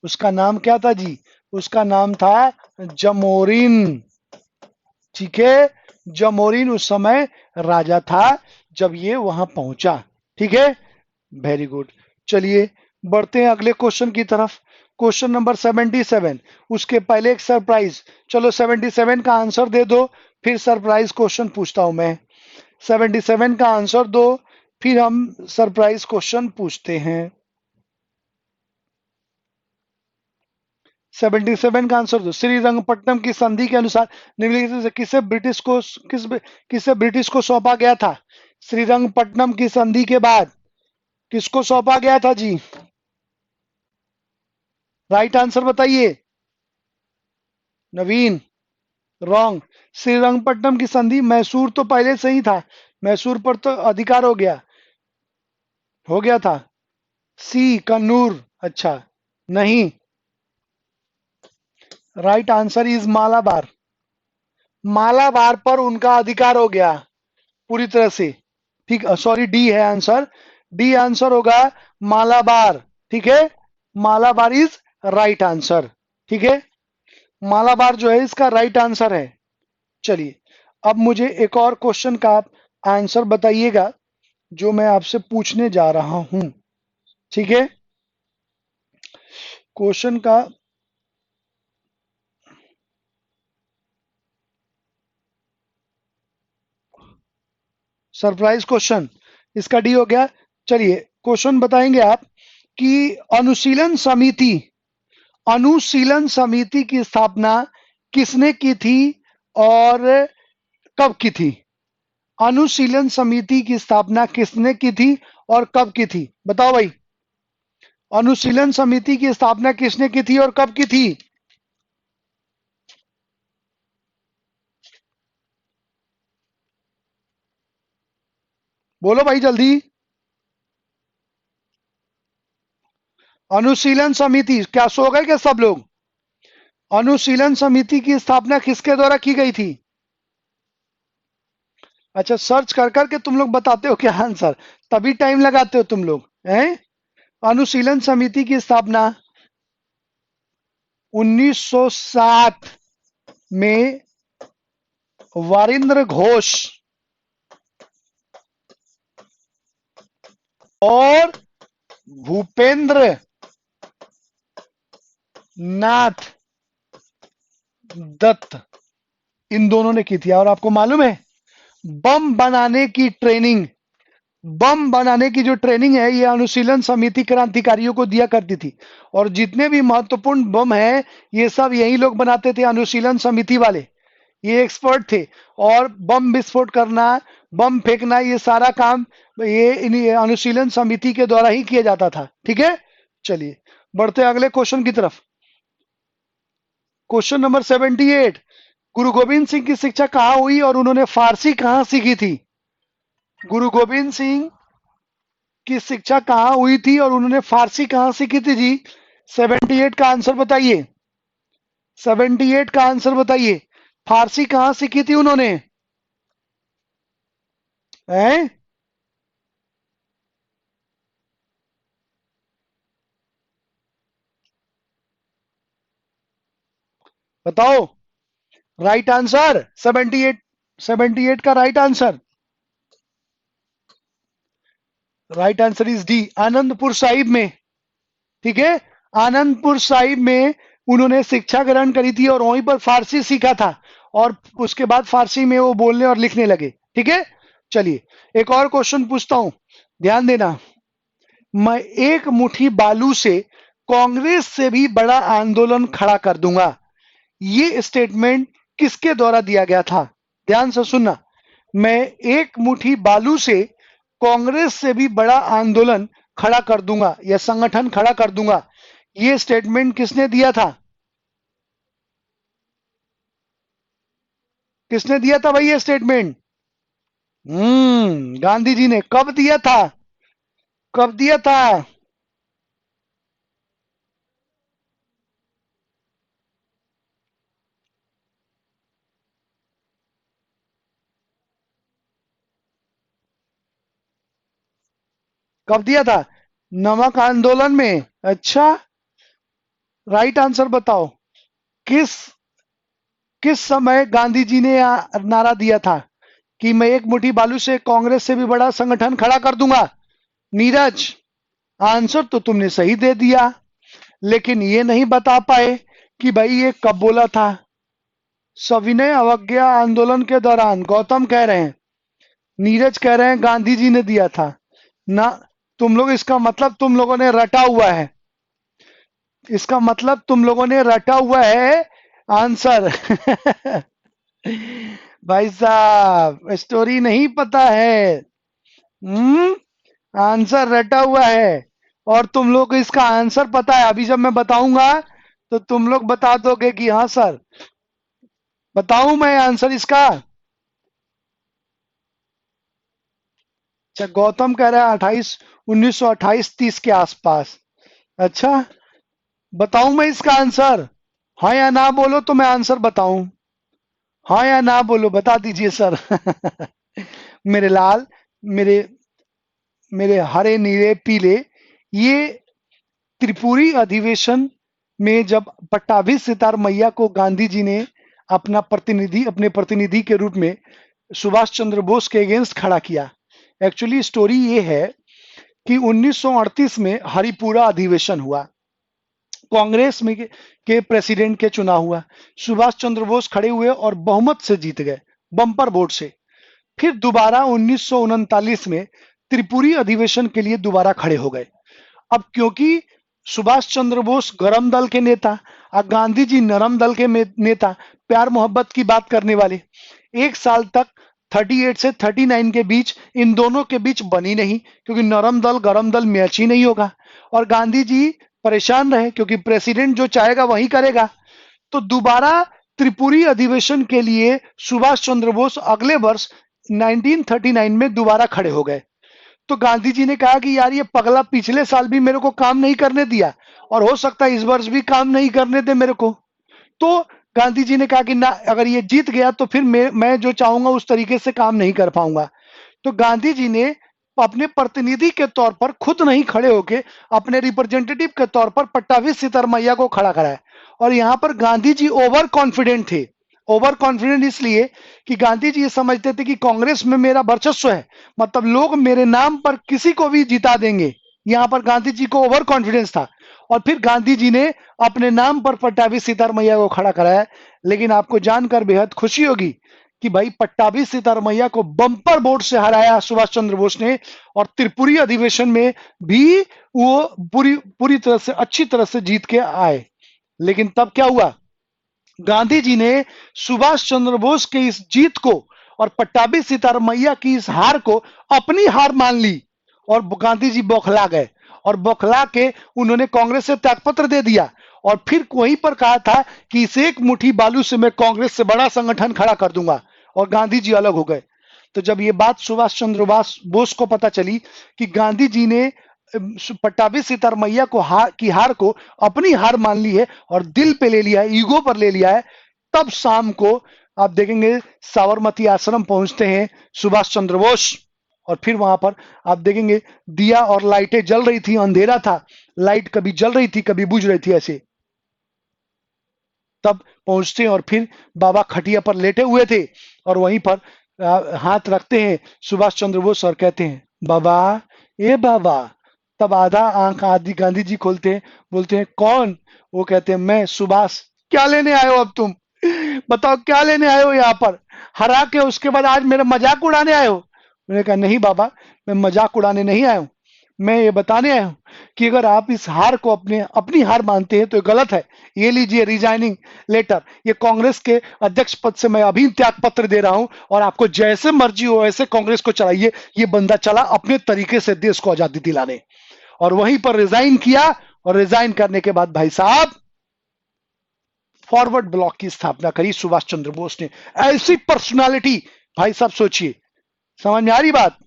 उसका नाम क्या था जी? उसका नाम था जमोरिन। ठीक है, जमोरिन उस समय राजा था जब ये वहां पहुंचा। ठीक है, वेरी गुड। चलिए बढ़ते हैं अगले क्वेश्चन की तरफ। Question number 77। उसके पहले एक सरप्राइज। चलो 77 का आंसर दे दो, फिर सरप्राइज क्वेश्चन पूछता हूं मैं। 77 का आंसर दो, फिर हम सरप्राइज क्वेश्चन पूछते हैं। 77 का आंसर दो। श्रीरंगपट्टनम की संधि के अनुसार निम्नलिखित से किसे ब्रिटिश को सौंपा गया था? श्रीरंगपट्टनम की संधि के बाद किसको सौंपा गया था जी? राइट आंसर बताइए नवीन। रॉन्ग। श्रीरंगपट्टनम की संधि मैसूर तो पहले से ही था, मैसूर पर तो अधिकार हो गया था। सी कन्नूर। अच्छा, नहीं, right answer is Malabar. Malabar पर उनका अधिकार हो गया पूरी तरह से। ठीक, सॉरी, डी है आंसर। डी आंसर होगा मालाबार। ठीक है, मालाबार इज राइट आंसर। ठीक है, मालाबार जो है इसका राइट आंसर है। चलिए अब मुझे एक और क्वेश्चन का आप आंसर बताइएगा जो मैं आपसे पूछने जा रहा हूं। ठीक है, क्वेश्चन का सरप्राइज क्वेश्चन इसका डी हो गया। चलिए क्वेश्चन बताएंगे आप कि अनुशीलन समिति की स्थापना किसने की थी और कब की थी? अनुशीलन समिति की स्थापना किसने की थी और कब की थी? बताओ भाई, अनुशीलन समिति की स्थापना किसने की थी और कब की थी? बोलो भाई जल्दी। अनुशीलन समिति, क्या सो गए क्या सब लोग? अनुशीलन समिति की स्थापना किसके द्वारा की गई थी? अच्छा, सर्च कर करके तुम लोग बताते हो क्या आंसर? तभी टाइम लगाते हो तुम लोग हैं। अनुशीलन समिति की स्थापना 1907 में वारिंद्र घोष और भूपेंद्र नाथ दत्त, इन दोनों ने की थी। और आपको मालूम है बम बनाने की ट्रेनिंग, बम बनाने की जो ट्रेनिंग है ये अनुशीलन समिति क्रांतिकारियों को दिया करती थी। और जितने भी महत्वपूर्ण बम है ये सब यही लोग बनाते थे, अनुशीलन समिति वाले। ये एक्सपर्ट थे और बम विस्फोट करना, बम फेंकना, ये सारा काम ये अनुशीलन समिति के द्वारा ही किया जाता था। ठीक है, चलिए बढ़ते अगले क्वेश्चन की तरफ। Question number 78। गुरु गोविंद सिंह की शिक्षा कहाँ हुई और उन्होंने फारसी कहाँ सीखी थी? गुरु गोविंद सिंह की शिक्षा कहाँ हुई थी और उन्होंने फारसी कहाँ सीखी थी जी? 78 का आंसर बताइए। 78 का आंसर बताइए। फारसी कहां सीखी थी उन्होंने? हैं? बताओ। Right answer 78। 78 का right answer. Right answer is D, Anandpur Sahib में। ठीक है। आनंदपुर साहिब में उन्होंने शिक्षा ग्रहण करी थी और वहीं पर फारसी सीखा था। और उसके बाद फारसी में वो बोलने और लिखने लगे। ठीक है। चलिए, एक और क्वेश्चन पूछता हूं, ध्यान देना। मैं एक मुट्ठी बालू से कांग्रेस से भी बड़ा आंदोलन खड़ा कर दूंगा, ये स्टेटमेंट किसके द्वारा दिया गया था? ध्यान से सुनना। मैं एक मुट्ठी बालू से कांग्रेस से भी बड़ा आंदोलन खड़ा कर दूंगा या संगठन खड़ा कर दूंगा, ये स्टेटमेंट किसने दिया था? किसने दिया था भाई ये स्टेटमेंट? गांधी जी ने। कब दिया था? कब दिया था? कब दिया था? नमक आंदोलन में। अच्छा, राइट आंसर बताओ। किस किस समय गांधी जी ने नारा दिया था कि मैं एक मुट्ठी बालू से कांग्रेस से भी बड़ा संगठन खड़ा कर दूंगा? नीरज, आंसर तो तुमने सही दे दिया, लेकिन ये नहीं बता पाए कि भाई ये कब बोला था। सविनय अवज्ञा आंदोलन के दौरान गौतम कह रहे हैं, नीरज कह रहे हैं गांधी जी ने दिया था ना। तुम लोग, इसका मतलब तुम लोगों ने रटा हुआ है। इसका मतलब तुम लोगों ने रटा हुआ है आंसर। भाई साहब, स्टोरी नहीं पता है। आंसर रटा हुआ है। और तुम लोग को इसका आंसर पता है। अभी जब मैं बताऊंगा तो तुम लोग बता दोगे कि हाँ सर। बताऊं मैं आंसर इसका? अच्छा, गौतम कह रहा है 1928-30 के आसपास। अच्छा, बताऊं मैं इसका आंसर? हाँ या ना बोलो तो मैं आंसर बताऊं। हाँ या ना बोलो, बता दीजिए सर। मेरे लाल, मेरे मेरे हरे नीले पीले, ये त्रिपुरी अधिवेशन में जब पट्टाभी सितार मैया को गांधी जी ने अपने प्रतिनिधि के रूप में सुभाष चंद्र बोस के अगेंस्ट खड़ा किया। एक्चुअली स्टोरी ये है कि 1938 में हरिपुरा अधिवेशन हुआ, कांग्रेस में के प्रेसिडेंट के चुनाव हुआ। सुभाष चंद्र बोस खड़े हुए और बहुमत से जीत गए, बम्पर वोट से। फिर दोबारा 1939 में त्रिपुरी अधिवेशन के लिए दोबारा खड़े हो गए। अब क्योंकि सुभाष चंद्र बोस गरम दल के नेता और गांधी जी नरम दल के नेता, प्यार मोहब्बत की बात करने वाले, एक साल तक 38 से 39 के बीच इन दोनों के बीच बनी नहीं, क्योंकि नरम दल गरम दल मैच ही नहीं होगा। और गांधी जी परेशान रहे, क्योंकि प्रेसिडेंट जो चाहेगा वही करेगा। तो दोबारा त्रिपुरी अधिवेशन के लिए सुभाष चंद्र बोस अगले वर्ष 1939 में दोबारा खड़े हो गए। तो गांधी जी ने कहा कि यार ये पगला पिछले साल भी मेरे को काम नहीं करने दिया, और हो सकता है इस वर्ष भी काम नहीं करने दे मेरे को। तो गांधी जी ने कहा कि ना, अगर ये जीत गया तो फिर मैं जो चाहूंगा उस तरीके से काम नहीं कर पाऊंगा। तो गांधी जी ने अपने प्रतिनिधि के तौर पर खुद नहीं खड़े होके अपने रिप्रेजेंटेटिव के तौर पर पट्टाभी सितार मैया को खड़ा कराया। और यहां पर गांधी जी ओवर कॉन्फिडेंट थे। ओवर कॉन्फिडेंट इसलिए कि गांधी जी ये समझते थे कि कांग्रेस में मेरा वर्चस्व है, मतलब लोग मेरे नाम पर किसी को भी जिता देंगे। यहां पर गांधी जी को ओवर कॉन्फिडेंस था। और फिर गांधी जी ने अपने नाम पर पट्टाभी सितार मैया को खड़ा कराया। लेकिन आपको जानकर बेहद खुशी होगी कि भाई पट्टाभी सितार मैया को बम्पर वोट से हराया सुभाष चंद्र बोस ने। और त्रिपुरी अधिवेशन में भी वो पूरी पूरी तरह से, अच्छी तरह से जीत के आए। लेकिन तब क्या हुआ, गांधी जी ने सुभाष चंद्र बोस के इस जीत को और पट्टाभी सितार मैया की इस हार को अपनी हार मान ली। और गांधी जी बौखला गए, और बौखला के उन्होंने कांग्रेस से त्यागपत्र दे दिया। और फिर वहीं पर कहा था कि इस एक मुट्ठी बालू से मैं कांग्रेस से बड़ा संगठन खड़ा कर दूंगा, और गांधी जी अलग हो गए। तो जब ये बात सुभाष चंद्र बोस को पता चली कि गांधी जी ने पट्टाभी सितार मैया को हार को अपनी हार मान ली है और दिल पे ले लिया है, ईगो पर ले लिया है, तब शाम को आप देखेंगे साबरमती आश्रम पहुंचते हैं सुभाष चंद्र बोस, और फिर वहां पर आप देखेंगे दिया और लाइटें जल रही थी, अंधेरा था, लाइट कभी जल रही थी कभी बुझ रही थी ऐसे। तब पहुंचते हैं और फिर बाबा खटिया पर लेटे हुए थे और वहीं पर हाथ रखते हैं सुभाष चंद्र बोस और कहते हैं बाबा, ए बाबा। तब आधा आंख आदि गांधी जी खोलते हैं, बोलते हैं कौन? वो कहते हैं मैं सुभाष। क्या लेने आए हो अब तुम? बताओ क्या लेने आए हो यहाँ पर? हरा के उसके बाद आज मेरा मजाक उड़ाने आए हो? मैंने कहा नहीं बाबा, मैं मजाक उड़ाने नहीं आया हूं, मैं ये बताने आया हूं कि अगर आप इस हार को अपनी हार मानते हैं तो ये गलत है। ये लीजिए रिजाइनिंग लेटर, ये कांग्रेस के अध्यक्ष पद से मैं अभी त्याग पत्र दे रहा हूं और आपको जैसे मर्जी हो ऐसे कांग्रेस को चलाइए। ये बंदा चला अपने तरीके से देश को आजादी दिलाने, और वहीं पर रिजाइन किया, और रिजाइन करने के बाद भाई साहब फॉरवर्ड ब्लॉक की स्थापना करी सुभाष चंद्र बोस ने। ऐसी पर्सनालिटी, भाई साहब सोचिए, समझ में आ रही बात?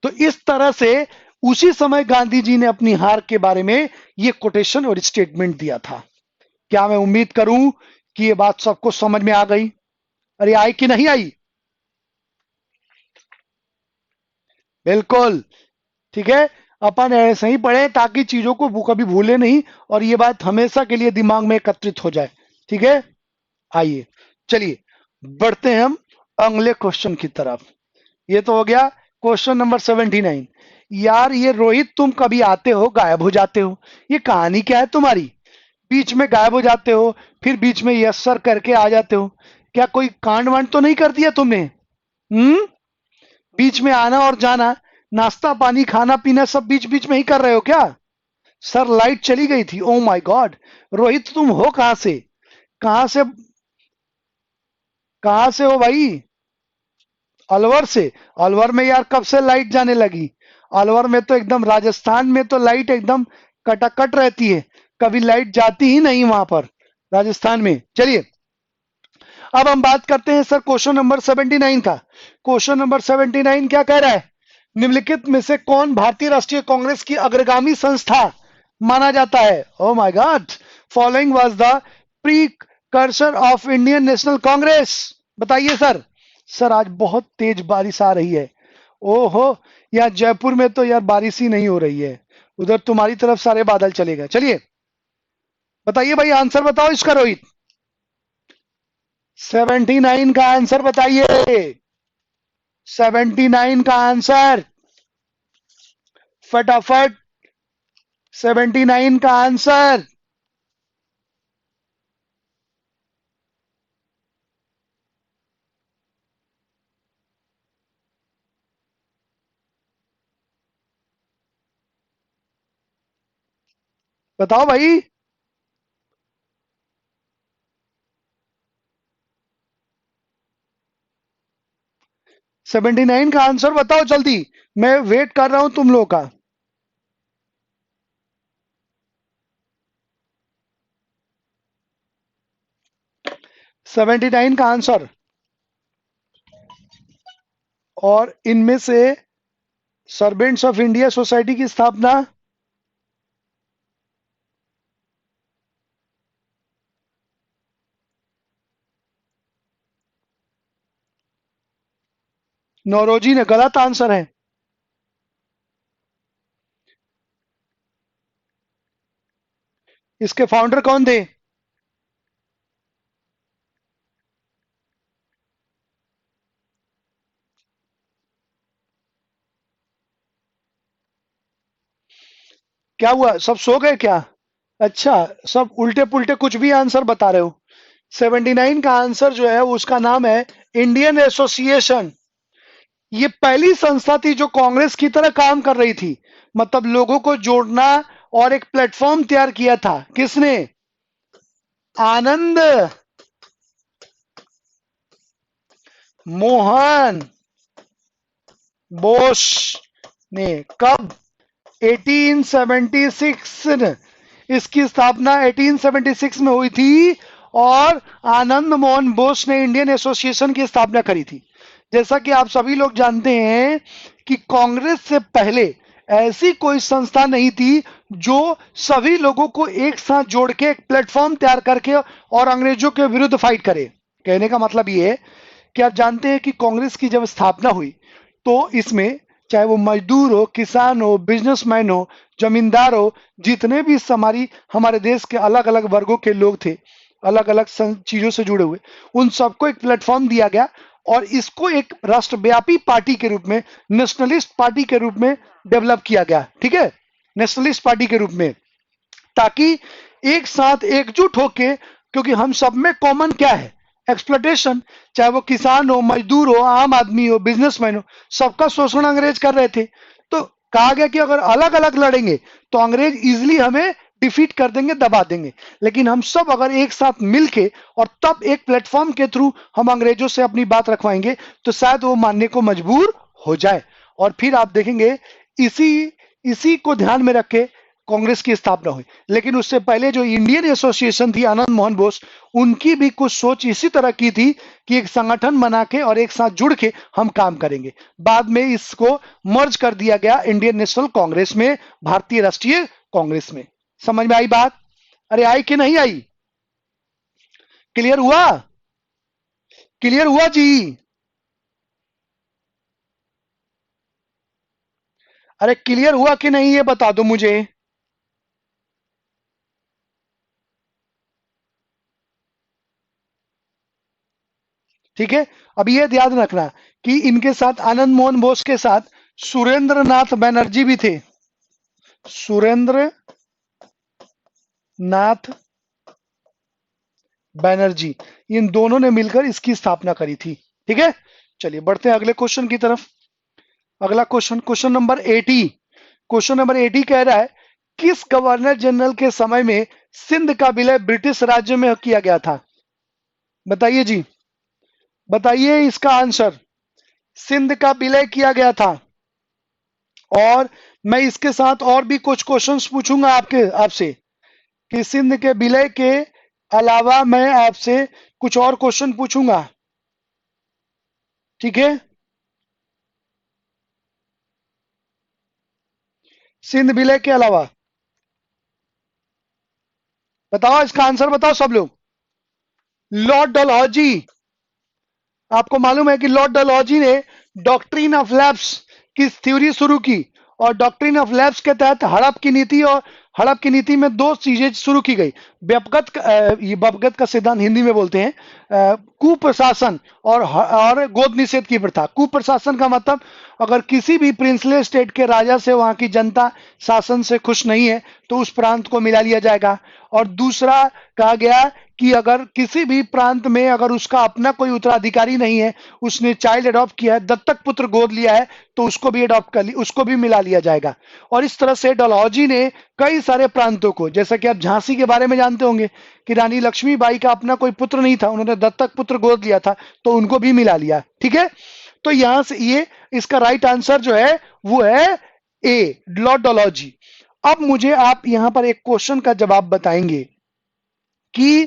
तो इस तरह से उसी समय गांधी जी ने अपनी हार के बारे में ये कोटेशन और स्टेटमेंट दिया था। क्या मैं उम्मीद करूं कि ये बात सबको समझ में आ गई? अरे आई कि नहीं आई? बिल्कुल ठीक है। अपन ऐसे ही पढ़े ताकि चीजों को कभी भूले नहीं और ये बात हमेशा के लिए दिमाग में एकत्रित हो जाए। ठीक है, आइए चलिए बढ़ते हैं हम अगले क्वेश्चन की तरफ। ये तो हो गया क्वेश्चन नंबर 79। यार ये रोहित, तुम कभी आते हो गायब हो जाते हो, ये कहानी क्या है तुम्हारी? बीच में गायब हो जाते हो, फिर बीच में यस सर करके आ जाते हो। क्या कोई कांड वांड तो नहीं कर दिया तुमने? बीच में आना और जाना, नाश्ता पानी खाना पीना सब बीच बीच में ही कर रहे हो क्या? सर लाइट चली गई थी, ओ माय गॉड। रोहित तुम हो कहां से? कहां से? कहां से हो भाई? अलवर से? अलवर में यार कब से लाइट जाने लगी? अलवर में तो एकदम, राजस्थान में तो लाइट एकदम कटाकट रहती है, कभी लाइट जाती ही नहीं वहां पर राजस्थान में। चलिए अब हम बात करते हैं सर क्वेश्चन नंबर 79 का। क्वेश्चन नंबर 79 क्या कह रहा है? निम्नलिखित में से कौन भारतीय राष्ट्रीय कांग्रेस की अग्रगामी संस्था माना जाता है? Oh my God, following was the precursor of Indian national Congress. बताइए सर। सर आज बहुत तेज बारिश आ रही है। ओहो, यार जयपुर में तो यार बारिश ही नहीं हो रही है, उधर तुम्हारी तरफ सारे बादल चले गए। चलिए बताइए भाई, आंसर बताओ इसका रोहित। 79 का आंसर बताइए, 79 का आंसर फटाफट, 79 का आंसर। बताओ भाई। 79 का आंसर बताओ जल्दी, मैं वेट कर रहा हूं तुम लोग का। 79 का आंसर। और इनमें से सर्वेंट्स ऑफ इंडिया सोसाइटी की स्थापना? नौरोजी ने, गलत आंसर है। इसके फाउंडर कौन थे? क्या हुआ, सब सो गए क्या? अच्छा, सब उल्टे पुल्टे कुछ भी आंसर बता रहे हो। 79 का आंसर जो है उसका नाम है इंडियन एसोसिएशन। ये पहली संस्था थी जो कांग्रेस की तरह काम कर रही थी, मतलब लोगों को जोड़ना और एक प्लेटफॉर्म तैयार किया था। किसने? आनंद मोहन बोस ने। कब? 1876। इसकी स्थापना 1876 में हुई थी और आनंद मोहन बोस ने इंडियन एसोसिएशन की स्थापना करी थी। जैसा कि आप सभी लोग जानते हैं कि कांग्रेस से पहले ऐसी कोई संस्था नहीं थी जो सभी लोगों को एक साथ जोड़ के एक प्लेटफॉर्म तैयार करके और अंग्रेजों के विरुद्ध फाइट करे। कहने का मतलब ये है कि आप जानते हैं कि कांग्रेस की जब स्थापना हुई तो इसमें चाहे वो मजदूर हो, किसान हो, बिजनेसमैन हो, जमींदार हो, जितने भी हमारी हमारे देश के अलग अलग वर्गों के लोग थे, अलग अलग चीजों से जुड़े हुए, उन सबको एक प्लेटफॉर्म दिया गया और इसको एक राष्ट्रव्यापी पार्टी के रूप में, नेशनलिस्ट पार्टी के रूप में डेवलप किया गया। ठीक है, नेशनलिस्ट पार्टी के रूप में, ताकि एक साथ एकजुट होके, क्योंकि हम सब में कॉमन क्या है, एक्सप्लोटेशन। चाहे वो किसान हो, मजदूर हो, आम आदमी हो, बिजनेसमैन हो, सबका शोषण अंग्रेज कर रहे थे। तो कहा गया कि अगर अलग अलग लड़ेंगे तो अंग्रेज इजिली हमें डिफीट कर देंगे, दबा देंगे। लेकिन हम सब अगर एक साथ मिलके और तब एक प्लेटफॉर्म के थ्रू हम अंग्रेजों से अपनी बात रखवाएंगे तो शायद वो मानने को मजबूर हो जाए। और फिर आप देखेंगे इसी इसी को ध्यान में रख के कांग्रेस की स्थापना हुई। लेकिन उससे पहले जो इंडियन एसोसिएशन थी, आनंद मोहन बोस, उनकी भी कुछ सोच इसी तरह की थी कि एक संगठन बना के और एक साथ जुड़ के हम काम करेंगे। बाद में इसको मर्ज कर दिया गया इंडियन नेशनल कांग्रेस में, भारतीय राष्ट्रीय कांग्रेस में। समझ में आई बात? अरे आई कि नहीं आई? क्लियर हुआ? क्लियर हुआ जी? अरे क्लियर हुआ कि नहीं ये बता दो मुझे। ठीक है, अब ये ध्यान रखना कि इनके साथ, आनंद मोहन बोस के साथ, सुरेंद्र नाथ बनर्जी भी थे। सुरेंद्र नाथ बनर्जी, इन दोनों ने मिलकर इसकी स्थापना करी थी। ठीक है, चलिए बढ़ते हैं अगले क्वेश्चन की तरफ। अगला question, question number 80। Question number 80 कह रहा है, किस गवर्नर जनरल के समय में सिंध का विलय ब्रिटिश राज्य में किया गया था? बताइए जी, बताइए इसका आंसर। सिंध का विलय किया गया था। और मैं इसके साथ और भी कुछ क्वेश्चंस पूछूंगा आपसे कि सिंध के विलय के अलावा मैं आपसे कुछ और क्वेश्चन पूछूंगा। ठीक है, सिंध विलय के अलावा बताओ, इसका आंसर बताओ सब लोग। लॉर्ड डलहौजी। आपको मालूम है कि लॉर्ड डलहौजी ने डॉक्ट्रिन ऑफ लैप्स की थ्योरी शुरू की और डॉक्ट्रिन ऑफ लैप्स के तहत हड़प की नीति, और हड़प की नीति में दो चीजें शुरू की गई। ये व्यपगत का सिद्धांत हिंदी में बोलते हैं, कुप्रशासन और गोद निषेध की प्रथा। कुप्रशासन का मतलब अगर किसी भी प्रिंसले स्टेट के राजा से वहां की जनता शासन से खुश नहीं है तो उस प्रांत को मिला लिया जाएगा। और दूसरा कहा गया कि अगर किसी भी प्रांत में अगर उसका अपना कोई उत्तराधिकारी नहीं है, उसने चाइल्ड अडॉप्ट किया है, दत्तक पुत्र गोद लिया है, तो उसको भी अडॉप्ट कर लिया, उसको भी मिला लिया जाएगा। और इस तरह से डलहौजी ने कई सारे प्रांतों को, जैसा कि आप झांसी के बारे में जानते होंगे कि रानी लक्ष्मीबाई का अपना कोई पुत्र नहीं था, उन्होंने दत्तक पुत्र गोद लिया था, तो उनको भी मिला लिया। ठीक है, तो यहां से ये इसका राइट आंसर जो है वो है ए, लॉर्ड डलहौजी। अब मुझे आप यहां पर एक क्वेश्चन का जवाब बताएंगे कि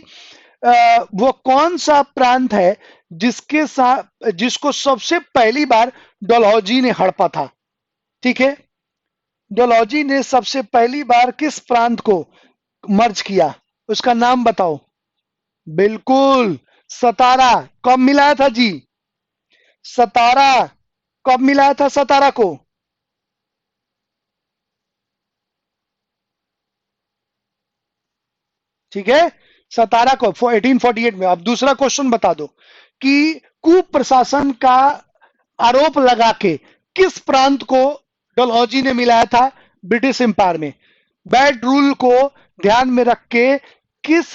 वो कौन सा प्रांत है जिसके साथ, जिसको सबसे पहली बार डलहौजी ने हड़पा था? ठीक है, डलहौजी ने सबसे पहली बार किस प्रांत को मर्ज किया, उसका नाम बताओ। बिल्कुल, सतारा। कब मिलाया था जी? सतारा। कब मिलाया था सतारा को? ठीक है, सतारा को 1848 में। अब दूसरा क्वेश्चन बता दो कि कुप्रशासन का आरोप लगा के किस प्रांत को डलहौजी ने मिलाया था ब्रिटिश एम्पायर में? बैड रूल को ध्यान में रख के किस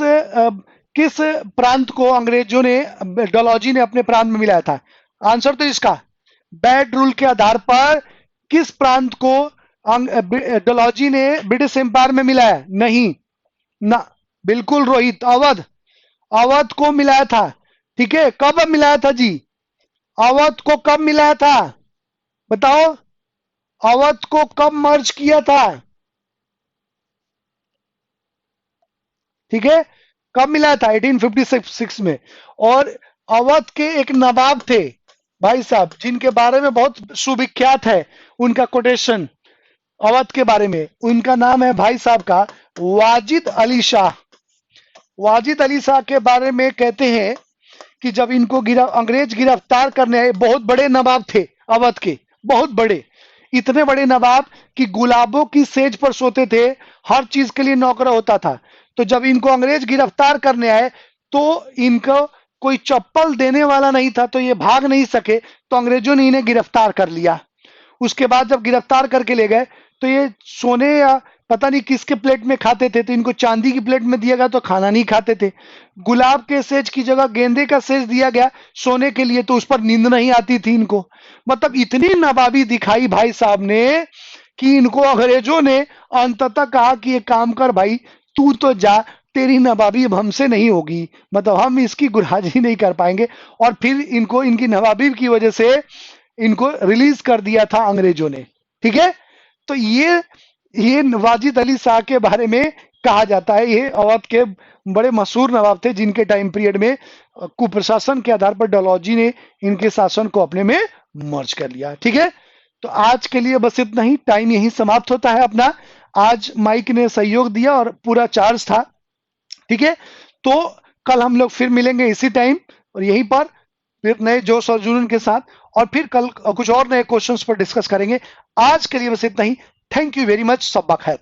प्रांत को अंग्रेजों ने, डलहौजी ने अपने प्रांत में मिलाया था? आंसर तो इसका बैड रूल के आधार पर किस प्रांत को डलहौजी ने ब्रिटिश एम्पायर में मिलाया? नहीं ना, बिल्कुल रोहित, अवध। अवध को मिलाया था। ठीक है, कब मिलाया था जी? अवध को कब मिलाया था बताओ? अवध को कब मर्ज किया था? ठीक है, कब मिलाया था? 1856 में। और अवध के एक नवाब थे भाई साहब, जिनके बारे में बहुत सुविख्यात है उनका कोटेशन अवध के बारे में। उनका नाम है भाई साहब का वाजिद अली शाह। वाजिद अली शाह के बारे में कहते हैं कि जब इनको अंग्रेज गिरफ्तार करने आए, बहुत बड़े नवाब थे अवध के, बहुत बड़े, इतने बड़े नवाब कि गुलाबों की सेज पर सोते थे, हर चीज के लिए नौकरा होता था। तो जब इनको अंग्रेज गिरफ्तार करने आए तो इनको कोई चप्पल देने वाला नहीं था, तो ये भाग नहीं सके, तो अंग्रेजों ने इन्हें गिरफ्तार कर लिया। उसके बाद जब गिरफ्तार करके ले गए तो ये सोने या पता नहीं किसके प्लेट में खाते थे, तो इनको चांदी की प्लेट में दिया गया तो खाना नहीं खाते थे। गुलाब के सेज की जगह गेंदे का सेज दिया गया सोने के लिए, तो उस पर नींद नहीं आती थी इनको। मतलब इतनी नवाबी दिखाई भाई साहब ने कि इनको अंग्रेजों ने अंततः कहा कि एक काम कर भाई, तू तो जा, तेरी नवाबी अब हमसे नहीं होगी, मतलब हम इसकी गुराजी नहीं कर पाएंगे। और फिर इनको इनकी नवाबी की वजह से इनको रिलीज कर दिया था अंग्रेजों ने। ठीक है, तो ये वाजिद अली शाह के बारे में कहा जाता है। ये अवध के बड़े मशहूर नवाब थे जिनके टाइम पीरियड में कुप्रशासन के आधार पर डलहौजी ने इनके शासन को अपने में मर्ज कर लिया। ठीक है, तो आज के लिए बस इतना ही, टाइम यही समाप्त होता है अपना। आज माइक ने सहयोग दिया और पूरा चार्ज था। ठीक है, तो कल हम लोग फिर मिलेंगे इसी टाइम और यहीं पर, फिर नए जोश और जुनून के साथ, और फिर कल कुछ और नए क्वेश्चंस पर डिस्कस करेंगे। आज के लिए बस इतना ही। थैंक यू वेरी मच, सब खैर।